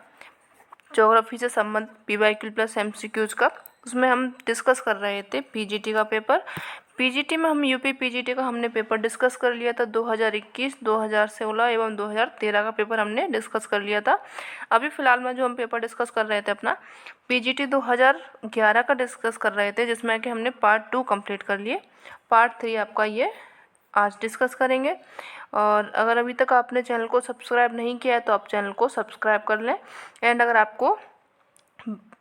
ज्योग्राफी से संबंधित PYQ प्लस MCQs का, उसमें हम डिस्कस कर रहे थे PGT का पेपर। PGT में हम यूपी PGT का हमने पेपर डिस्कस कर लिया था। 2021, 2016 एवं 2013 का पेपर हमने डिस्कस कर लिया था। अभी फ़िलहाल में जो हम पेपर डिस्कस कर रहे थे अपना PGT 2011 का डिस्कस कर रहे थे, जिसमें कि हमने पार्ट 2 कंप्लीट कर लिए। पार्ट 3 आपका ये आज डिस्कस करेंगे। और अगर अभी तक आपने चैनल को सब्सक्राइब नहीं किया है तो आप चैनल को सब्सक्राइब कर लें। एंड अगर आपको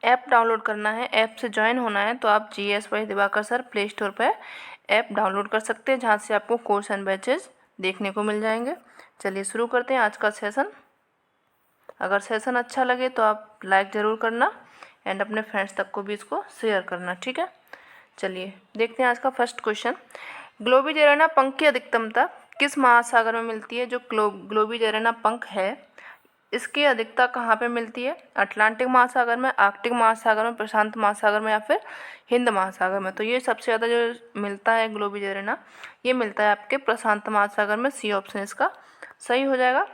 ऐप डाउनलोड करना है, ऐप से ज्वाइन होना है, तो आप GS by Diwakar sir play store पर ऐप डाउनलोड कर सकते हैं, जहाँ से आपको कोर्स एंड बैचेज देखने को मिल जाएंगे। चलिए शुरू करते हैं आज का सेशन। अगर सेशन अच्छा लगे तो आप लाइक ज़रूर करना एंड अपने फ्रेंड्स तक को भी इसको शेयर करना, ठीक है। चलिए देखते हैं आज का फर्स्ट क्वेश्चन। ग्लोबिजेरेना पंख की अधिकतमता किस महासागर में मिलती है? जो ग्लोबिजेरेना पंख है, इसकी अधिकता कहाँ पे मिलती है? अटलांटिक महासागर में, आर्कटिक महासागर में, प्रशांत महासागर में या फिर हिंद महासागर में? तो ये सबसे ज़्यादा जो मिलता है ग्लोबिजेरेना, ये मिलता है आपके प्रशांत महासागर में। सी ऑप्शन इसका सही हो जाएगा।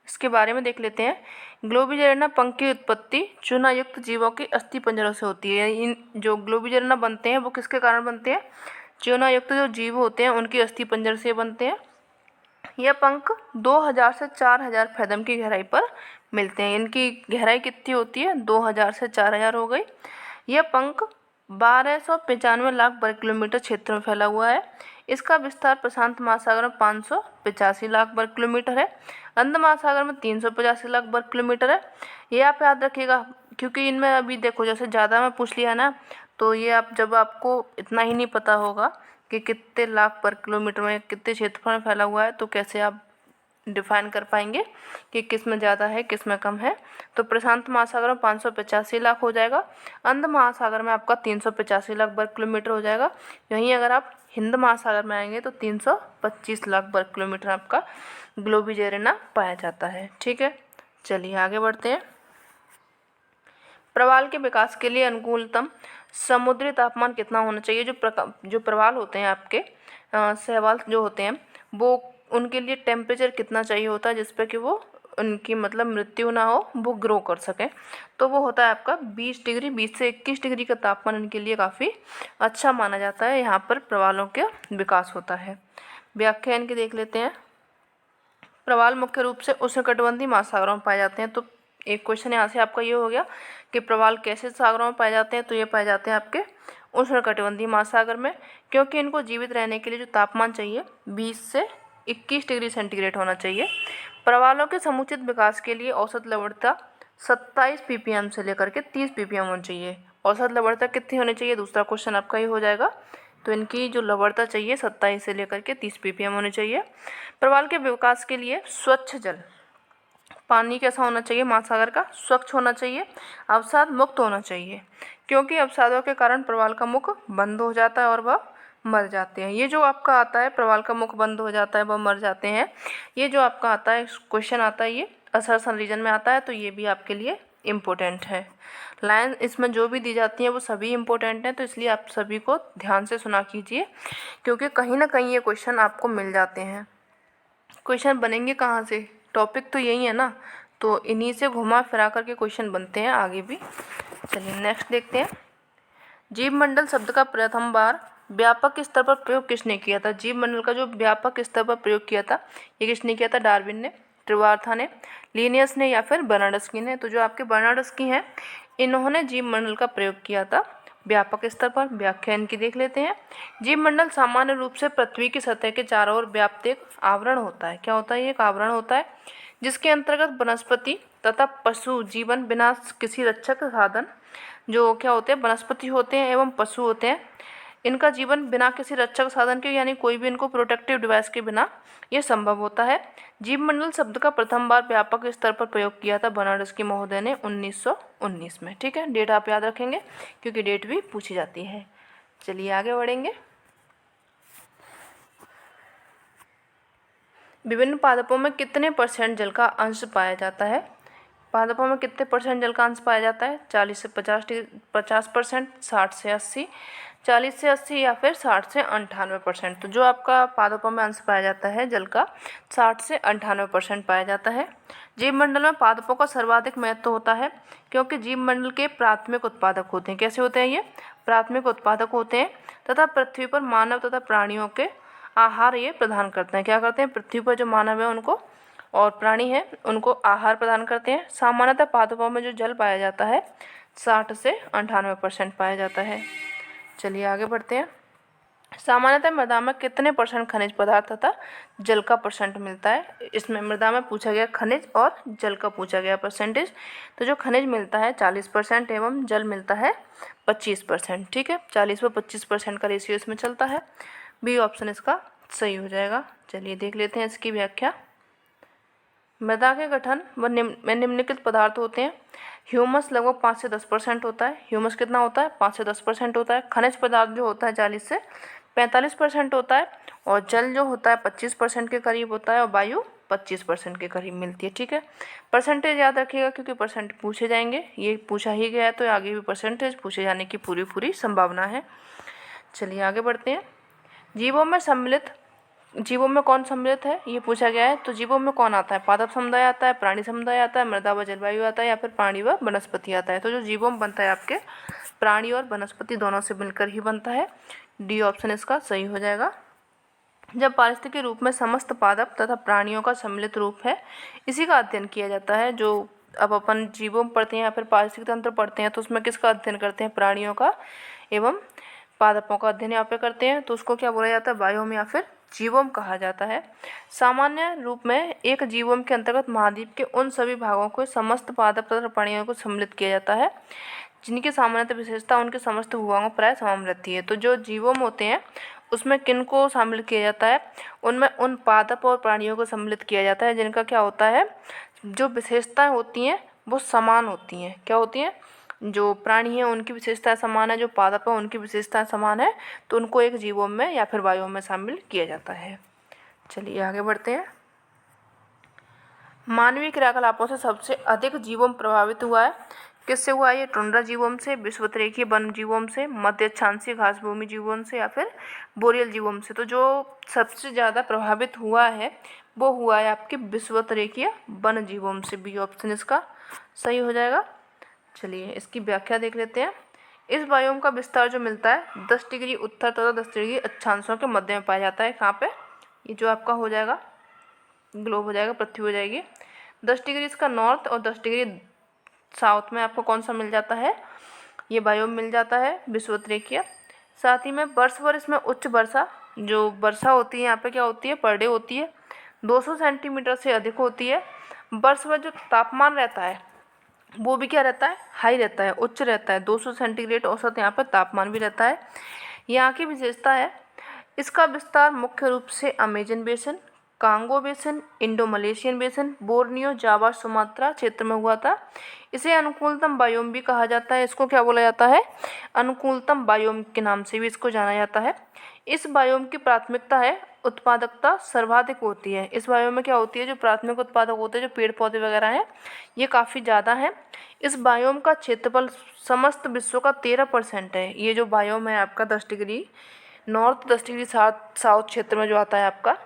इसके बारे में देख लेते हैं। ग्लोबिजेरेना पंख की उत्पत्ति चूनायुक्त जीवों के अस्थिपंजरों से होती है। इन जो ग्लोबिजेरेना बनते हैं वो किसके कारण बनते हैं? चूनायुक्त जो जीव होते हैं उनकी अस्थिपंजर से बनते हैं। यह पंख 2000 से 4000 फैदम की गहराई पर मिलते हैं। इनकी गहराई कितनी होती है? 2000 से 4000 हो गई। यह पंख 1295 लाख वर्ग किलोमीटर क्षेत्र में फैला हुआ है। इसका विस्तार प्रशांत महासागर में 585 लाख वर्ग किलोमीटर है। अंध महासागर में 385 लाख वर्ग किलोमीटर है। ये आप याद रखिएगा, क्योंकि इनमें अभी देखो जैसे ज़्यादा में पूछ लिया ना, तो ये आप जब आपको इतना ही नहीं पता होगा कि कितने लाख वर्ग किलोमीटर में कितने क्षेत्रफल में फैला हुआ है, तो कैसे आप डिफाइन कर पाएंगे कि किस में ज़्यादा है किस में कम है। तो प्रशांत महासागर में 585 लाख हो जाएगा। अंध महासागर में आपका 385 लाख वर्ग किलोमीटर हो जाएगा। यहीं अगर आप हिंद महासागर में आएंगे तो 325 लाख वर्ग किलोमीटर आपका ग्लोबिजेरेना पाया जाता है, ठीक है। चलिए आगे बढ़ते हैं। प्रवाल के विकास के लिए अनुकूलतम समुद्री तापमान कितना होना चाहिए? जो प्रवाल होते हैं आपके शैवाल जो होते हैं, वो उनके लिए टेम्परेचर कितना चाहिए होता है जिस पे कि वो उनकी मतलब मृत्यु ना हो, वो ग्रो कर सकें? तो वो होता है आपका 20 डिग्री, 20 से 21 डिग्री का तापमान इनके लिए काफ़ी अच्छा माना जाता है। यहाँ पर प्रवालों के विकास होता है। व्याख्या इनकी देख लेते हैं। प्रवाल मुख्य रूप से उष्णकटिबंधीय महासागरों में पाए जाते हैं। तो एक क्वेश्चन यहाँ से आपका ये हो गया कि प्रवाल कैसे सागरों में पाए जाते हैं? तो ये पाए जाते हैं आपके उष्णकटिबंधीय महासागर में, क्योंकि इनको जीवित रहने के लिए जो तापमान चाहिए 20 से 21 डिग्री सेंटीग्रेड होना चाहिए। प्रवालों के समुचित विकास के लिए औसत लवणता 27 ppm से लेकर के 30 ppm होनी चाहिए। औसत लवणता कितनी होनी चाहिए? दूसरा क्वेश्चन आपका ये हो जाएगा। तो इनकी जो लवणता चाहिए 27 से लेकर के 30 ppm होनी चाहिए। प्रवाल के विकास के लिए स्वच्छ जल, पानी कैसा होना चाहिए? महासागर का स्वच्छ होना चाहिए, अवसाद मुक्त होना चाहिए, क्योंकि अवसादों के कारण प्रवाल का मुख बंद हो जाता है और वह मर जाते हैं। ये जो आपका आता है प्रवाल का मुख बंद हो जाता है वह मर जाते हैं, ये जो आपका आता है क्वेश्चन आता है, ये असर्शन रीजन में आता है। तो ये भी आपके लिए इम्पोर्टेंट है। लाइन इसमें जो भी दी जाती हैं वो सभी इम्पोर्टेंट हैं, तो इसलिए आप सभी को ध्यान से सुना कीजिए, क्योंकि कहीं ना कहीं ये क्वेश्चन आपको मिल जाते हैं। क्वेश्चन बनेंगे कहाँ से? टॉपिक तो यही है ना, तो इन्हीं से घुमा फिरा करके क्वेश्चन बनते हैं आगे भी। चलिए नेक्स्ट देखते हैं। जीवमंडल शब्द का प्रथम बार व्यापक स्तर पर प्रयोग किसने किया था? जीवमंडल का जो व्यापक स्तर पर प्रयोग किया था, ये किसने किया था? डार्विन ने, त्रिवार्था ने, लिनियस ने या फिर बर्नार्डस्की ने? तो जो आपके बर्नार्डस्की हैं, इन्होंने जीवमंडल का प्रयोग किया था व्यापक स्तर पर। व्याख्या इनकी देख लेते हैं। जीवमंडल सामान्य रूप से पृथ्वी की सतह के चारों ओर व्याप्त एक आवरण होता है। क्या होता है? ये एक आवरण होता है, जिसके अंतर्गत वनस्पति तथा पशु जीवन बिना किसी रक्षक साधन, जो क्या होते हैं वनस्पति होते हैं एवं पशु होते हैं, इनका जीवन बिना किसी रक्षक साधन के, यानी कोई भी इनको प्रोटेक्टिव डिवाइस के बिना ये संभव होता है। जीवमंडल शब्द का प्रथम बार व्यापक स्तर पर प्रयोग किया था बर्नार्डस्की महोदय ने 1919 में, ठीक है। डेट आप याद रखेंगे क्योंकि डेट भी पूछी जाती है। चलिए आगे बढ़ेंगे। विभिन्न पादपों में कितने % जल का अंश पाया जाता है? पादपों में कितने % जल का अंश पाया जाता है? 40 से 50%, 60 से 80, 40 से 80 या फिर 60 से 98%। तो जो आपका पादपों में अंश पाया जाता है जल का, 60 से 98% पाया जाता है। जीव मंडल में पादपों का सर्वाधिक महत्व होता है क्योंकि जीव मंडल के प्राथमिक उत्पादक होते हैं। कैसे होते हैं ये? प्राथमिक उत्पादक होते हैं तथा पृथ्वी पर मानव तथा प्राणियों के आहार ये प्रदान करते हैं। क्या करते हैं? पृथ्वी पर जो मानव है उनको और प्राणी हैं उनको आहार प्रदान करते हैं। सामान्यतः पादपों में जो जल पाया जाता है 60 से 98% पाया जाता है। चलिए आगे बढ़ते हैं। सामान्यतः मृदा में कितने % खनिज पदार्थ तथा जल का % मिलता है? इसमें मृदा में पूछा गया खनिज और जल का पूछा गया परसेंटेज। तो जो खनिज मिलता है 40% एवं जल मिलता है 25%। ठीक है, 40 व 25% का रेशियो इसमें चलता है। बी ऑप्शन इसका सही हो जाएगा। चलिए देख लेते हैं इसकी व्याख्या। मृदा के गठन में निम्नलिखित पदार्थ होते हैं। ह्यूमस लगभग 5 से 10% होता है। ह्यूमस कितना होता है? 5 से 10% होता है। खनिज पदार्थ जो होता है 40 से 45% होता है और जल जो होता है 25% के करीब होता है और वायु 25% के करीब मिलती है। ठीक है, परसेंटेज याद रखिएगा क्योंकि परसेंट पूछे जाएंगे। ये पूछा ही गया है तो आगे भी परसेंटेज पूछे जाने की पूरी संभावना है। चलिए आगे बढ़ते हैं। जीवों में कौन सम्मिलित है ये पूछा गया है। तो जीवों में कौन आता है? पादप समुदाय आता है, प्राणी समुदाय आता है, मृदा व जलवायु आता है या फिर प्राणी व वनस्पति आता है। तो जो जीवों में बनता है आपके प्राणी और वनस्पति दोनों से मिलकर ही बनता है। डी ऑप्शन इसका सही हो जाएगा। जब पारिस्थितिक रूप में समस्त पादप तथा प्राणियों का सम्मिलित रूप है, इसी का अध्ययन किया जाता है। जो अब अपन जीवों में पढ़ते हैं या फिर पारिस्थितिक तंत्र पढ़ते हैं तो उसमें किसका अध्ययन करते हैं? प्राणियों का एवं पादपों का अध्ययन यहाँ पे करते हैं तो उसको क्या बोला जाता है? बायोम या फिर जीवोम कहा जाता है। सामान्य रूप में एक जीवोम के अंतर्गत महाद्वीप के उन सभी भागों को समस्त पादप तथा प्राणियों को सम्मिलित किया जाता है जिनकी सामान्यतः विशेषता उनके समस्त भूभागों प्राय समान रहती है। तो जो जीवोम होते हैं उसमें किन को शामिल किया जाता है? उनमें उन पादप और प्राणियों को सम्मिलित किया जाता है जिनका क्या होता है, जो विशेषताएं होती हैं वो समान होती हैं। क्या होती हैं? जो प्राणी हैं उनकी विशेषताएं समान है, जो पादप है उनकी विशेषताएं समान है, तो उनको एक जीवोम में या फिर वायुओं में शामिल किया जाता है। चलिए आगे बढ़ते हैं। मानवीय क्रियाकलापों से सबसे अधिक जीवोम प्रभावित हुआ है। किससे हुआ है? ये टुंड्रा जीवोम से, विषुवतरेखीय वन जीवोम से, मध्य अक्षांशीय घासभूमि जीवोम से या फिर बोरियल जीवोम से। तो जो सबसे ज़्यादा प्रभावित हुआ है वो हुआ है आपके विषुवतरेखीय वन जीवोम से। बी ऑप्शन इसका सही हो जाएगा। चलिए इसकी व्याख्या देख लेते हैं। इस बायोम का विस्तार जो मिलता है 10 डिग्री उत्तर तथा 10 डिग्री अक्षांशों के मध्य में पाया जाता है। कहाँ पे? ये जो आपका हो जाएगा ग्लोब हो जाएगा, पृथ्वी हो जाएगी। 10 डिग्री इसका नॉर्थ और 10 डिग्री साउथ में आपको कौन सा मिल जाता है? ये बायोम मिल जाता है विषुवतरेखीय। साथ ही में वर्ष भर इसमें उच्च वर्षा जो वर्षा होती है यहाँ पे क्या होती है? पर डे होती है 200 सेंटीमीटर से अधिक होती है। वर्ष भर जो तापमान रहता है वो भी क्या रहता है? हाई रहता है, उच्च रहता है। 200 सेंटीग्रेड औसत यहाँ पर तापमान भी रहता है। यहाँ की विशेषता है इसका विस्तार मुख्य रूप से Amazon basin, Congo basin, Indo Malaysian basin, Borneo, Java, Sumatra क्षेत्र में हुआ था। इसे अनुकूलतम बायोम भी कहा जाता है। इसको क्या बोला जाता है? अनुकूलतम बायोम के नाम से भी इसको जाना जाता है। इस बायोम की प्राथमिकता है उत्पादकता सर्वाधिक होती है। इस बायोम में क्या होती है? जो प्राथमिक उत्पादक होते हैं जो पेड़ पौधे वगैरह हैं ये काफ़ी ज़्यादा हैं। इस बायोम का क्षेत्रफल समस्त विश्व का 13% है। ये जो बायोम है आपका 10 डिग्री नॉर्थ 10 डिग्री साउथ क्षेत्र में जो आता है आपका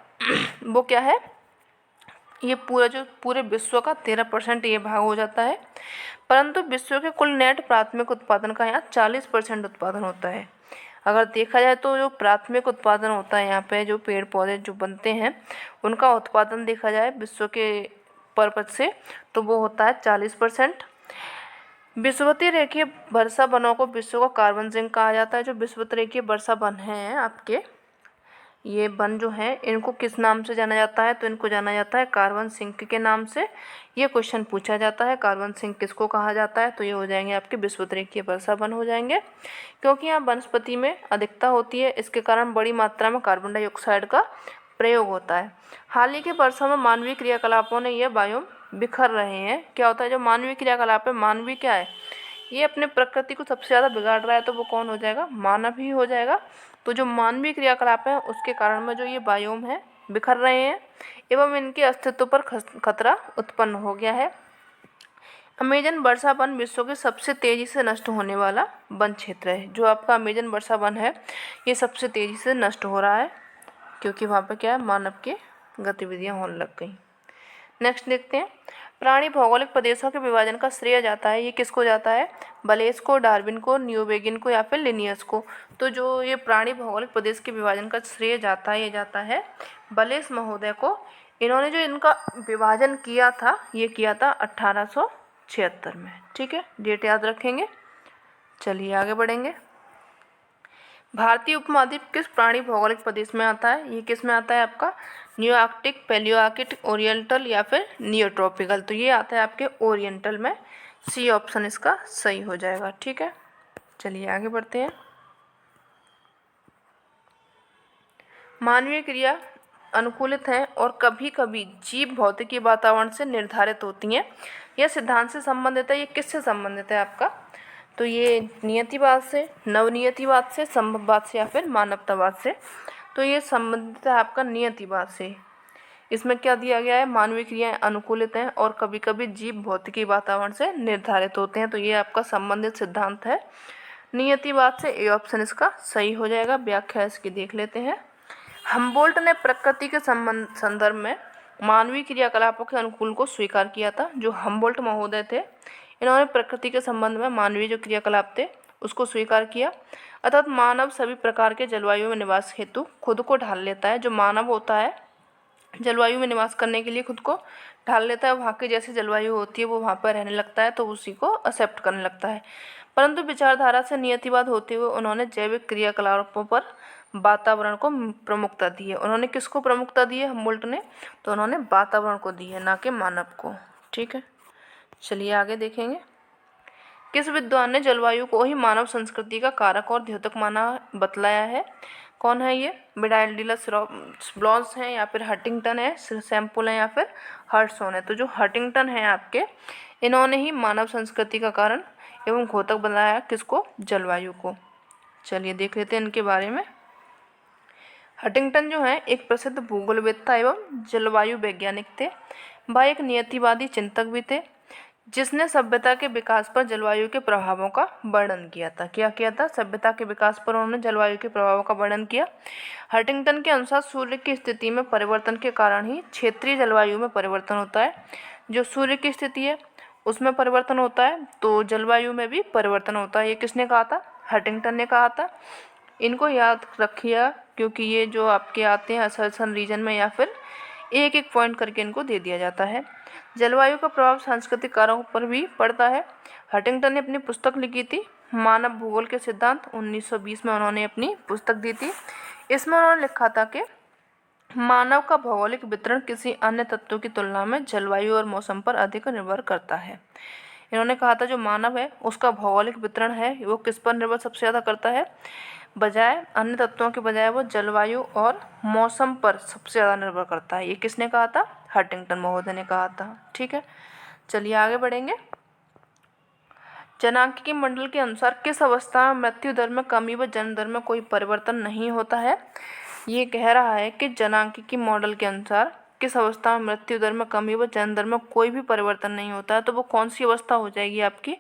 वो क्या है? ये पूरे विश्व का 13% ये भाग हो जाता है। परंतु विश्व के कुल नेट प्राथमिक उत्पादन का यहाँ 40% उत्पादन होता है। अगर देखा जाए तो जो प्राथमिक उत्पादन होता है यहाँ पे जो पेड़ पौधे जो बनते हैं उनका उत्पादन देखा जाए विश्व के पर्पज से तो वो होता है 40%। विषुवतरेखीय वर्षा वनों को विश्व का कार्बन सिंक कहा जाता है। जो विषुवतरेखीय वर्षा वन हैं आपके ये वन जो है इनको किस नाम से जाना जाता है? तो इनको जाना जाता है कार्बन सिंक के नाम से। ये क्वेश्चन पूछा जाता है कार्बन सिंक किसको कहा जाता है? तो ये हो जाएंगे आपके विषुवतरेखीय वर्षा वन हो जाएंगे क्योंकि यहाँ वनस्पति में अधिकता होती है। इसके कारण बड़ी मात्रा में कार्बन डाइऑक्साइड का प्रयोग होता है। हाल ही के वर्षों में मानवीय क्रियाकलापों ने यह बायोम बिखर रहे हैं। क्या होता है? जो मानवीय क्रियाकलाप है, मानवीय क्या है? ये अपने प्रकृति को सबसे ज़्यादा बिगाड़ रहा है तो वो कौन हो जाएगा? मानव ही हो जाएगा। तो जो मानवीय क्रियाकलाप है उसके कारण में जो ये बायोम है बिखर रहे हैं एवं इनके अस्तित्व पर खतरा उत्पन्न हो गया है। अमेजन वर्षा वन विश्व के सबसे तेजी से नष्ट होने वाला वन क्षेत्र है। जो आपका अमेजन वर्षा वन है ये सबसे तेजी से नष्ट हो रहा है क्योंकि वहाँ पर क्या है, मानव की गतिविधियाँ होने लग गई। नेक्स्ट देखते हैं, प्राणी भौगोलिक प्रदेशों के विभाजन का श्रेय जाता है, ये किसको जाता है? बलेस को, डार्विन को, न्यूबेगिन को या फिर लिनियस को। तो जो ये प्राणी भौगोलिक प्रदेश के विभाजन का श्रेय जाता है, ये जाता है बलेस महोदय को। इन्होंने जो इनका विभाजन किया था ये किया था 1876 में। ठीक है, डेट याद रखेंगे। चलिए आगे बढ़ेंगे। भारतीय उपमहाद्वीप किस प्राणी भौगोलिक प्रदेश में आता है? ये किस में आता है आपका? न्यू आर्कटिक, पैलियोआर्कटिक, ओरिएंटल या फिर नियोट्रॉपिकल। तो ये आता है आपके ओरिएंटल में। सी ऑप्शन इसका सही हो जाएगा। ठीक है, चलिए आगे बढ़ते हैं। मानवीय क्रिया अनुकूलित है और कभी कभी जीव भौतिकी वातावरण से निर्धारित होती हैं। यह सिद्धांत से संबंधित है। ये किससे संबंधित है आपका? तो ये नियतिवाद से, नवनियतिवाद से, संभववाद से या फिर मानवतावाद से। तो ये संबंधित है आपका नियतिवाद से। इसमें क्या दिया गया है? मानवीय क्रियाएं अनुकूलित हैं और कभी कभी जीव भौतिकी वातावरण से निर्धारित होते हैं। तो ये आपका संबंधित सिद्धांत है नियतिवाद से। ए ऑप्शन इसका सही हो जाएगा। व्याख्या इसकी देख लेते हैं। हम्बोल्ट ने प्रकृति के संदर्भ में मानवीय क्रियाकलापों के अनुकूल को स्वीकार किया था। जो हम्बोल्ट महोदय थे इन्होंने प्रकृति के संबंध में मानवीय जो क्रियाकलाप थे उसको स्वीकार किया। अर्थात मानव सभी प्रकार के जलवायु में निवास हेतु खुद को ढाल लेता है। जो मानव होता है जलवायु में निवास करने के लिए खुद को ढाल लेता है। वहाँ की जैसी जलवायु होती है वो वहाँ पर रहने लगता है, तो उसी को एक्सेप्ट करने लगता है। परंतु विचारधारा से नियतिवाद होते हुए उन्होंने जैविक क्रियाकलापों पर वातावरण को प्रमुखता दी है। उन्होंने किसको प्रमुखता दी है हम्बोल्ट ने? तो उन्होंने वातावरण को दी है, ना कि मानव को। ठीक है, चलिए आगे देखेंगे। किस विद्वान ने जलवायु को ही मानव संस्कृति का कारक और द्योतक माना बतलाया है? कौन है ये? बिडाइलडिलस ब्लॉन्स हैं या फिर हंटिंगटन है, सैम्पल है या फिर हर्टसोन है। तो जो हंटिंगटन है आपके, इन्होंने ही मानव संस्कृति का कारण एवं द्योतक बनाया किसको? जलवायु को। चलिए देख लेते हैं इनके बारे में। हंटिंगटन जो है एक प्रसिद्ध भूगोलवेत्ता एवं जलवायु वैज्ञानिक थे। वह एक नियतिवादी चिंतक भी थे जिसने सभ्यता के विकास पर जलवायु के प्रभावों का वर्णन किया था। क्या किया था? सभ्यता के विकास पर उन्होंने जलवायु के प्रभावों का वर्णन किया। हंटिंगटन के अनुसार सूर्य की स्थिति में परिवर्तन के कारण ही क्षेत्रीय जलवायु में परिवर्तन होता है। जो सूर्य की स्थिति है उसमें परिवर्तन होता है तो जलवायु में भी परिवर्तन होता है। ये किसने कहा था? हंटिंगटन ने कहा था। इनको याद रखिए क्योंकि ये जो आपके आते हैं असर्शन रीजन में या फिर एक एक पॉइंट करके इनको दे दिया जाता है। जलवायु का प्रभाव सांस्कृतिक कारकों पर भी पड़ता है। हंटिंगटन ने अपनी पुस्तक लिखी थी मानव भूगोल के सिद्धांत। 1920 में उन्होंने अपनी पुस्तक दी थी। इसमें उन्होंने लिखा था कि मानव का भौगोलिक वितरण किसी अन्य तत्वों की तुलना में जलवायु और मौसम पर अधिक निर्भर करता है। इन्होंने कहा था जो मानव है उसका भौगोलिक वितरण है वो किस पर निर्भर सबसे ज़्यादा करता है? बजाय अन्य तत्वों के बजाय वो जलवायु और मौसम पर सबसे ज़्यादा निर्भर करता है। ये किसने कहा था? हंटिंगटन महोदय ने कहा था। ठीक है, चलिए आगे बढ़ेंगे। जनांकीय मॉडल के अनुसार किस अवस्था में मृत्यु दर में कमी व जन्म दर में कोई परिवर्तन नहीं होता है? ये कह रहा है कि जनांकीय मॉडल के अनुसार किस अवस्था में मृत्यु दर में कमी व जन्म दर में कोई भी परिवर्तन नहीं होता है। तो वो कौन सी अवस्था हो जाएगी आपकी?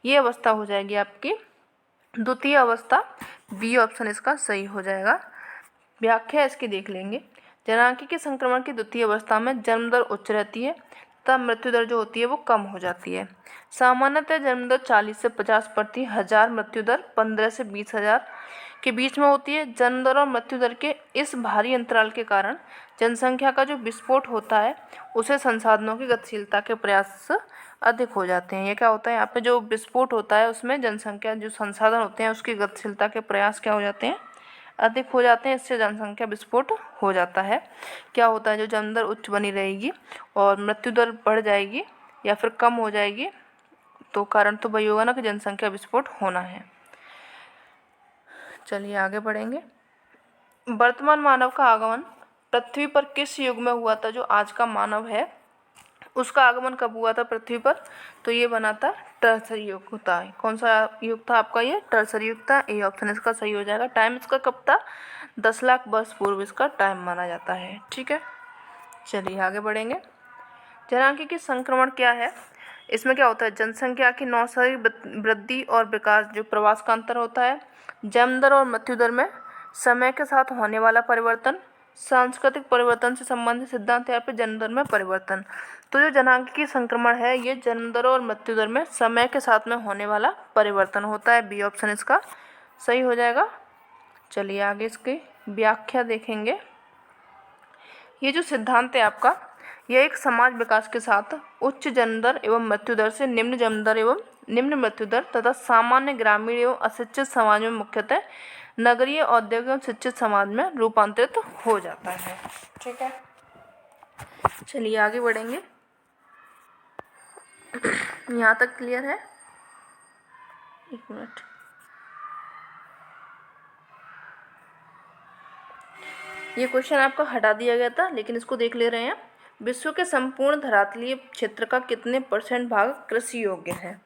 ये अवस्था हो जाएगी आपकी द्वितीय अवस्था। बी ऑप्शन इसका सही हो जाएगा। व्याख्या इसकी देख लेंगे। जनांकीय संक्रमण की द्वितीय अवस्था में जन्म दर उच्च रहती है तब मृत्यु दर जो होती है वो कम हो जाती है। सामान्यतः जन्म दर 40 से 50 प्रति हजार, मृत्यु दर 15 से 20 हजार के बीच में होती है। जन्म दर और मृत्यु दर के इस भारी अंतराल के कारण जनसंख्या का जो विस्फोट होता है उसे संसाधनों की गतिशीलता के प्रयास अधिक हो जाते हैं। ये क्या होता है? यहाँ पे जो विस्फोट होता है उसमें जनसंख्या जो संसाधन होते हैं उसकी गतिशीलता के प्रयास क्या हो जाते हैं? अधिक हो जाते हैं। इससे जनसंख्या विस्फोट हो जाता है। क्या होता है? जो जन्म दर उच्च बनी रहेगी और मृत्यु दर बढ़ जाएगी या फिर कम हो जाएगी तो कारण तो वही होगा ना कि जनसंख्या विस्फोट होना है। चलिए आगे बढ़ेंगे। वर्तमान मानव का आगमन पृथ्वी पर किस युग में हुआ था? जो आज का मानव है उसका आगमन कब हुआ था पृथ्वी पर? तो ये बना था टर्सरी युग होता है। कौन सा युग था आपका? ये टर्सरी युग था। ए ऑप्शन इसका सही हो जाएगा। टाइम इसका कब था? 10 लाख वर्ष पूर्व इसका टाइम माना जाता है। ठीक है, चलिए आगे बढ़ेंगे। जनांगीय संक्रमण क्या है? इसमें क्या होता है? जनसंख्या की नौसरी वृद्धि और विकास, जो प्रवास का अंतर होता है, जन्म दर और मृत्यु दर में समय के साथ होने वाला परिवर्तन, सांस्कृतिक परिवर्तन से संबंधित सिद्धांत या फिर जन्म दर में परिवर्तन। तो जो जनांगीय संक्रमण है ये जन्म दर और मृत्यु दर में समय के साथ में होने वाला परिवर्तन होता है। बी ऑप्शन इसका सही हो जाएगा। चलिए आगे इसकी व्याख्या देखेंगे। ये जो सिद्धांत है आपका, यह एक समाज विकास के साथ उच्च जन्म दर एवं मृत्यु दर से निम्न जन्म दर एवं निम्न मृत्यु दर तथा सामान्य ग्रामीण एवं अशिक्षित समाज में मुख्यतः नगरीय औद्योगिक एवं शिक्षित समाज में रूपांतरित हो जाता है। ठीक है, चलिए आगे बढ़ेंगे। यहाँ तक क्लियर है? एक मिनट, ये क्वेश्चन आपका हटा दिया गया था लेकिन इसको देख ले रहे हैं। विश्व के संपूर्ण धरातलीय क्षेत्र का कितने % भाग कृषि योग्य है?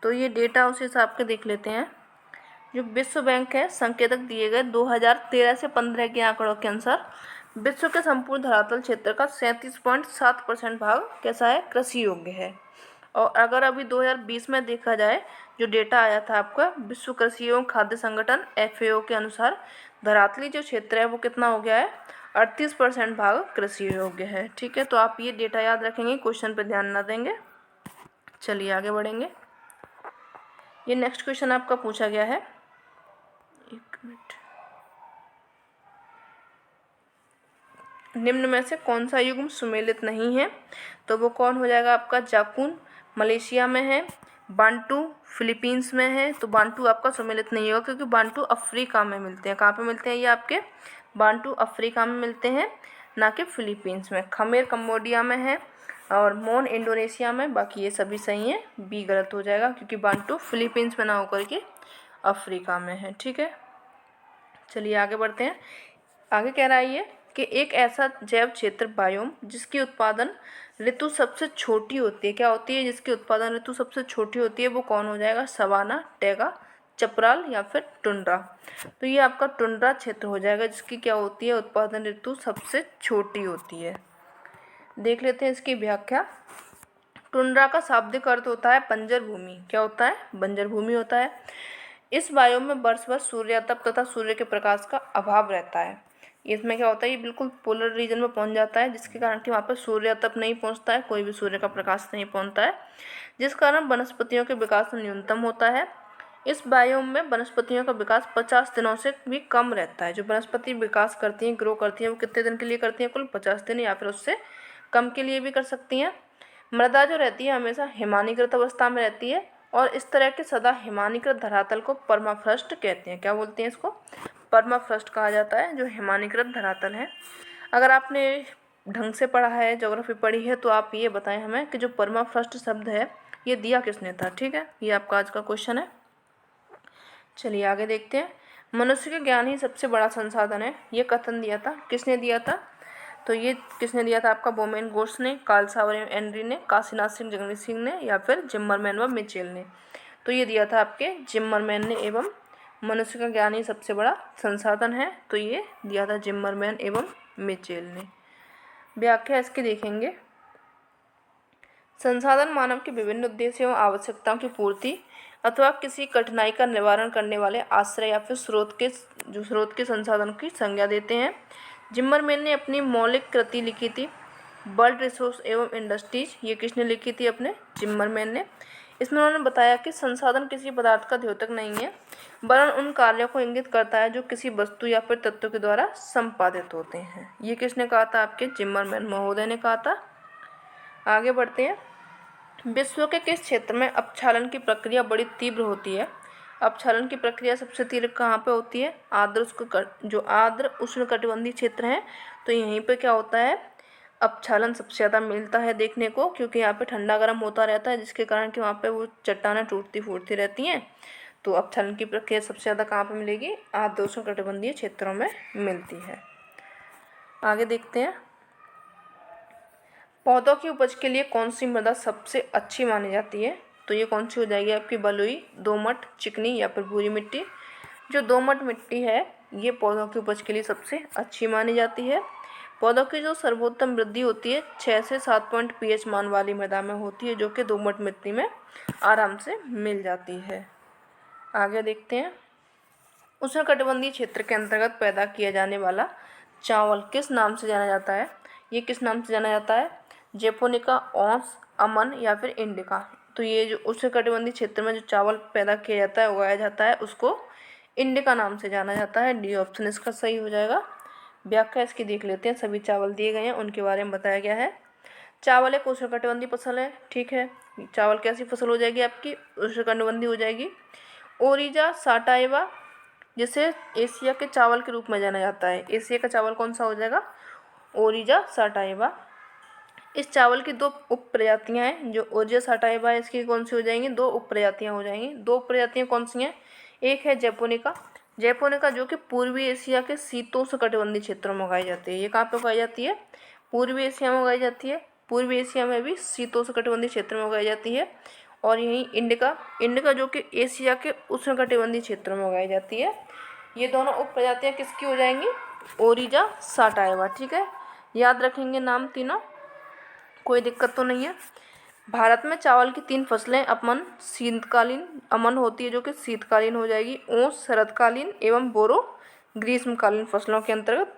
तो ये डेटा उस हिसाब के देख लेते हैं। जो विश्व बैंक है, संकेतक दिए गए 2013 से 15 के आंकड़ों के अनुसार विश्व के संपूर्ण धरातल क्षेत्र का 37.7% भाग कैसा है? कृषि योग्य है। और अगर अभी 2020 में देखा जाए, जो डेटा आया था आपका विश्व कृषि एवं खाद्य संगठन FAO के अनुसार, धरातली जो क्षेत्र है वो कितना हो गया है? 38% भाग कृषि योग्य है। ठीक है, तो आप ये डेटा याद रखेंगे, क्वेश्चन पे ध्यान ना देंगे। चलिए आगे बढ़ेंगे। ये नेक्स्ट क्वेश्चन आपका पूछा गया है, एक मिनट। निम्न में से कौन सा युग्म सुमेलित नहीं है? तो वो कौन हो जाएगा आपका? जाकुन मलेशिया में है, बांटू फिलीपींस में है। तो बांटू आपका सुमेलित नहीं होगा क्योंकि बांटू अफ्रीका में मिलते हैं। कहाँ पे मिलते हैं ये आपके? बांटू अफ्रीका में मिलते हैं, ना कि फिलीपींस में। खमेर कम्बोडिया में है और मोन इंडोनेशिया में। बाकी ये सभी सही है, बी गलत हो जाएगा क्योंकि बांटू फिलीपींस में ना होकर के अफ्रीका में है। ठीक है, चलिए आगे बढ़ते हैं। आगे कह रहा है ये कि एक ऐसा जैव क्षेत्र बायोम जिसकी उत्पादन ऋतु सबसे छोटी होती है। क्या होती है? जिसकी उत्पादन ऋतु सबसे छोटी होती है, वो कौन हो जाएगा? सवाना, टैगा, चपराल या फिर टुंड्रा। तो ये आपका टुंड्रा क्षेत्र हो जाएगा जिसकी क्या होती है? उत्पादन ऋतु सबसे छोटी होती है। देख लेते हैं इसकी व्याख्या। टुंड्रा का शाब्दिक अर्थ होता है बंजर भूमि। क्या होता है? बंजर भूमि होता है। इस वायु में वर्ष भर सूर्यातप तथा सूर्य के प्रकाश का अभाव रहता है। इसमें क्या होता है? ये बिल्कुल पोलर रीजन में पहुंच जाता है, जिसके कारण कि वहाँ पर सूर्यातप नहीं पहुंचता है, कोई भी सूर्य का प्रकाश नहीं पहुंचता है, जिस कारण वनस्पतियों के विकास में न्यूनतम होता है। इस बायोम में वनस्पतियों का विकास 50 दिनों से भी कम रहता है। जो वनस्पति विकास करती हैं, ग्रो करती हैं, वो कितने दिन के लिए करती हैं? कुल 50 दिन या फिर उससे कम के लिए भी कर सकती हैं। मृदा जो रहती है हमेशा हिमानीकृत अवस्था में रहती है और इस तरह के सदा हिमानीकृत धरातल को परमाफ्रस्ट कहते हैं। क्या बोलते हैं इसको? परमाफ्रस्ट कहा जाता है, जो हिमानीकृत धरातल है। अगर आपने ढंग से पढ़ा है, ज्योग्राफी पढ़ी है, तो आप ये बताएं हमें कि जो परमाफ्रस्ट शब्द है ये दिया किसने था? ठीक है, ये आपका आज का क्वेश्चन है। चलिए आगे देखते हैं। मनुष्य के ज्ञान ही सबसे बड़ा संसाधन है, ये कथन दिया था, किसने दिया था? तो ये किसने दिया था आपका? बोमेन गोट्स ने, कार्ल सावर एंड्री ने, काशीनाथ सिंह जगजीत सिंह ने या फिर जिम्मरमैन व मिचेल ने। तो ये दिया था आपके जिम्मरमैन ने। एवं मनुष्य का ज्ञान ही सबसे बड़ा संसाधन है, तो ये दिया था जिम्मरमैन एवं मिचेल ने। व्याख्या इसकी देखेंगे। संसाधन मानव के विभिन्न उद्देश्यों एवं आवश्यकताओं की पूर्ति अथवा किसी कठिनाई का निवारण करने वाले आश्रय या फिर स्रोत के संसाधन की संज्ञा देते हैं। जिम्मरमैन ने अपनी मौलिक कृति लिखी थी वर्ल्ड रिसोर्स एवं इंडस्ट्रीज। ये किसने लिखी थी? अपने जिम्मरमैन ने। इसमें उन्होंने बताया कि संसाधन किसी पदार्थ का द्योतक नहीं है, वरन उन कार्यों को इंगित करता है जो किसी वस्तु या फिर तत्व के द्वारा संपादित होते हैं। ये किसने कहा था? आपके जिम्मरमैन महोदय ने कहा था। आगे बढ़ते हैं। विश्व के किस क्षेत्र में अपक्षालन की प्रक्रिया बड़ी तीव्र होती है? अपक्षालन की प्रक्रिया सबसे तीव्र कहाँ पे होती है? जो आर्द्र उष्णकटिबंधीय क्षेत्र है, तो यहीं पे क्या होता है? अपक्षालन सबसे ज़्यादा मिलता है देखने को, क्योंकि यहाँ पे ठंडा गर्म होता रहता है, जिसके कारण कि वहाँ पे वो चट्टानें टूटती फूटती रहती हैं। तो अपक्षालन की प्रक्रिया सबसे ज़्यादा कहाँ पे मिलेगी? आर्द्र उष्णकटिबंधीय क्षेत्रों में मिलती है। आगे देखते हैं। पौधों की उपज के लिए कौन सी मृदा सबसे अच्छी मानी जाती है? तो ये कौन सी हो जाएगी आपकी? बलुई, दोमट, चिकनी या फिर भूरी मिट्टी। जो दोमट मिट्टी है ये पौधों की उपज के लिए सबसे अच्छी मानी जाती है। पौधों की जो सर्वोत्तम वृद्धि होती है 6 से 7 पॉइंट pH मान वाली मृदा में होती है, जो कि दोमट मिट्टी में आराम से मिल जाती है। आगे देखते हैं, उष्णकटिबंधीय क्षेत्र के अंतर्गत पैदा किया जाने वाला चावल किस नाम से जाना जाता है? ये किस नाम से जाना जाता है? जैपोनिका, ओंस, अमन या फिर इंडिका। तो ये जो उष्णकटिबंधीय क्षेत्र में जो चावल पैदा किया जाता है, उगाया जाता है, उसको इंडिका नाम से जाना जाता है। डी ऑप्शन इसका सही हो जाएगा। व्याख्या इसकी देख लेते हैं। सभी चावल दिए गए हैं, उनके बारे में बताया गया है। चावल एक उष्णकटिबंधीय फसल है, ठीक है। चावल कैसी फसल हो जाएगी आपकी? उष्णकटिबंधीय हो जाएगी। ओरिजा साटाइवा, जिसे एशिया के चावल के रूप में जाना जाता है। एशिया का चावल कौन सा हो जाएगा? ओरिजा साटाइवा। इस चावल की 2 उप प्रजातियाँ हैं। जो ओरिजा साटाइवा है, इसकी कौन सी हो जाएंगी? 2 उप प्रजातियाँ हो जाएंगी। 2 उप प्रजातियाँ कौन सी हैं? एक है जैपोनिका। जैपोनिका जो कि पूर्वी एशिया के शीतोष्णकटिबंधीय क्षेत्रों में उगाई जाती है। ये कहाँ पे उगाई जाती है? पूर्वी एशिया में उगाई जाती है। पूर्वी एशिया में भी शीतोष्णकटिबंधीय क्षेत्र में उगाई जाती है। और यहीं इंडिका, इंडिका जो कि एशिया के उष्णकटिबंधीय क्षेत्रों में उगाई जाती है। ये दोनों उप प्रजातियाँ किसकी हो जाएंगी? ओरिजा साटाइवा, ठीक है। याद रखेंगे नाम तीनों, कोई दिक्कत तो नहीं है। भारत में चावल की 3 फसलें अमन होती है, जो कि शीतकालीन हो जाएगी। ओस शरदकालीन एवं बोरो ग्रीष्मकालीन फसलों के अंतर्गत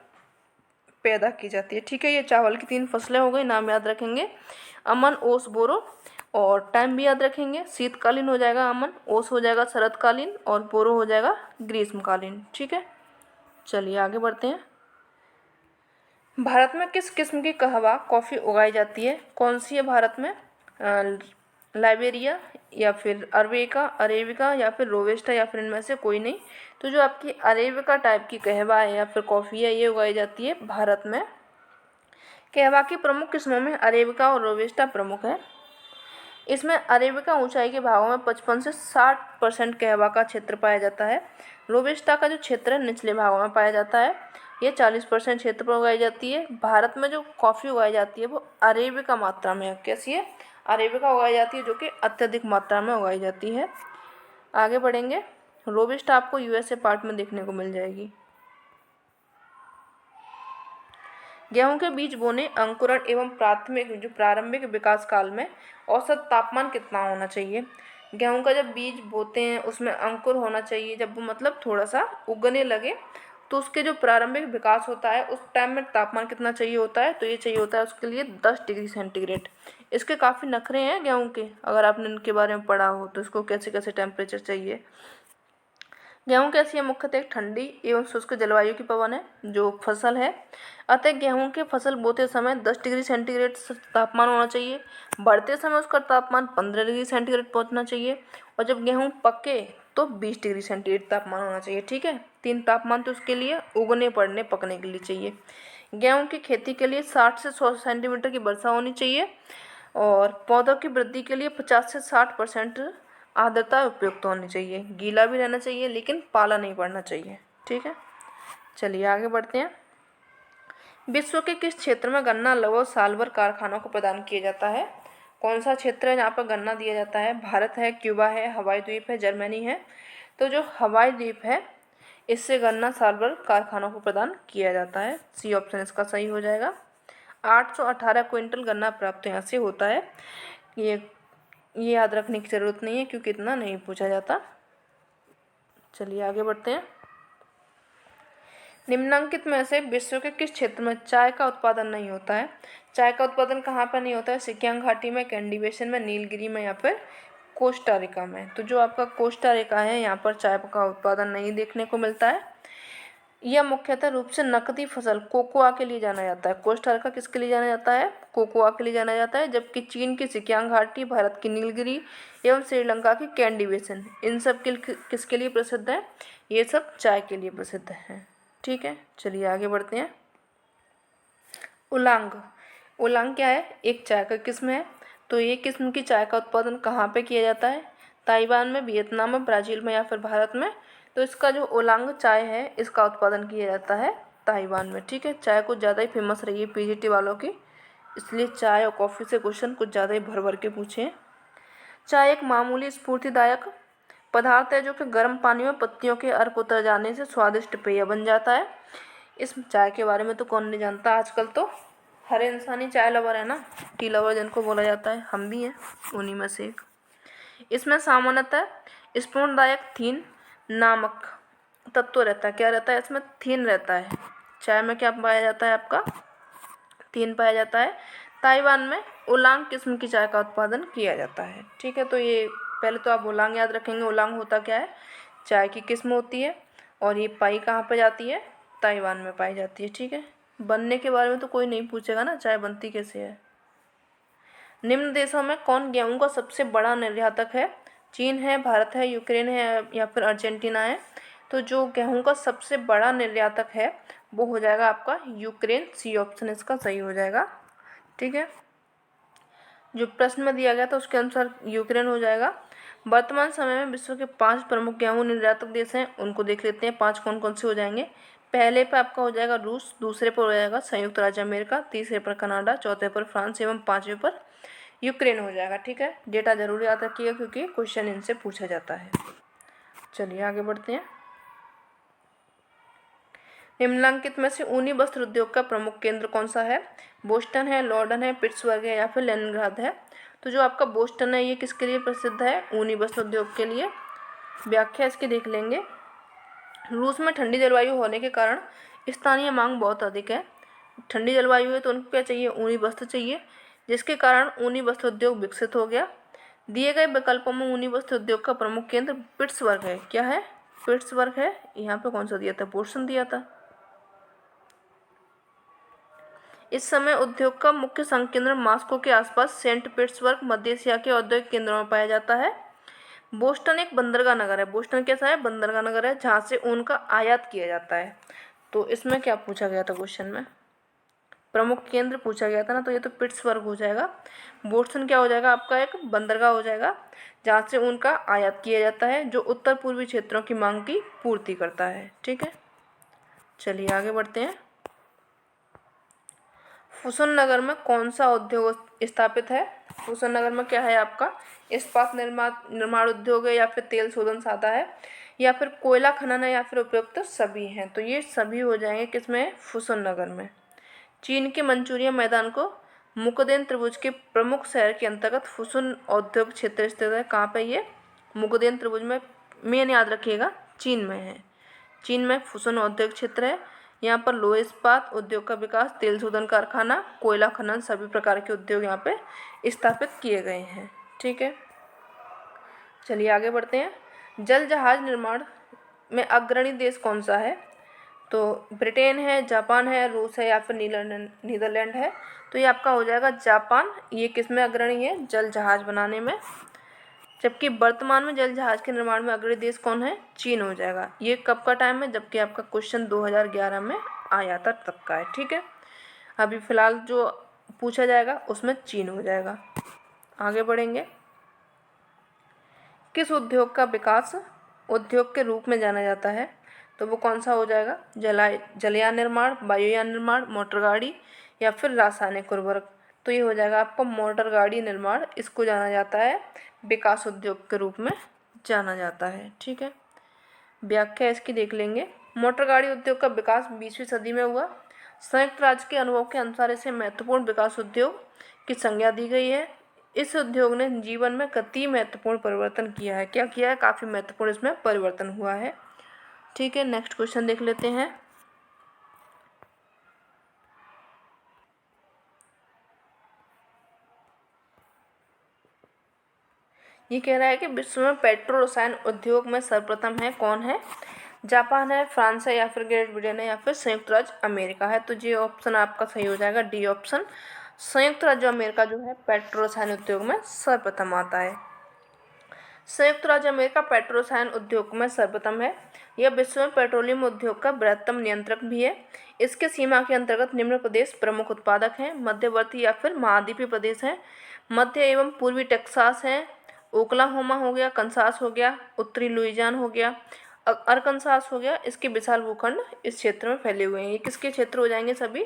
पैदा की जाती है, ठीक है। ये चावल की 3 फसलें हो गई, नाम याद रखेंगे, अमन, ओस, बोरो। और टाइम भी याद रखेंगे, शीतकालीन हो जाएगा अमन, ओस हो जाएगा शरदकालीन और बोरो हो जाएगा ग्रीष्मकालीन, ठीक है। चलिए आगे बढ़ते हैं। भारत में किस किस्म की कहवा कॉफ़ी उगाई जाती है? कौन सी है भारत में? लाइबेरिया या फिर अरेबिका या फिर रोबस्टा या फिर इनमें से कोई नहीं। तो जो आपकी अरेबिका टाइप की कहवा है या फिर कॉफ़ी है, ये उगाई जाती है भारत में। कहवा की प्रमुख किस्मों में अरेबिका और रोबस्टा प्रमुख है। इसमें अरेबिका ऊंचाई के भागों में 55 से 60% कहवा का क्षेत्र पाया जाता है। रोबस्टा का जो क्षेत्र है निचले भागों में पाया जाता है। ये 40% क्षेत्र पर उगाई जाती है। भारत में जो कॉफ़ी उगाई जाती है वो अरेबिका मात्रा में है। कैसी है? अरेबिका उगाई जाती है, जो कि अत्यधिक मात्रा में उगाई जाती है। आगे बढ़ेंगे। रोबस्टा आपको यूएसए पार्ट में देखने को मिल जाएगी। गेहूं के बीज बोने, अंकुरण एवं प्रारंभिक विकास काल में औसत तापमान कितना होना चाहिए? गेहूं का जब बीज बोते हैं उसमें अंकुर होना चाहिए, जब वो मतलब थोड़ा सा उगने लगे तो उसके जो प्रारंभिक विकास होता है उस टाइम में तापमान कितना चाहिए होता है? तो ये चाहिए होता है उसके लिए 10 डिग्री सेंटीग्रेड। इसके काफ़ी नखरे हैं गेहूं के, अगर आपने इनके बारे में पढ़ा हो तो इसको कैसे कैसे टेम्परेचर चाहिए। गेहूं कैसी है? मुख्यतः एक ठंडी एवं शुष्क जलवायु की पवन है जो फसल है। अतः गेहूं के फसल बोते समय 10 डिग्री सेंटीग्रेड तापमान होना चाहिए। बढ़ते समय उसका तापमान 15 डिग्री सेंटीग्रेड पहुंचना चाहिए। और जब गेहूं पके तो 20 डिग्री सेंटीग्रेड तापमान होना चाहिए, ठीक है। 3 तापमान तो उसके लिए उगने पड़ने पकने के लिए चाहिए। गेहूं की खेती के लिए 60 से 100 सेंटीमीटर की वर्षा होनी चाहिए। और पौधों की वृद्धि के लिए 50 से 60% आर्द्रता उपयुक्त होनी चाहिए। गीला भी रहना चाहिए लेकिन पाला नहीं पड़ना चाहिए, ठीक है। चलिए आगे बढ़ते हैं। विश्व के किस क्षेत्र में गन्ना लगभग साल भर कारखानों को प्रदान किया जाता है? कौन सा क्षेत्र है जहाँ पर गन्ना दिया जाता है? भारत है, क्यूबा है, हवाई द्वीप है, जर्मनी है। तो जो हवाई द्वीप है इससे गन्ना साल भर कारखानों को प्रदान किया जाता है। सी ऑप्शन इसका सही हो जाएगा। 818 क्विंटल गन्ना प्राप्त यहाँ से होता है। ये याद रखने की ज़रूरत नहीं है क्योंकि इतना नहीं पूछा जाता। चलिए आगे बढ़ते हैं। निम्नलिखित में से विश्व के किस क्षेत्र में चाय का उत्पादन नहीं होता है? चाय का उत्पादन कहाँ पर नहीं होता है? सिकियांग घाटी में, कैंडी बेसिन में, नीलगिरी में या फिर कोस्टा रिका में। तो जो आपका कोस्टा रिका है यहाँ पर चाय का उत्पादन नहीं देखने को मिलता है। यह मुख्यतः रूप से नकदी फसल कोकोआ के लिए जाना जाता है। कोस्टा रिका किसके लिए जाना जाता है? कोकोआ के लिए जाना जाता है। जबकि चीन की सिकियांग घाटी, भारत की नीलगिरी एवं श्रीलंका की कैंडी बेसिन इन सब के किसके लिए प्रसिद्ध है? ये सब चाय के लिए प्रसिद्ध है, ठीक है। चलिए आगे बढ़ते हैं। उलांग, उलांग क्या है? एक चाय का किस्म है। तो ये किस्म की चाय का उत्पादन कहाँ पे किया जाता है? ताइवान में, वियतनाम में, ब्राज़ील में या फिर भारत में। तो इसका जो उलांग चाय है इसका उत्पादन किया जाता है ताइवान में, ठीक है। चाय कुछ ज़्यादा ही फेमस रही है पीजीटी वालों की, इसलिए चाय और कॉफ़ी से क्वेश्चन कुछ ज़्यादा ही भर भर के पूछे हैं। चाय एक मामूली स्फूर्तिदायक पदार्थ है जो कि गर्म पानी में पत्तियों के अर्क उतर जाने से स्वादिष्ट पेय बन जाता है। इस चाय के बारे में तो कौन नहीं जानता, आजकल तो हर इंसान ही चाय लवर है ना, टी लवर जिनको बोला जाता है, हम भी हैं उन्हीं में से एक। इसमें सामान्यतः स्पूनदायक थीन नामक तत्व रहता है। क्या रहता है इसमें? थीन रहता है। चाय में क्या पाया जाता है आपका? थीन पाया जाता है। ताइवान में ओलांग किस्म की चाय का उत्पादन किया जाता है। ठीक है, तो ये पहले तो आप ओलांग याद रखेंगे। ओलांग होता क्या है? चाय की किस्म होती है और ये पाई कहाँ पे जाती है? ताइवान में पाई जाती है। ठीक है, बनने के बारे में तो कोई नहीं पूछेगा ना, चाय बनती कैसे है। निम्न देशों में कौन गेहूं का सबसे बड़ा निर्यातक है? चीन है, भारत है, यूक्रेन है या फिर अर्जेंटीना है। तो जो गेहूं का सबसे बड़ा निर्यातक है वो हो जाएगा आपका यूक्रेन। सी ऑप्शन इसका सही हो जाएगा। ठीक है, जो प्रश्न में दिया गया था उसके अनुसार यूक्रेन हो जाएगा। वर्तमान समय में विश्व के 5 प्रमुख गेहूं निर्यातक देश हैं, उनको देख लेते हैं 5 कौन कौन से हो जाएंगे। पहले पर आपका हो जाएगा रूस, दूसरे पर हो जाएगा संयुक्त राज्य अमेरिका, तीसरे पर कनाडा, चौथे पर फ्रांस एवं 5वें पर यूक्रेन हो जाएगा। ठीक है, डेटा जरूर याद रखिएगा क्योंकि क्वेश्चन इनसे पूछा जाता है। चलिए आगे बढ़ते हैं। निम्नलिखित में से ऊनी वस्त्र उद्योग का प्रमुख केंद्र कौन सा है? बोस्टन है, लॉर्डन है, पिट्सबर्ग है या फिर लेनिनग्राद है। तो जो आपका बोस्टन है ये किसके लिए प्रसिद्ध है? ऊनी वस्त्र उद्योग के लिए। व्याख्या इसकी देख लेंगे। रूस में ठंडी जलवायु होने के कारण स्थानीय मांग बहुत अधिक है। ठंडी जलवायु है तो उनको क्या चाहिए? ऊनी वस्त्र चाहिए, जिसके कारण ऊनी वस्त्र उद्योग विकसित हो गया। दिए गए विकल्पों में ऊनी वस्त्र उद्योग का प्रमुख केंद्र पिट्सबर्ग है। क्या है? पिट्सबर्ग है। यहाँ पे कौन सा दिया था? बोस्टन दिया था। इस समय उद्योग का मुख्य संकेंद्र मॉस्को के आसपास सेंट पीटर्सबर्ग मध्य एशिया के औद्योगिक केंद्रों में पाया जाता है। बोस्टन एक बंदरगाह नगर है। बोस्टन कैसा है? बंदरगाह नगर है जहाँ से ऊन का आयात किया जाता है। तो इसमें क्या पूछा गया था क्वेश्चन में? प्रमुख केंद्र पूछा गया था ना, तो ये तो पिट्सबर्ग हो जाएगा। बोस्टन क्या हो जाएगा आपका? एक बंदरगाह हो जाएगा जहाँ से ऊन का आयात किया जाता है, जो उत्तर पूर्वी क्षेत्रों की मांग की पूर्ति करता है। ठीक है, चलिए आगे बढ़ते हैं। फुसन नगर में कौन सा उद्योग स्थापित है? फुसन नगर में क्या है आपका? इस्पात निर्माण उद्योग है या फिर तेल शोधन साधा है या फिर कोयला खनन है या फिर उपयुक्त सभी हैं। तो ये सभी हो जाएंगे किसमें? फुसन नगर में। चीन के मंचूरियन मैदान को मुकदेन त्रिभुज के प्रमुख शहर के अंतर्गत फुसन औद्योगिक क्षेत्र स्थित है। कहाँ पे ये? मुकदेन त्रिभुज में। मेन याद रखिएगा, चीन में है। चीन में फुसन औद्योगिक क्षेत्र है। यहाँ पर लोह इस्पात उद्योग का विकास, तेल शोधन कारखाना, कोयला खनन सभी प्रकार के उद्योग यहाँ पे स्थापित किए गए हैं। ठीक है, चलिए आगे बढ़ते हैं। जल जहाज निर्माण में अग्रणी देश कौन सा है? तो ब्रिटेन है, जापान है, रूस है या फिर नीदरलैंड है। तो ये आपका हो जाएगा जापान। ये किस में अग्रणी है? जल जहाज बनाने में। जबकि वर्तमान में जल जहाज के निर्माण में अग्रणी देश कौन है? चीन हो जाएगा। ये कब का टाइम है? जबकि आपका क्वेश्चन 2011 में आया था तब का है। ठीक है, अभी फिलहाल जो पूछा जाएगा उसमें चीन हो जाएगा। आगे बढ़ेंगे। किस उद्योग का विकास उद्योग के रूप में जाना जाता है? तो वो कौन सा हो जाएगा? जलयान निर्माण, वायुयान निर्माण, मोटर गाड़ी या फिर रासायनिक उर्वरक। तो ये हो जाएगा आपका मोटर गाड़ी निर्माण। इसको जाना जाता है विकास उद्योग के रूप में जाना जाता है। ठीक है, व्याख्या इसकी देख लेंगे। मोटर गाड़ी उद्योग का विकास 20वीं सदी में हुआ। संयुक्त राज्य के अनुभव के अनुसार इसे महत्वपूर्ण विकास उद्योग की संज्ञा दी गई है। इस उद्योग ने जीवन में कति महत्वपूर्ण परिवर्तन किया है। क्या किया है? काफ़ी महत्वपूर्ण इसमें परिवर्तन हुआ है। ठीक है, नेक्स्ट क्वेश्चन देख लेते हैं। ये कह रहा है कि विश्व में पेट्रो रसायन उद्योग में सर्वप्रथम है। कौन है? जापान है, फ्रांस है या फिर ग्रेट ब्रिटेन है या फिर संयुक्त राज्य अमेरिका है। तो ये ऑप्शन आपका सही हो जाएगा, डी ऑप्शन। संयुक्त राज्य अमेरिका जो है पेट्रो रसायन उद्योग में सर्वप्रथम आता है। संयुक्त राज्य अमेरिका पेट्रो रसायन उद्योग में सर्वप्रथम है। यह विश्व में पेट्रोलियम उद्योग का बृहत्तम नियंत्रक भी है। इसके सीमा के अंतर्गत निम्न प्रदेश प्रमुख उत्पादक हैं। मध्यवर्ती या फिर महाद्वीपीय प्रदेश हैं। मध्य एवं पूर्वी टेक्सास है, ओक्लाहोमा हो गया, कंसास हो गया, उत्तरी लुइजियाना हो गया, अरकनसास हो गया। इसके विशाल भूखंड इस क्षेत्र में फैले हुए हैं। ये किसके क्षेत्र हो जाएंगे? सभी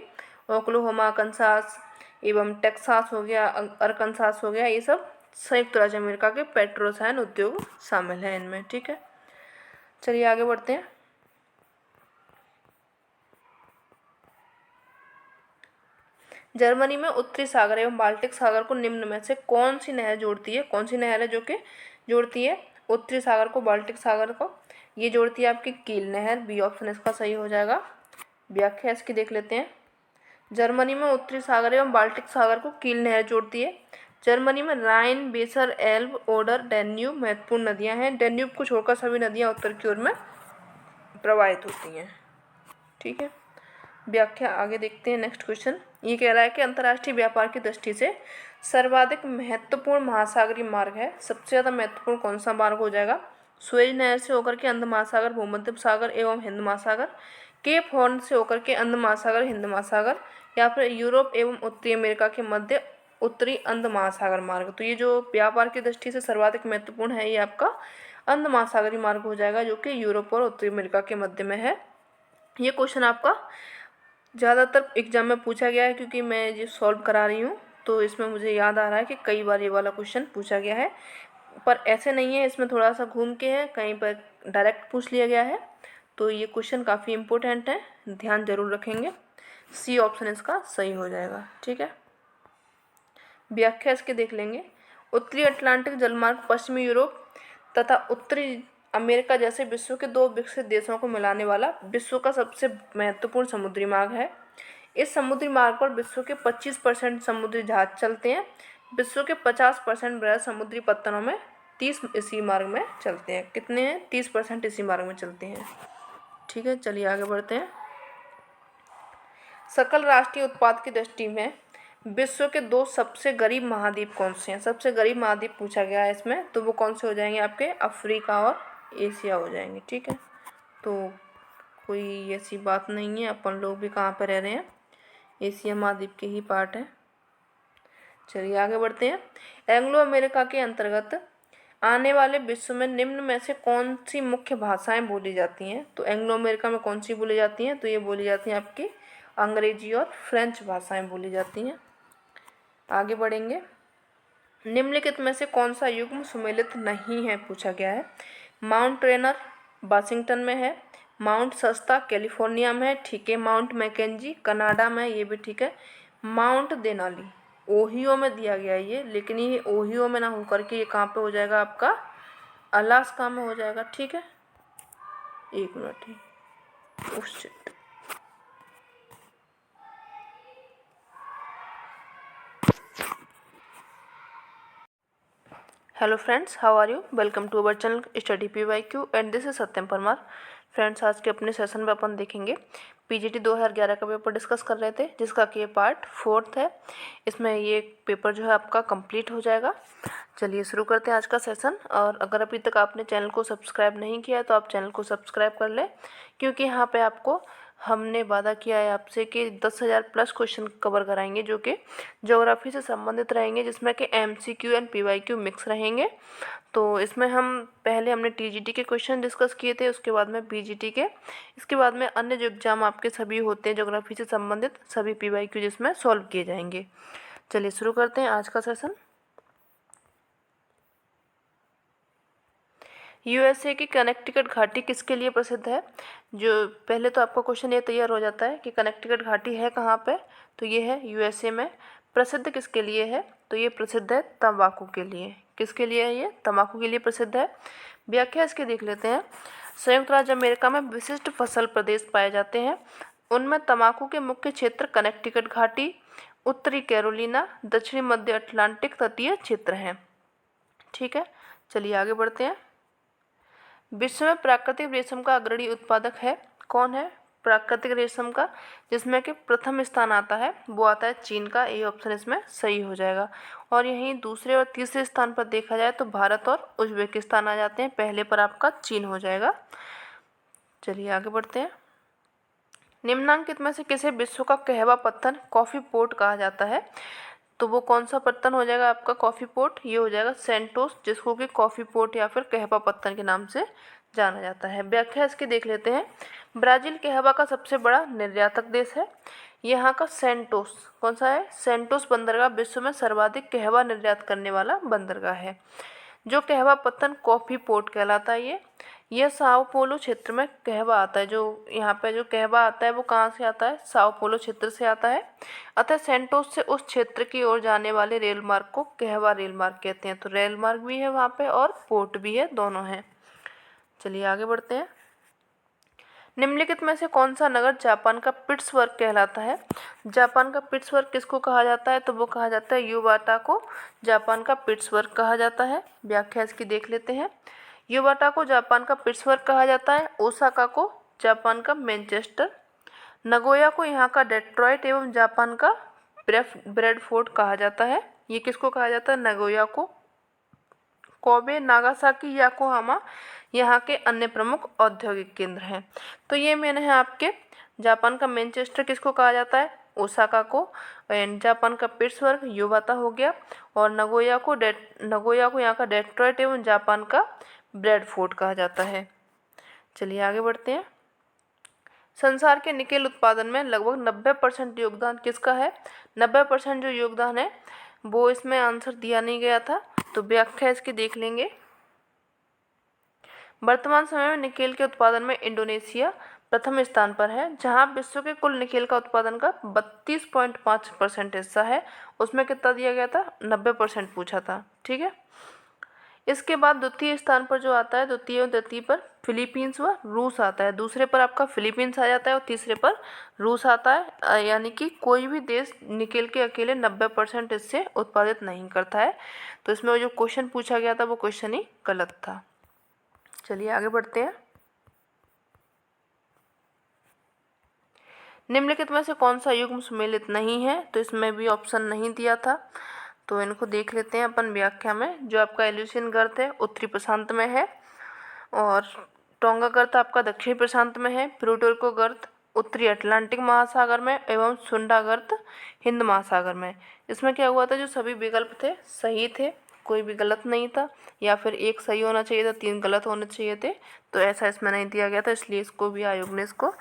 ओक्लाहोमा, कंसास एवं टेक्सास हो गया, अरकनसास हो गया, ये सब संयुक्त राज्य अमेरिका के पेट्रो रसायन उद्योग शामिल है इनमें। ठीक है, चलिए आगे बढ़ते हैं। जर्मनी में उत्तरी सागर एवं बाल्टिक सागर को निम्न में से कौन सी नहर जोड़ती है? कौन सी नहर है जो कि जोड़ती है उत्तरी सागर को बाल्टिक सागर को? ये जोड़ती है आपकी कील नहर। बी ऑप्शन इसका सही हो जाएगा। व्याख्या इसकी देख लेते हैं। जर्मनी में उत्तरी सागर एवं बाल्टिक सागर को कील नहर जोड़ती है। जर्मनी में राइन, वेसर, एल्ब, ओडर, डैन्यूब महत्वपूर्ण नदियां हैं। डैन्यूब को छोड़कर सभी नदियां उत्तर की ओर में प्रवाहित होती हैं। ठीक है, व्याख्या आगे देखते हैं। नेक्स्ट क्वेश्चन ये कह रहा है कि अंतर्राष्ट्रीय व्यापार की दृष्टि से सर्वाधिक महत्वपूर्ण महासागरीय मार्ग है। सबसे ज़्यादा महत्वपूर्ण कौन सा मार्ग हो जाएगा? सुएज नहर से होकर के अंध महासागर, भूमध्य सागर एवं हिंद महासागर, केप हॉर्न से होकर के अंध महासागर, हिंद महासागर, या फिर यूरोप एवं उत्तरी अमेरिका के मध्य उत्तरी अंध महासागर मार्ग। तो ये जो व्यापार की दृष्टि से सर्वाधिक महत्वपूर्ण है ये आपका अंध महासागरीय मार्ग हो जाएगा, जो कि यूरोप और उत्तरी अमेरिका के मध्य में है। ये क्वेश्चन आपका ज़्यादातर एग्जाम में पूछा गया है, क्योंकि मैं ये सॉल्व करा रही हूँ तो इसमें मुझे याद आ रहा है कि कई बार ये वाला क्वेश्चन पूछा गया है, पर ऐसे नहीं है, इसमें थोड़ा सा घूम के है, कहीं पर डायरेक्ट पूछ लिया गया है। तो ये क्वेश्चन काफ़ी इम्पोर्टेंट है, ध्यान जरूर रखेंगे। सी ऑप्शन इसका सही हो जाएगा। ठीक है, व्याख्या इसके देख लेंगे। उत्तरी अटलांटिक जलमार्ग पश्चिमी यूरोप तथा उत्तरी अमेरिका जैसे विश्व के 2 विकसित देशों को मिलाने वाला विश्व का सबसे महत्वपूर्ण समुद्री मार्ग है। इस समुद्री मार्ग पर विश्व के 25% समुद्री जहाज चलते हैं। विश्व के 50% बृहद समुद्री पत्तनों में 30 इसी मार्ग में चलते हैं। कितने हैं? 30% इसी मार्ग में चलते हैं। ठीक है, चलिए आगे बढ़ते हैं। सकल राष्ट्रीय उत्पाद की दृष्टि में विश्व के 2 सबसे गरीब महाद्वीप कौन से हैं? सबसे गरीब महाद्वीप पूछा गया है इसमें, तो वो कौन से हो जाएंगे आपके? अफ्रीका और एशिया हो जाएंगे। ठीक है, तो कोई ऐसी बात नहीं है, अपन लोग भी कहाँ पर रह रहे हैं, एशिया महाद्वीप के ही पार्ट है। चलिए आगे बढ़ते हैं। एंग्लो अमेरिका के अंतर्गत आने वाले विश्व में निम्न में से कौन सी मुख्य भाषाएं बोली जाती हैं? तो एंग्लो अमेरिका में कौन सी बोली जाती हैं? तो ये बोली जाती हैं आपकी अंग्रेजी और फ्रेंच भाषाएं बोली जाती हैं। आगे बढ़ेंगे। निम्नलिखित में से कौन सा युग्म सुमेलित नहीं है पूछा गया है। माउंट रेनर वाशिंगटन में है, माउंट सस्ता कैलिफोर्निया में है, ठीक है, माउंट मैकेंजी कनाडा में, ये भी ठीक है, माउंट देनाली ओहियो में दिया गया है ये, लेकिन ये ओहियो में ना होकर के ये कहाँ पे हो जाएगा आपका? अलास्का में हो जाएगा। ठीक है, एक मिनट ही। Hello friends, how are you? Welcome to our channel study PYQ and this is Satyam Parmar. Friends, आज के अपने सेशन में अपन देखेंगे PGT 2011 का पेपर डिस्कस कर रहे थे, जिसका कि ये पार्ट 4 है। इसमें ये पेपर जो है आपका कंप्लीट हो जाएगा। चलिए शुरू करते हैं आज का सेशन। और अगर अभी तक आपने चैनल को सब्सक्राइब नहीं किया है तो आप चैनल को सब्सक्राइब कर लें, क्योंकि यहाँ पे आपको हमने वादा किया है आपसे कि 10,000 प्लस क्वेश्चन कवर कराएंगे, जो कि ज्योग्राफी से संबंधित रहेंगे, जिसमें कि MCQ एंड PYQ मिक्स रहेंगे। तो इसमें हमने TGT के क्वेश्चन डिस्कस किए थे, उसके बाद में PGT के, इसके बाद में अन्य जो एग्जाम आपके सभी होते हैं ज्योग्राफी से संबंधित सभी PYQ जिसमें सॉल्व किए जाएंगे। चलिए शुरू करते हैं आज का सेशन। USA की कनेक्टिकट घाटी किसके लिए प्रसिद्ध है? जो पहले तो आपका क्वेश्चन ये तैयार हो जाता है कि कनेक्टिकट घाटी है कहाँ पे, तो ये है USA में। प्रसिद्ध किसके लिए है? तो ये प्रसिद्ध है तंबाकू के लिए। किसके लिए है ये? तंबाकू के लिए प्रसिद्ध है। व्याख्या इसके देख लेते हैं। संयुक्त राज्य अमेरिका में विशिष्ट फसल प्रदेश पाए जाते हैं, उनमें तंबाकू के मुख्य क्षेत्र कनेक्टिकट घाटी, उत्तरी कैरोलिना, दक्षिणी मध्य अटलांटिक तटीय क्षेत्र हैं। ठीक है, चलिए आगे बढ़ते हैं। विश्व में प्राकृतिक रेशम का अग्रणी उत्पादक है कौन है? प्राकृतिक रेशम का जिसमें कि प्रथम स्थान आता है वो आता है चीन का। ए ऑप्शन इसमें सही हो जाएगा। और यहीं दूसरे और तीसरे स्थान पर देखा जाए तो भारत और उज्बेकिस्तान आ जाते हैं, पहले पर आपका चीन हो जाएगा। चलिए आगे बढ़ते हैं। निम्नांकित में से किसे विश्व का कहवा पत्थर कॉफी पोर्ट कहा जाता है? तो वो कौन सा पत्तन हो जाएगा आपका कॉफ़ी पोर्ट? ये हो जाएगा सेंटोस, जिसको कि कॉफ़ी पोर्ट या फिर कहवा पत्तन के नाम से जाना जाता है। व्याख्या इसकी देख लेते हैं। ब्राज़ील कहवा का सबसे बड़ा निर्यातक देश है। यहाँ का सेंटोस, कौन सा है? सेंटोस बंदरगाह विश्व में सर्वाधिक कहवा निर्यात करने वाला बंदरगाह है। जो कहवा पत्तन कॉफ़ी पोर्ट कहलाता है यह साओ पोलो क्षेत्र में कहवा आता है। जो यहाँ पे जो कहवा आता है वो कहाँ से आता है? साओ पोलो क्षेत्र से आता है। अतः सेंटोस से उस क्षेत्र की ओर जाने वाले रेल मार्ग को कहवा रेल मार्ग कहते हैं। तो रेल मार्ग भी है वहाँ पे और पोर्ट भी है, दोनों हैं। चलिए आगे बढ़ते हैं। निम्नलिखित में से कौन सा नगर जापान का पिट्सबर्ग कहलाता है? जापान का पिट्सबर्ग किसको कहा जाता है? तो वो कहा जाता है युवाटा को जापान का पिट्सबर्ग कहा जाता है। व्याख्या इसकी देख लेते हैं। युवाटा को जापान का पिट्सबर्ग कहा जाता है। ओसाका को जापान का मैनचेस्टर, नगोया को यहाँ का डेट्रॉइट एवं जापान का ब्रेडफोर्ड कहा जाता है। ये किसको कहा जाता है? नगोया को। कोबे, नागासाकी, याकोहामा यहाँ के अन्य प्रमुख औद्योगिक केंद्र हैं। तो ये मैंने है आपके जापान का मैनचेस्टर किसको कहा जाता है? ओसाका को। एंड जापान का पिट्सबर्ग युवाता हो गया, और नगोया को यहाँ का डेट्रॉइट एवं जापान का ब्रेडफोर्ड कहा जाता है। चलिए आगे बढ़ते हैं। संसार के निकेल उत्पादन में लगभग 90% योगदान किसका है? 90% जो योगदान है वो इसमें आंसर दिया नहीं गया था, तो व्याख्या इसकी देख लेंगे। वर्तमान समय में निकेल के उत्पादन में इंडोनेशिया प्रथम स्थान पर है, जहां विश्व के कुल निकेल का उत्पादन का 32.5% हिस्सा है। उसमें कितना दिया गया था? 90% पूछा था, ठीक है। इसके बाद द्वितीय स्थान पर जो आता है, द्वितीय और तृतीय पर फिलीपींस व रूस आता है। दूसरे पर आपका फिलीपींस आ जाता है और तीसरे पर रूस आता है। यानी कि कोई भी देश निकेल के अकेले 90% हिस्से उत्पादित नहीं करता है। तो इसमें जो क्वेश्चन पूछा गया था वो क्वेश्चन ही गलत था। चलिए आगे बढ़ते हैं। निम्नलिखित में से कौन सा युग्म सुमेलित नहीं है? तो इसमें भी ऑप्शन नहीं दिया था, तो इनको देख लेते हैं अपन व्याख्या में। जो आपका एल्यूसिन गर्त है उत्तरी प्रशांत में है, और टोंगा गर्त आपका दक्षिणी प्रशांत में है। प्लूटोर्को गर्त उत्तरी अटलांटिक महासागर में, एवं सुंडा गर्त हिंद महासागर में। इसमें क्या हुआ था, जो सभी विकल्प थे सही थे, कोई भी गलत नहीं था, या फिर एक सही होना चाहिए था, 3 गलत होने चाहिए थे। तो ऐसा इसमें नहीं दिया गया था, इसलिए इसको भी आयोग ने इसको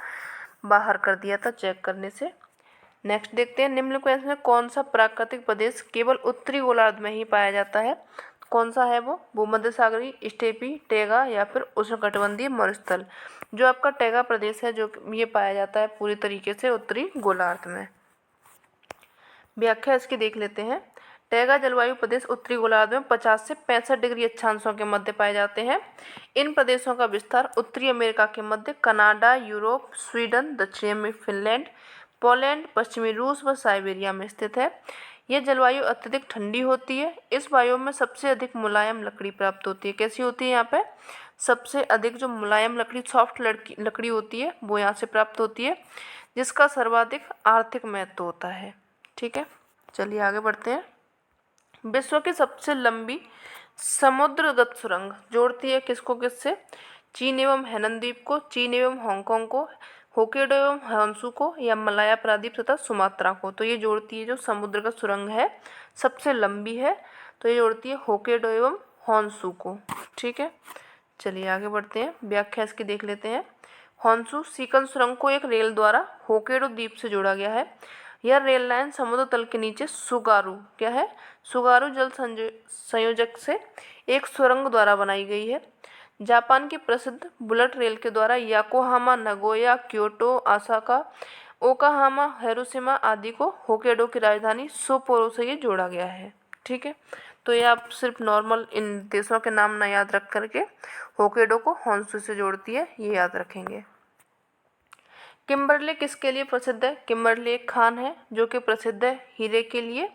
बाहर कर दिया था चेक करने से। नेक्स्ट देखते हैं। निम्नलिखित में कौन सा प्राकृतिक प्रदेश केवल उत्तरी गोलार्ध में ही पाया जाता है? कौन सा है वो? भूमध्य सागरी, स्टेपी, टैगा या फिर उष्णकटिबंधीय मरुस्थल। जो आपका टैगा प्रदेश है, जो ये पाया जाता है पूरी तरीके से उत्तरी गोलार्ध में। व्याख्या इसकी देख लेते हैं। टैगा जलवायु प्रदेश उत्तरी गोलार्ध में 50 से 65 डिग्री अक्षांशों के मध्य पाए जाते हैं। इन प्रदेशों का विस्तार उत्तरी अमेरिका के मध्य कनाडा, यूरोप, स्वीडन, दक्षिण में फिनलैंड, पोलैंड, पश्चिमी रूस व साइबेरिया में स्थित है। यह जलवायु अत्यधिक ठंडी होती है। इस वायु में सबसे अधिक मुलायम लकड़ी प्राप्त होती है। कैसी होती है यहाँ पे? सबसे अधिक जो मुलायम लकड़ी, सॉफ्ट लकड़ी होती है वो यहाँ से प्राप्त होती है, जिसका सर्वाधिक आर्थिक महत्व होता है। ठीक है, चलिए आगे बढ़ते हैं। विश्व की सबसे लंबी समुद्रगत सुरंग जोड़ती है किसको किससे? चीन एवं हैनन द्वीप को, चीन एवं हांगकांग को, होक्काइडो एवं होन्शु को, या मलाया प्रायद्वीप तथा सुमात्रा को। तो ये जोड़ती है, जो समुद्रगत सुरंग है सबसे लंबी है, तो ये जोड़ती है होक्काइडो एवं होन्शु को। ठीक है, चलिए आगे बढ़ते हैं। व्याख्या इसकी देख लेते हैं। होन्शु सीकन सुरंग को एक रेल द्वारा होक्काइडो द्वीप से जोड़ा गया है। यह रेल लाइन समुद्र तल के नीचे सुगारू, क्या है? सुगारू जल संयोजक से एक सुरंग द्वारा बनाई गई है। जापान की प्रसिद्ध बुलेट रेल के द्वारा Yokohama, Nagoya, Kyoto, Osaka, Okayama, Hiroshima आदि को होक्काइडो की राजधानी सप्पोरो से ये जोड़ा गया है। ठीक है, तो ये आप सिर्फ नॉर्मल इन देशों के नाम ना याद रख करके होक्काइडो को होन्शु से जोड़ती है, ये याद रखेंगे। किम्बरले किसके लिए प्रसिद्ध है? किम्बरले एक खान है जो कि प्रसिद्ध है हीरे के लिए।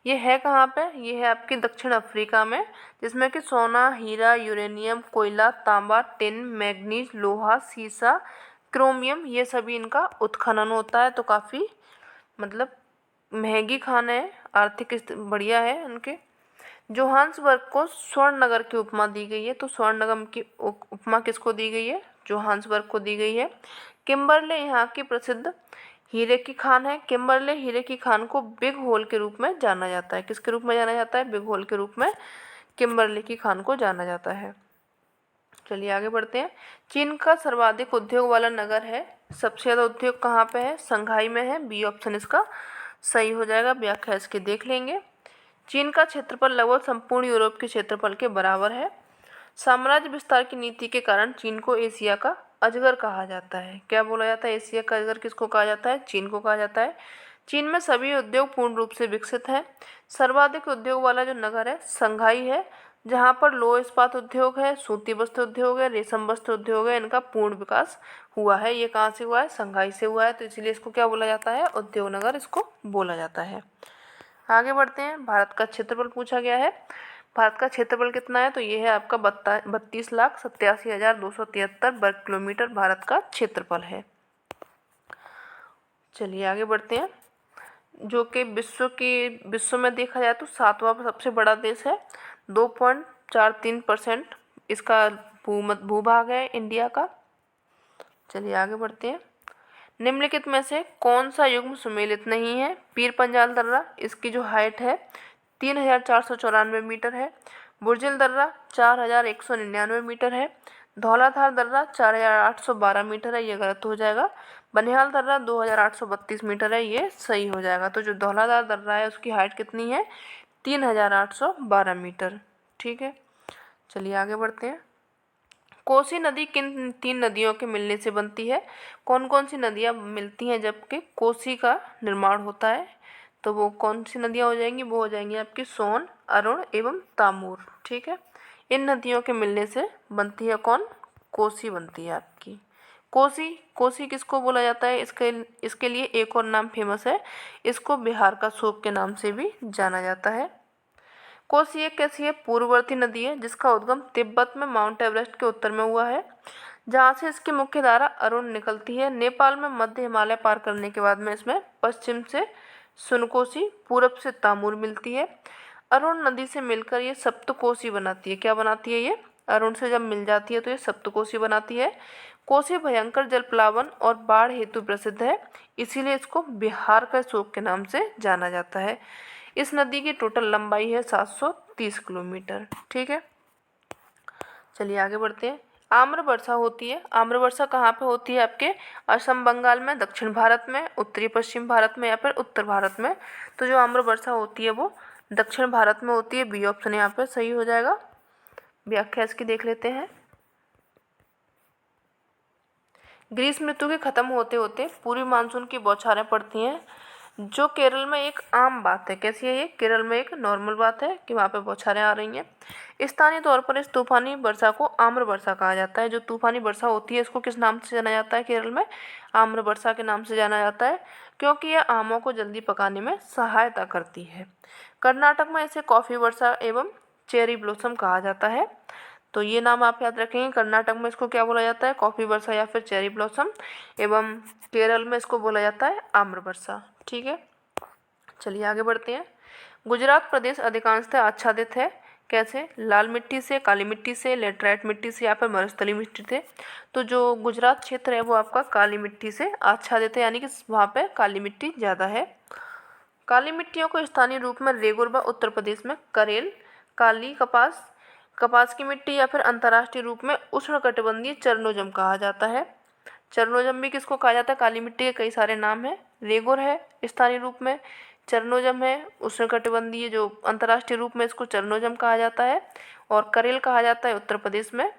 ये है कहाँ पे? ये है आपकी दक्षिण अफ्रीका में, जिसमें कि सोना, हीरा, यूरेनियम, कोयला, तांबा, टिन, मैग्नीज, लोहा, सीसा, क्रोमियम, ये सभी इनका उत्खनन होता है। तो काफ़ी मतलब महंगी खान है, आर्थिक बढ़िया है उनके। जोहान्सबर्ग को स्वर्ण नगर की उपमा दी गई है। तो स्वर्ण नगर की उपमा किसको दी गई है? जोहान्सबर्ग को दी गई है। किम्बरले यहाँ की प्रसिद्ध हीरे की खान है। किम्बरले हीरे की खान को बिग होल के रूप में जाना जाता है। किसके रूप में जाना जाता है? बिग होल के रूप में किम्बरले की खान को जाना जाता है। चलिए आगे बढ़ते हैं। चीन का सर्वाधिक उद्योग वाला नगर है, सबसे ज़्यादा उद्योग कहाँ पे है? संघाई में है। बी ऑप्शन इसका सही हो जाएगा। व्याख्या इसकी देख लेंगे। चीन का क्षेत्रफल लगभग संपूर्ण यूरोप के क्षेत्रफल के बराबर है। साम्राज्य विस्तार की नीति के कारण चीन को एशिया का अजगर कहा जाता है। क्या बोला जाता है? एशिया का अजगर किसको कहा जाता है? चीन को कहा जाता है। चीन में सभी उद्योग पूर्ण रूप से विकसित हैं। सर्वाधिक उद्योग वाला जो नगर है संघाई है, जहाँ पर लौह इस्पात उद्योग है, सूती वस्त्र उद्योग है, रेशम वस्त्र उद्योग है, इनका पूर्ण विकास हुआ है। ये कहाँ से हुआ है? संघाई से हुआ है। तो इसलिए इसको क्या बोला जाता है? उद्योग नगर इसको बोला जाता है। आगे बढ़ते हैं। भारत का क्षेत्रफल पूछा गया है। भारत का क्षेत्रफल कितना है? तो ये है आपका 32,87,273 वर्ग किलोमीटर भारत का क्षेत्रफल है। चलिए आगे बढ़ते हैं। जो कि विश्व में देखा जाए तो 7वां सबसे बड़ा देश है। 2.43% इसका भूभाग है इंडिया का। चलिए आगे बढ़ते हैं। निम्नलिखित में से कौन सा युग्म सुमेलित नहीं है? पीर पंजाल दर्रा, इसकी जो हाइट है 3,494 मीटर है। बुर्जिल दर्रा 4,199 मीटर है। धौलाधार दर्रा 4,812 मीटर है, ये गलत हो जाएगा। बनिहाल दर्रा 2,832 मीटर है, ये सही हो जाएगा। तो जो धौलाधार दर्रा है उसकी हाइट कितनी है? 3,812 मीटर। ठीक है, चलिए आगे बढ़ते हैं। कोसी नदी किन 3 नदियों के मिलने से बनती है? कौन कौन सी नदियाँ मिलती हैं जबकि कोसी का निर्माण होता है? तो वो कौन सी नदियाँ हो जाएंगी? वो हो जाएंगी आपकी सोन, अरुण एवं तामूर। ठीक है, इन नदियों के मिलने से बनती है कौन? कोसी बनती है आपकी। कोसी कोसी किसको बोला जाता है? इसके लिए एक और नाम फेमस है, इसको बिहार का शोक के नाम से भी जाना जाता है। कोसी एक कैसी है? पूर्ववर्ती नदी है जिसका उद्गम तिब्बत में माउंट एवरेस्ट के उत्तर में हुआ है, जहाँ से इसकी मुख्य धारा अरुण निकलती है। नेपाल में मध्य हिमालय पार करने के बाद में इसमें पश्चिम से सुनकोसी, पूरब से तामूर मिलती है। अरुण नदी से मिलकर ये सप्तकोसी बनाती है। क्या बनाती है ये? अरुण से जब मिल जाती है तो ये सप्तकोसी बनाती है। कोसी भयंकर जलप्लावन और बाढ़ हेतु प्रसिद्ध है, इसीलिए इसको बिहार का शोक के नाम से जाना जाता है। इस नदी की टोटल लंबाई है 730 किलोमीटर। ठीक है, चलिए आगे बढ़ते हैं। आम्र वर्षा होती है। आम्र वर्षा कहाँ पे होती है? आपके असम, बंगाल में, दक्षिण भारत में, उत्तरी पश्चिम भारत में या फिर उत्तर भारत में। तो जो आम्र वर्षा होती है वो दक्षिण भारत में होती है। बी ऑप्शन यहाँ पे सही हो जाएगा। व्याख्या इसकी देख लेते हैं। ग्रीष्म ऋतु के खत्म होते होते पूर्वी मानसून की बौछारें पड़ती हैं, जो केरल में एक आम बात है। कैसी है ये? केरल में एक नॉर्मल बात है कि वहाँ पे बौछारें आ रही हैं। स्थानीय तौर पर इस तूफानी वर्षा को आम्र वर्षा कहा जाता है। जो तूफानी वर्षा होती है इसको किस नाम से जाना जाता है केरल में? आम्र वर्षा के नाम से जाना जाता है, क्योंकि यह आमों को जल्दी पकाने में सहायता करती है। कर्नाटक में इसे कॉफ़ी वर्षा एवं चेरी ब्लॉसम कहा जाता है। तो ये नाम आप याद रखेंगे। कर्नाटक में इसको क्या बोला जाता है? कॉफ़ी वर्षा या फिर चेरी ब्लॉसम। एवं केरल में इसको बोला जाता है आम्र वर्षा। ठीक है, चलिए आगे बढ़ते हैं। गुजरात प्रदेश अधिकांशतः आच्छादित है। कैसे? लाल मिट्टी से, काली मिट्टी से, लेटराइट मिट्टी से या फिर मरुस्थलीय मिट्टी से। तो जो गुजरात क्षेत्र है वो आपका काली मिट्टी से आच्छादित है, यानी कि वहाँ पे काली मिट्टी ज़्यादा है। काली मिट्टियों को स्थानीय रूप में रेगुर व उत्तर प्रदेश में करेल, काली कपास की मिट्टी या फिर अंतर्राष्ट्रीय रूप में उष्णकटिबंधीय चरनोजम कहा जाता है। चरनोजम भी किसको कहा जाता है? काली मिट्टी के कई सारे नाम हैं। रेगुर है स्थानीय रूप में, चरनोजम है उष्णकटिबंधीय, जो अंतर्राष्ट्रीय रूप में इसको चरनोजम कहा जाता है, और करेल कहा जाता है उत्तर प्रदेश में।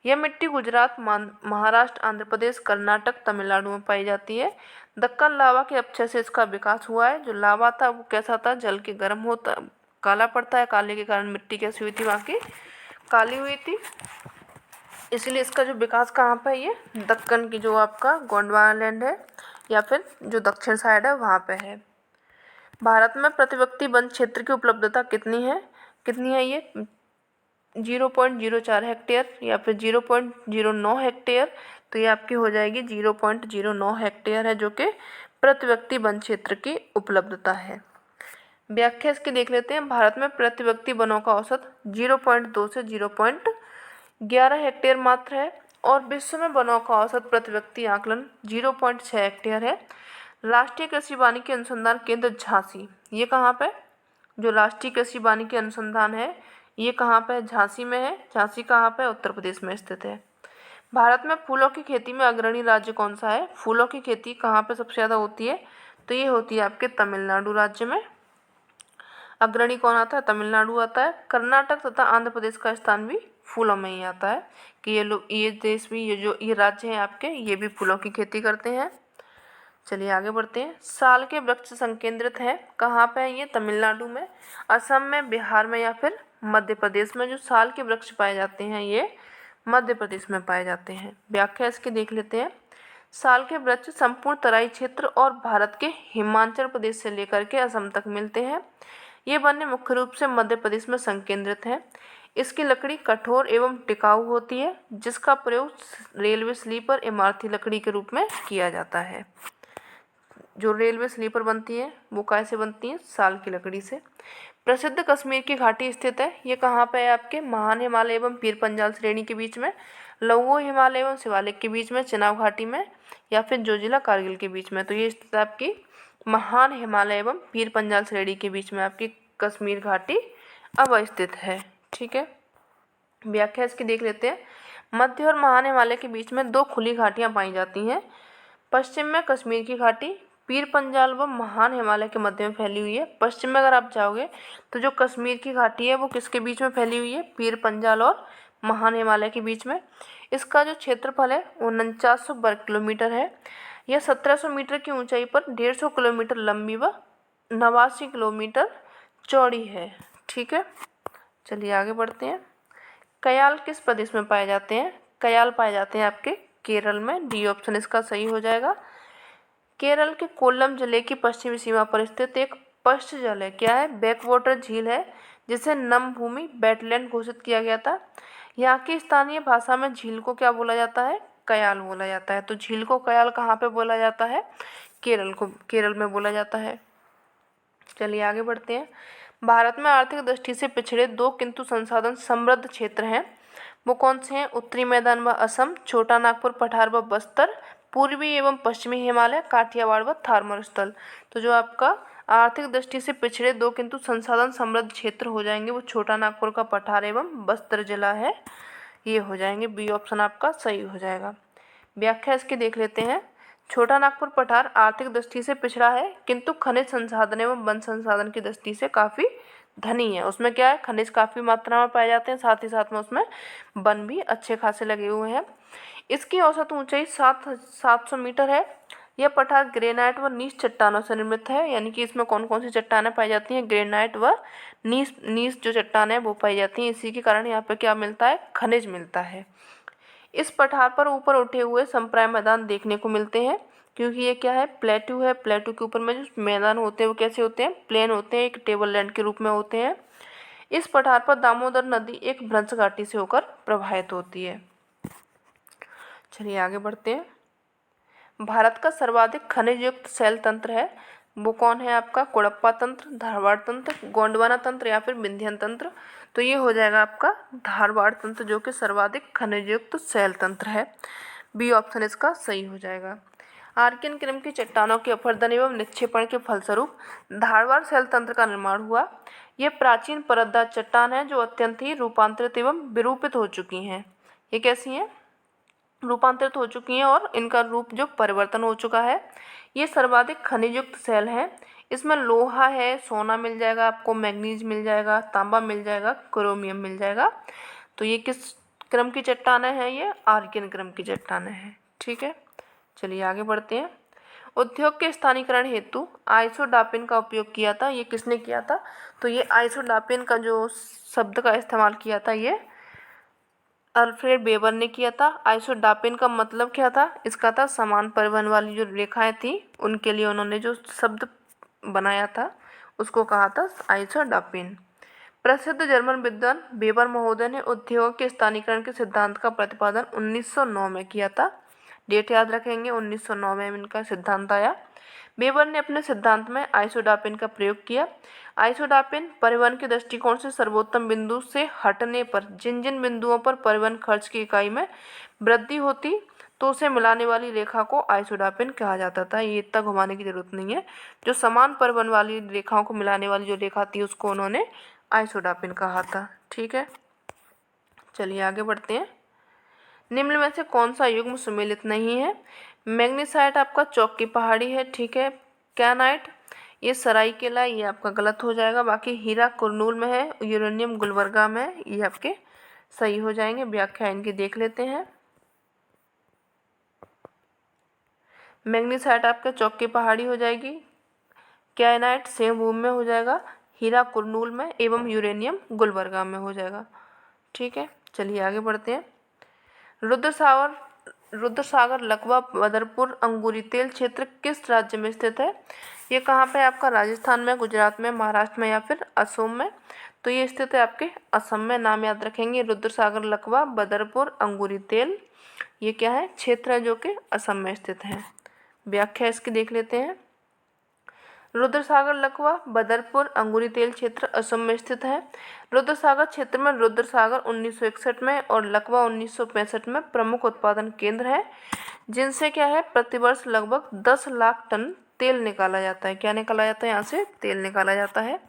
यह मिट्टी गुजरात, महाराष्ट्र, आंध्र प्रदेश, कर्नाटक, तमिलनाडु में पाई जाती है। दक्कन लावा के अपक्षय से इसका विकास हुआ है। जो लावा था वो कैसा था? जल के गर्म होता, काला पड़ता है, काले के कारण मिट्टी कैसी हुई थी? वहाँ की काली हुई थी। इसलिए इसका जो विकास कहाँ पे है? ये दक्कन की जो आपका गोंडवाना है या फिर जो दक्षिण साइड है वहाँ पे है। भारत में प्रति व्यक्ति वन क्षेत्र की उपलब्धता कितनी है ये? 0.04 हेक्टेयर या फिर 0.09 हेक्टेयर। तो ये आपकी हो जाएगी 0.09 हेक्टेयर है, जो कि प्रति व्यक्ति वन क्षेत्र की उपलब्धता है। व्याख्या इसकी देख लेते हैं। भारत में प्रति व्यक्ति वनों का औसत 0.2 से 0.11 हेक्टेयर मात्र है, और विश्व में वनों का औसत प्रति व्यक्ति आकलन 0.6 हेक्टेयर है। राष्ट्रीय कृषि वानिकी अनुसंधान केंद्र झांसी, ये कहाँ पे? जो राष्ट्रीय कृषि वानिकी अनुसंधान है ये कहाँ पे है? झांसी में है। झांसी कहाँ पे? उत्तर प्रदेश में स्थित है। भारत में फूलों की खेती में अग्रणी राज्य कौन सा है? फूलों की खेती कहाँ पे सबसे ज़्यादा होती है? तो ये होती है आपके तमिलनाडु राज्य में। अग्रणी कौन आता है? तमिलनाडु आता है। कर्नाटक तथा आंध्र प्रदेश का स्थान भी फूलों में ही आता है कि ये लोग, ये देश भी, ये राज्य हैं आपके, ये भी फूलों की खेती करते हैं। चलिए आगे बढ़ते हैं। साल के वृक्ष संकेंद्रित हैं कहाँ पे हैं? ये तमिलनाडु में, असम में, बिहार में या फिर मध्य प्रदेश में। जो साल के वृक्ष पाए जाते हैं ये मध्य प्रदेश में पाए जाते हैं। व्याख्या इसकी देख लेते हैं। साल के वृक्ष संपूर्ण तराई क्षेत्र और भारत के हिमाचल प्रदेश से लेकर के असम तक मिलते हैं। ये वन्य मुख्य रूप से मध्य प्रदेश में संकेंद्रित है। इसकी लकड़ी कठोर एवं टिकाऊ होती है, जिसका प्रयोग रेलवे स्लीपर इमारती लकड़ी के रूप में किया जाता है। जो रेलवे स्लीपर बनती है वो कैसे बनती है? साल की लकड़ी से। प्रसिद्ध कश्मीर की घाटी स्थित है। ये कहाँ पे है? आपके महान हिमालय एवं पीर पंजाल श्रेणी के बीच में, लौंगो हिमालय एवं शिवालिक के बीच में, चिनाब घाटी में या फिर जोजिला कारगिल के बीच में। तो ये स्थित है आपकी महान हिमालय एवं पीर पंजाल श्रेणी के बीच में आपकी कश्मीर घाटी अवस्थित है। ठीक है, व्याख्या इसकी देख लेते हैं। मध्य और महान हिमालय के बीच में दो खुली घाटियां पाई जाती हैं। पश्चिम में कश्मीर की घाटी पीर पंजाल व महान हिमालय के मध्य में फैली हुई है। पश्चिम में अगर आप जाओगे तो जो कश्मीर की घाटी है वो किसके बीच में फैली हुई है? पीर पंजाल और महान हिमालय के बीच में। इसका जो क्षेत्रफल है वो 4900 वर्ग किलोमीटर है। यह 1700 मीटर की ऊंचाई पर 150 किलोमीटर लंबी व 89 किलोमीटर चौड़ी है। ठीक है, चलिए आगे बढ़ते हैं। कयाल किस प्रदेश में पाए जाते हैं? कयाल पाए जाते हैं आपके केरल में। डी ऑप्शन इसका सही हो जाएगा। केरल के कोल्लम जिले की पश्चिमी सीमा पर स्थित एक पश्च जल है। क्या है? बैकवाटर झील है, जिसे नम भूमि वेटलैंड घोषित किया गया था। यहाँ की स्थानीय भाषा में झील को क्या बोला जाता है? कयाल बोला जाता है। तो झील को कयाल कहाँ पे बोला जाता है? केरल में बोला जाता है। चलिए आगे बढ़ते हैं। भारत में आर्थिक दृष्टि से पिछड़े दो किंतु संसाधन समृद्ध क्षेत्र हैं। वो कौन से हैं? उत्तरी मैदान व असम, छोटा नागपुर पठार व बस्तर, पूर्वी एवं पश्चिमी हिमालय, काठियावाड़ व थार मरुस्थल। तो जो आपका आर्थिक दृष्टि से पिछड़े दो किंतु संसाधन समृद्ध क्षेत्र हो जाएंगे वो छोटा नागपुर का पठार एवं बस्तर जिला है, ये हो जाएंगे। बी ऑप्शन आपका सही हो जाएगा। व्याख्या इसकी देख लेते हैं। छोटा नागपुर पठार आर्थिक दृष्टि से पिछड़ा है किंतु खनिज संसाधन एवं वन संसाधन की दृष्टि से काफ़ी धनी है। उसमें क्या है? खनिज काफ़ी मात्रा में पाए जाते हैं, साथ ही साथ में उसमें वन भी अच्छे खासे लगे हुए हैं। इसकी औसत ऊंचाई 700 मीटर है। यह पठार ग्रेनाइट व नीच चट्टानों से निर्मित है। यानी कि इसमें कौन कौन सी चट्टानें पाई जाती हैं? ग्रेनाइट व नीच जो चट्टानें वो पाई जाती हैं। इसी के कारण यहाँ पर क्या मिलता है? खनिज मिलता है। इस पठार पर ऊपर उठे हुए संप्राय मैदान देखने को मिलते हैं, क्योंकि ये क्या है? प्लेटू है। प्लेटू के ऊपर में जो मैदान होते हैं वो कैसे होते हैं? प्लेन होते हैं, एक टेबल लैंड के रूप में होते हैं। इस पठार पर दामोदर नदी एक भ्रंश घाटी से होकर प्रवाहित होती है। चलिए आगे बढ़ते हैं। भारत का सर्वाधिक खनिज युक्त शैल तंत्र है, वो कौन है आपका? कोडप्पा तंत्र, धारवाड़ तंत्र, गोंडवाना तंत्र या फिर विंध्यन तंत्र। तो ये हो जाएगा आपका धारवाड़ तंत्र, जो कि सर्वाधिक खनिज युक्त शैल तंत्र है। बी ऑप्शन इसका सही हो जाएगा। आर्कियन क्रम की चट्टानों के अपरदन एवं निक्षेपण के फलस्वरूप धारवाड़ शैल तंत्र का निर्माण हुआ। ये प्राचीन परतदार चट्टान है जो अत्यंत ही रूपांतरित एवं विरूपित हो चुकी हैं। ये कैसी हैं? रूपांतरित हो चुकी हैं और इनका रूप जो परिवर्तन हो चुका है। ये सर्वाधिक खनिज युक्त शैल है। इसमें लोहा है, सोना मिल जाएगा आपको, मैग्नीज मिल जाएगा, तांबा मिल जाएगा, क्रोमियम मिल जाएगा। तो ये किस क्रम की चट्टानें हैं? ये आर्कियन क्रम की चट्टानें हैं। ठीक है, चलिए आगे बढ़ते हैं। उद्योग के स्थानीकरण हेतु आइसोडापिन का उपयोग किया था। ये किसने किया था? तो ये आइसोडापिन का जो शब्द का इस्तेमाल किया था ये अल्फ्रेड वेबर ने किया था। आइसोडापिन का मतलब क्या था? इसका था समान परिवहन वाली जो रेखाएं थी उनके लिए उन्होंने जो शब्द बनाया था उसको कहा था आइसोडापिन। प्रसिद्ध जर्मन विद्वान वेबर महोदय ने उद्योग के स्थानीकरण के सिद्धांत का प्रतिपादन 1909 में किया था। डेट याद रखेंगे, 1909 में इनका सिद्धांत आया। वेबर ने अपने सिद्धांत में आइसोडापिन का प्रयोग किया। आइसोडापिन परिवहन के दृष्टिकोण से सर्वोत्तम बिंदु से हटने पर जिन जिन बिंदुओं पर परिवहन खर्च की इकाई में वृद्धि होती तो उसे मिलाने वाली रेखा को आइसोडापिन कहा जाता था। ये इतना घुमाने की जरूरत नहीं है। जो समान परिवहन वाली रेखाओं को मिलाने वाली जो रेखा थी उसको उन्होंने आइसोडापिन कहा था। ठीक है, चलिए आगे बढ़ते हैं। निम्न में से कौन सा युग्म सुमेलित नहीं है? मैग्नीसाइट आपका चौक की पहाड़ी है। ठीक है, कैनाइट ये सरायकेला, ये आपका गलत हो जाएगा। बाकी हीरा कुरनूल में है, यूरेनियम गुलबर्गा में है, ये आपके सही हो जाएंगे। व्याख्या इनकी देख लेते हैं। मैग्नीसाइट आपके चौक की पहाड़ी हो जाएगी, कैनाइट सेमभूमि में हो जाएगा, हीरा कुरनूल में एवं यूरेनियम गुलबर्गा में हो जाएगा। ठीक है, चलिए आगे बढ़ते हैं। रुद्रसागर लकवा बदरपुर अंगूरी तेल क्षेत्र किस राज्य में स्थित है? ये कहाँ पे आपका राजस्थान में, गुजरात में, महाराष्ट्र में या फिर असम में? तो ये स्थित है आपके असम में। नाम याद रखेंगे, रुद्रसागर लकवा बदरपुर अंगूरी तेल, ये क्या है? क्षेत्र है जो कि असम में स्थित है। व्याख्या इसकी देख लेते हैं। रुद्रसागर लकवा बदरपुर अंगूरी तेल क्षेत्र असम में स्थित है। रुद्रसागर क्षेत्र में रुद्रसागर 1961 में और लकवा 1965 में प्रमुख उत्पादन केंद्र है, जिनसे क्या है प्रतिवर्ष लगभग 10 लाख टन तेल निकाला जाता है। क्या निकाला जाता है? यहाँ से तेल निकाला जाता है।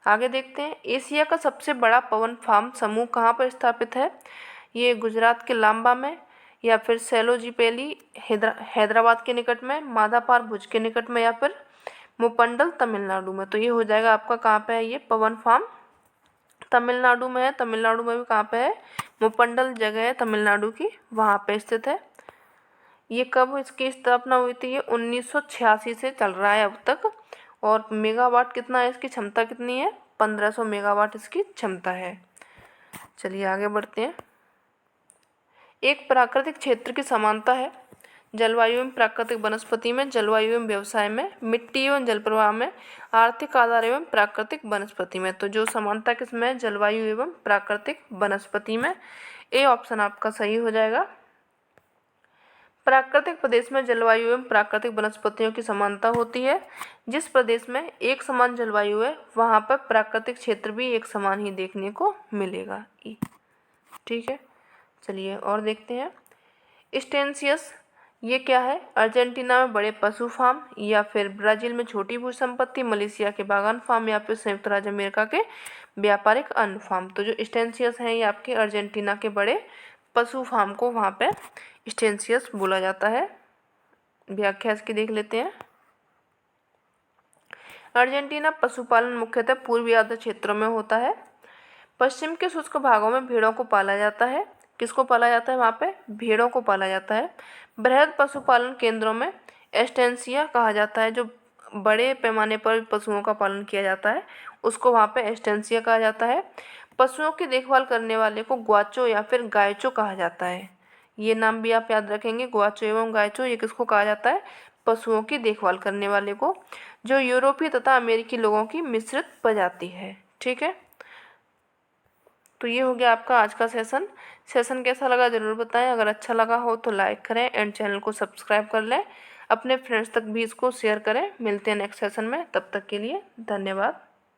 आगे देखते हैं। एशिया का सबसे बड़ा पवन फार्म समूह कहाँ पर स्थापित है? ये गुजरात के लांबा में या फिर सैलोजीपेली हैदराबाद के निकट में, माधापार भुज के निकट में या फिर मुपंडल तमिलनाडु में। तो ये हो जाएगा आपका कहाँ पे है? ये पवन फार्म तमिलनाडु में है। तमिलनाडु में भी कहाँ पे है? मुपंडल जगह है तमिलनाडु की, वहाँ पे स्थित है। ये कब इसकी स्थापना हुई थी? ये 1986 से चल रहा है अब तक। और मेगावाट कितना है इसकी क्षमता कितनी है? 1500 मेगावाट इसकी क्षमता है। चलिए आगे बढ़ते हैं। एक प्राकृतिक क्षेत्र की समानता है जलवायु एवं प्राकृतिक वनस्पति में, जलवायु एवं व्यवसाय में, मिट्टी एवं जल प्रवाह में, आर्थिक आधार एवं प्राकृतिक वनस्पति में। तो जो समानता किसमें है? जलवायु एवं प्राकृतिक वनस्पति में। ए ऑप्शन आपका सही हो जाएगा। प्राकृतिक प्रदेश में जलवायु एवं प्राकृतिक वनस्पतियों की समानता होती है। जिस प्रदेश में एक समान जलवायु है वहाँ पर प्राकृतिक क्षेत्र भी एक समान ही देखने को मिलेगा। ठीक है, चलिए और देखते हैं। स्टेनसियस ये क्या है? अर्जेंटीना में बड़े पशु फार्म या फिर ब्राज़ील में छोटी भू संपत्ति, मलेशिया के बागान फार्म या फिर संयुक्त राज्य अमेरिका के व्यापारिक अन्न फार्म। तो जो स्टेनसियस हैं ये आपके अर्जेंटीना के बड़े पशु फार्म को वहाँ पे स्टेनसियस बोला जाता है। व्याख्या इसकी देख लेते हैं। अर्जेंटीना पशुपालन मुख्यतः पूर्वी आर्द्र क्षेत्रों में होता है। पश्चिम के शुष्क भागों में भेड़ों को पाला जाता है। किसको पाला जाता है? वहाँ पे भेड़ों को पाला जाता है। बृहद पशुपालन केंद्रों में एस्टेंसिया कहा जाता है। जो बड़े पैमाने पर पशुओं का पालन किया जाता है उसको वहाँ पे एस्टेंसिया कहा जाता है। पशुओं की देखभाल करने वाले को ग्वाचो या फिर गायचो कहा जाता है। ये नाम भी आप याद रखेंगे, ग्वाचो एवं गायचो। ये किसको कहा जाता है? पशुओं की देखभाल करने वाले को, जो यूरोपीय तथा अमेरिकी लोगों की मिश्रित प्रजाति है। ठीक है, तो ये हो गया आपका आज का सेशन कैसा लगा ज़रूर बताएं। अगर अच्छा लगा हो तो लाइक करें एंड चैनल को सब्सक्राइब कर लें। अपने फ्रेंड्स तक भी इसको शेयर करें। मिलते हैं नेक्स्ट सेशन में, तब तक के लिए धन्यवाद।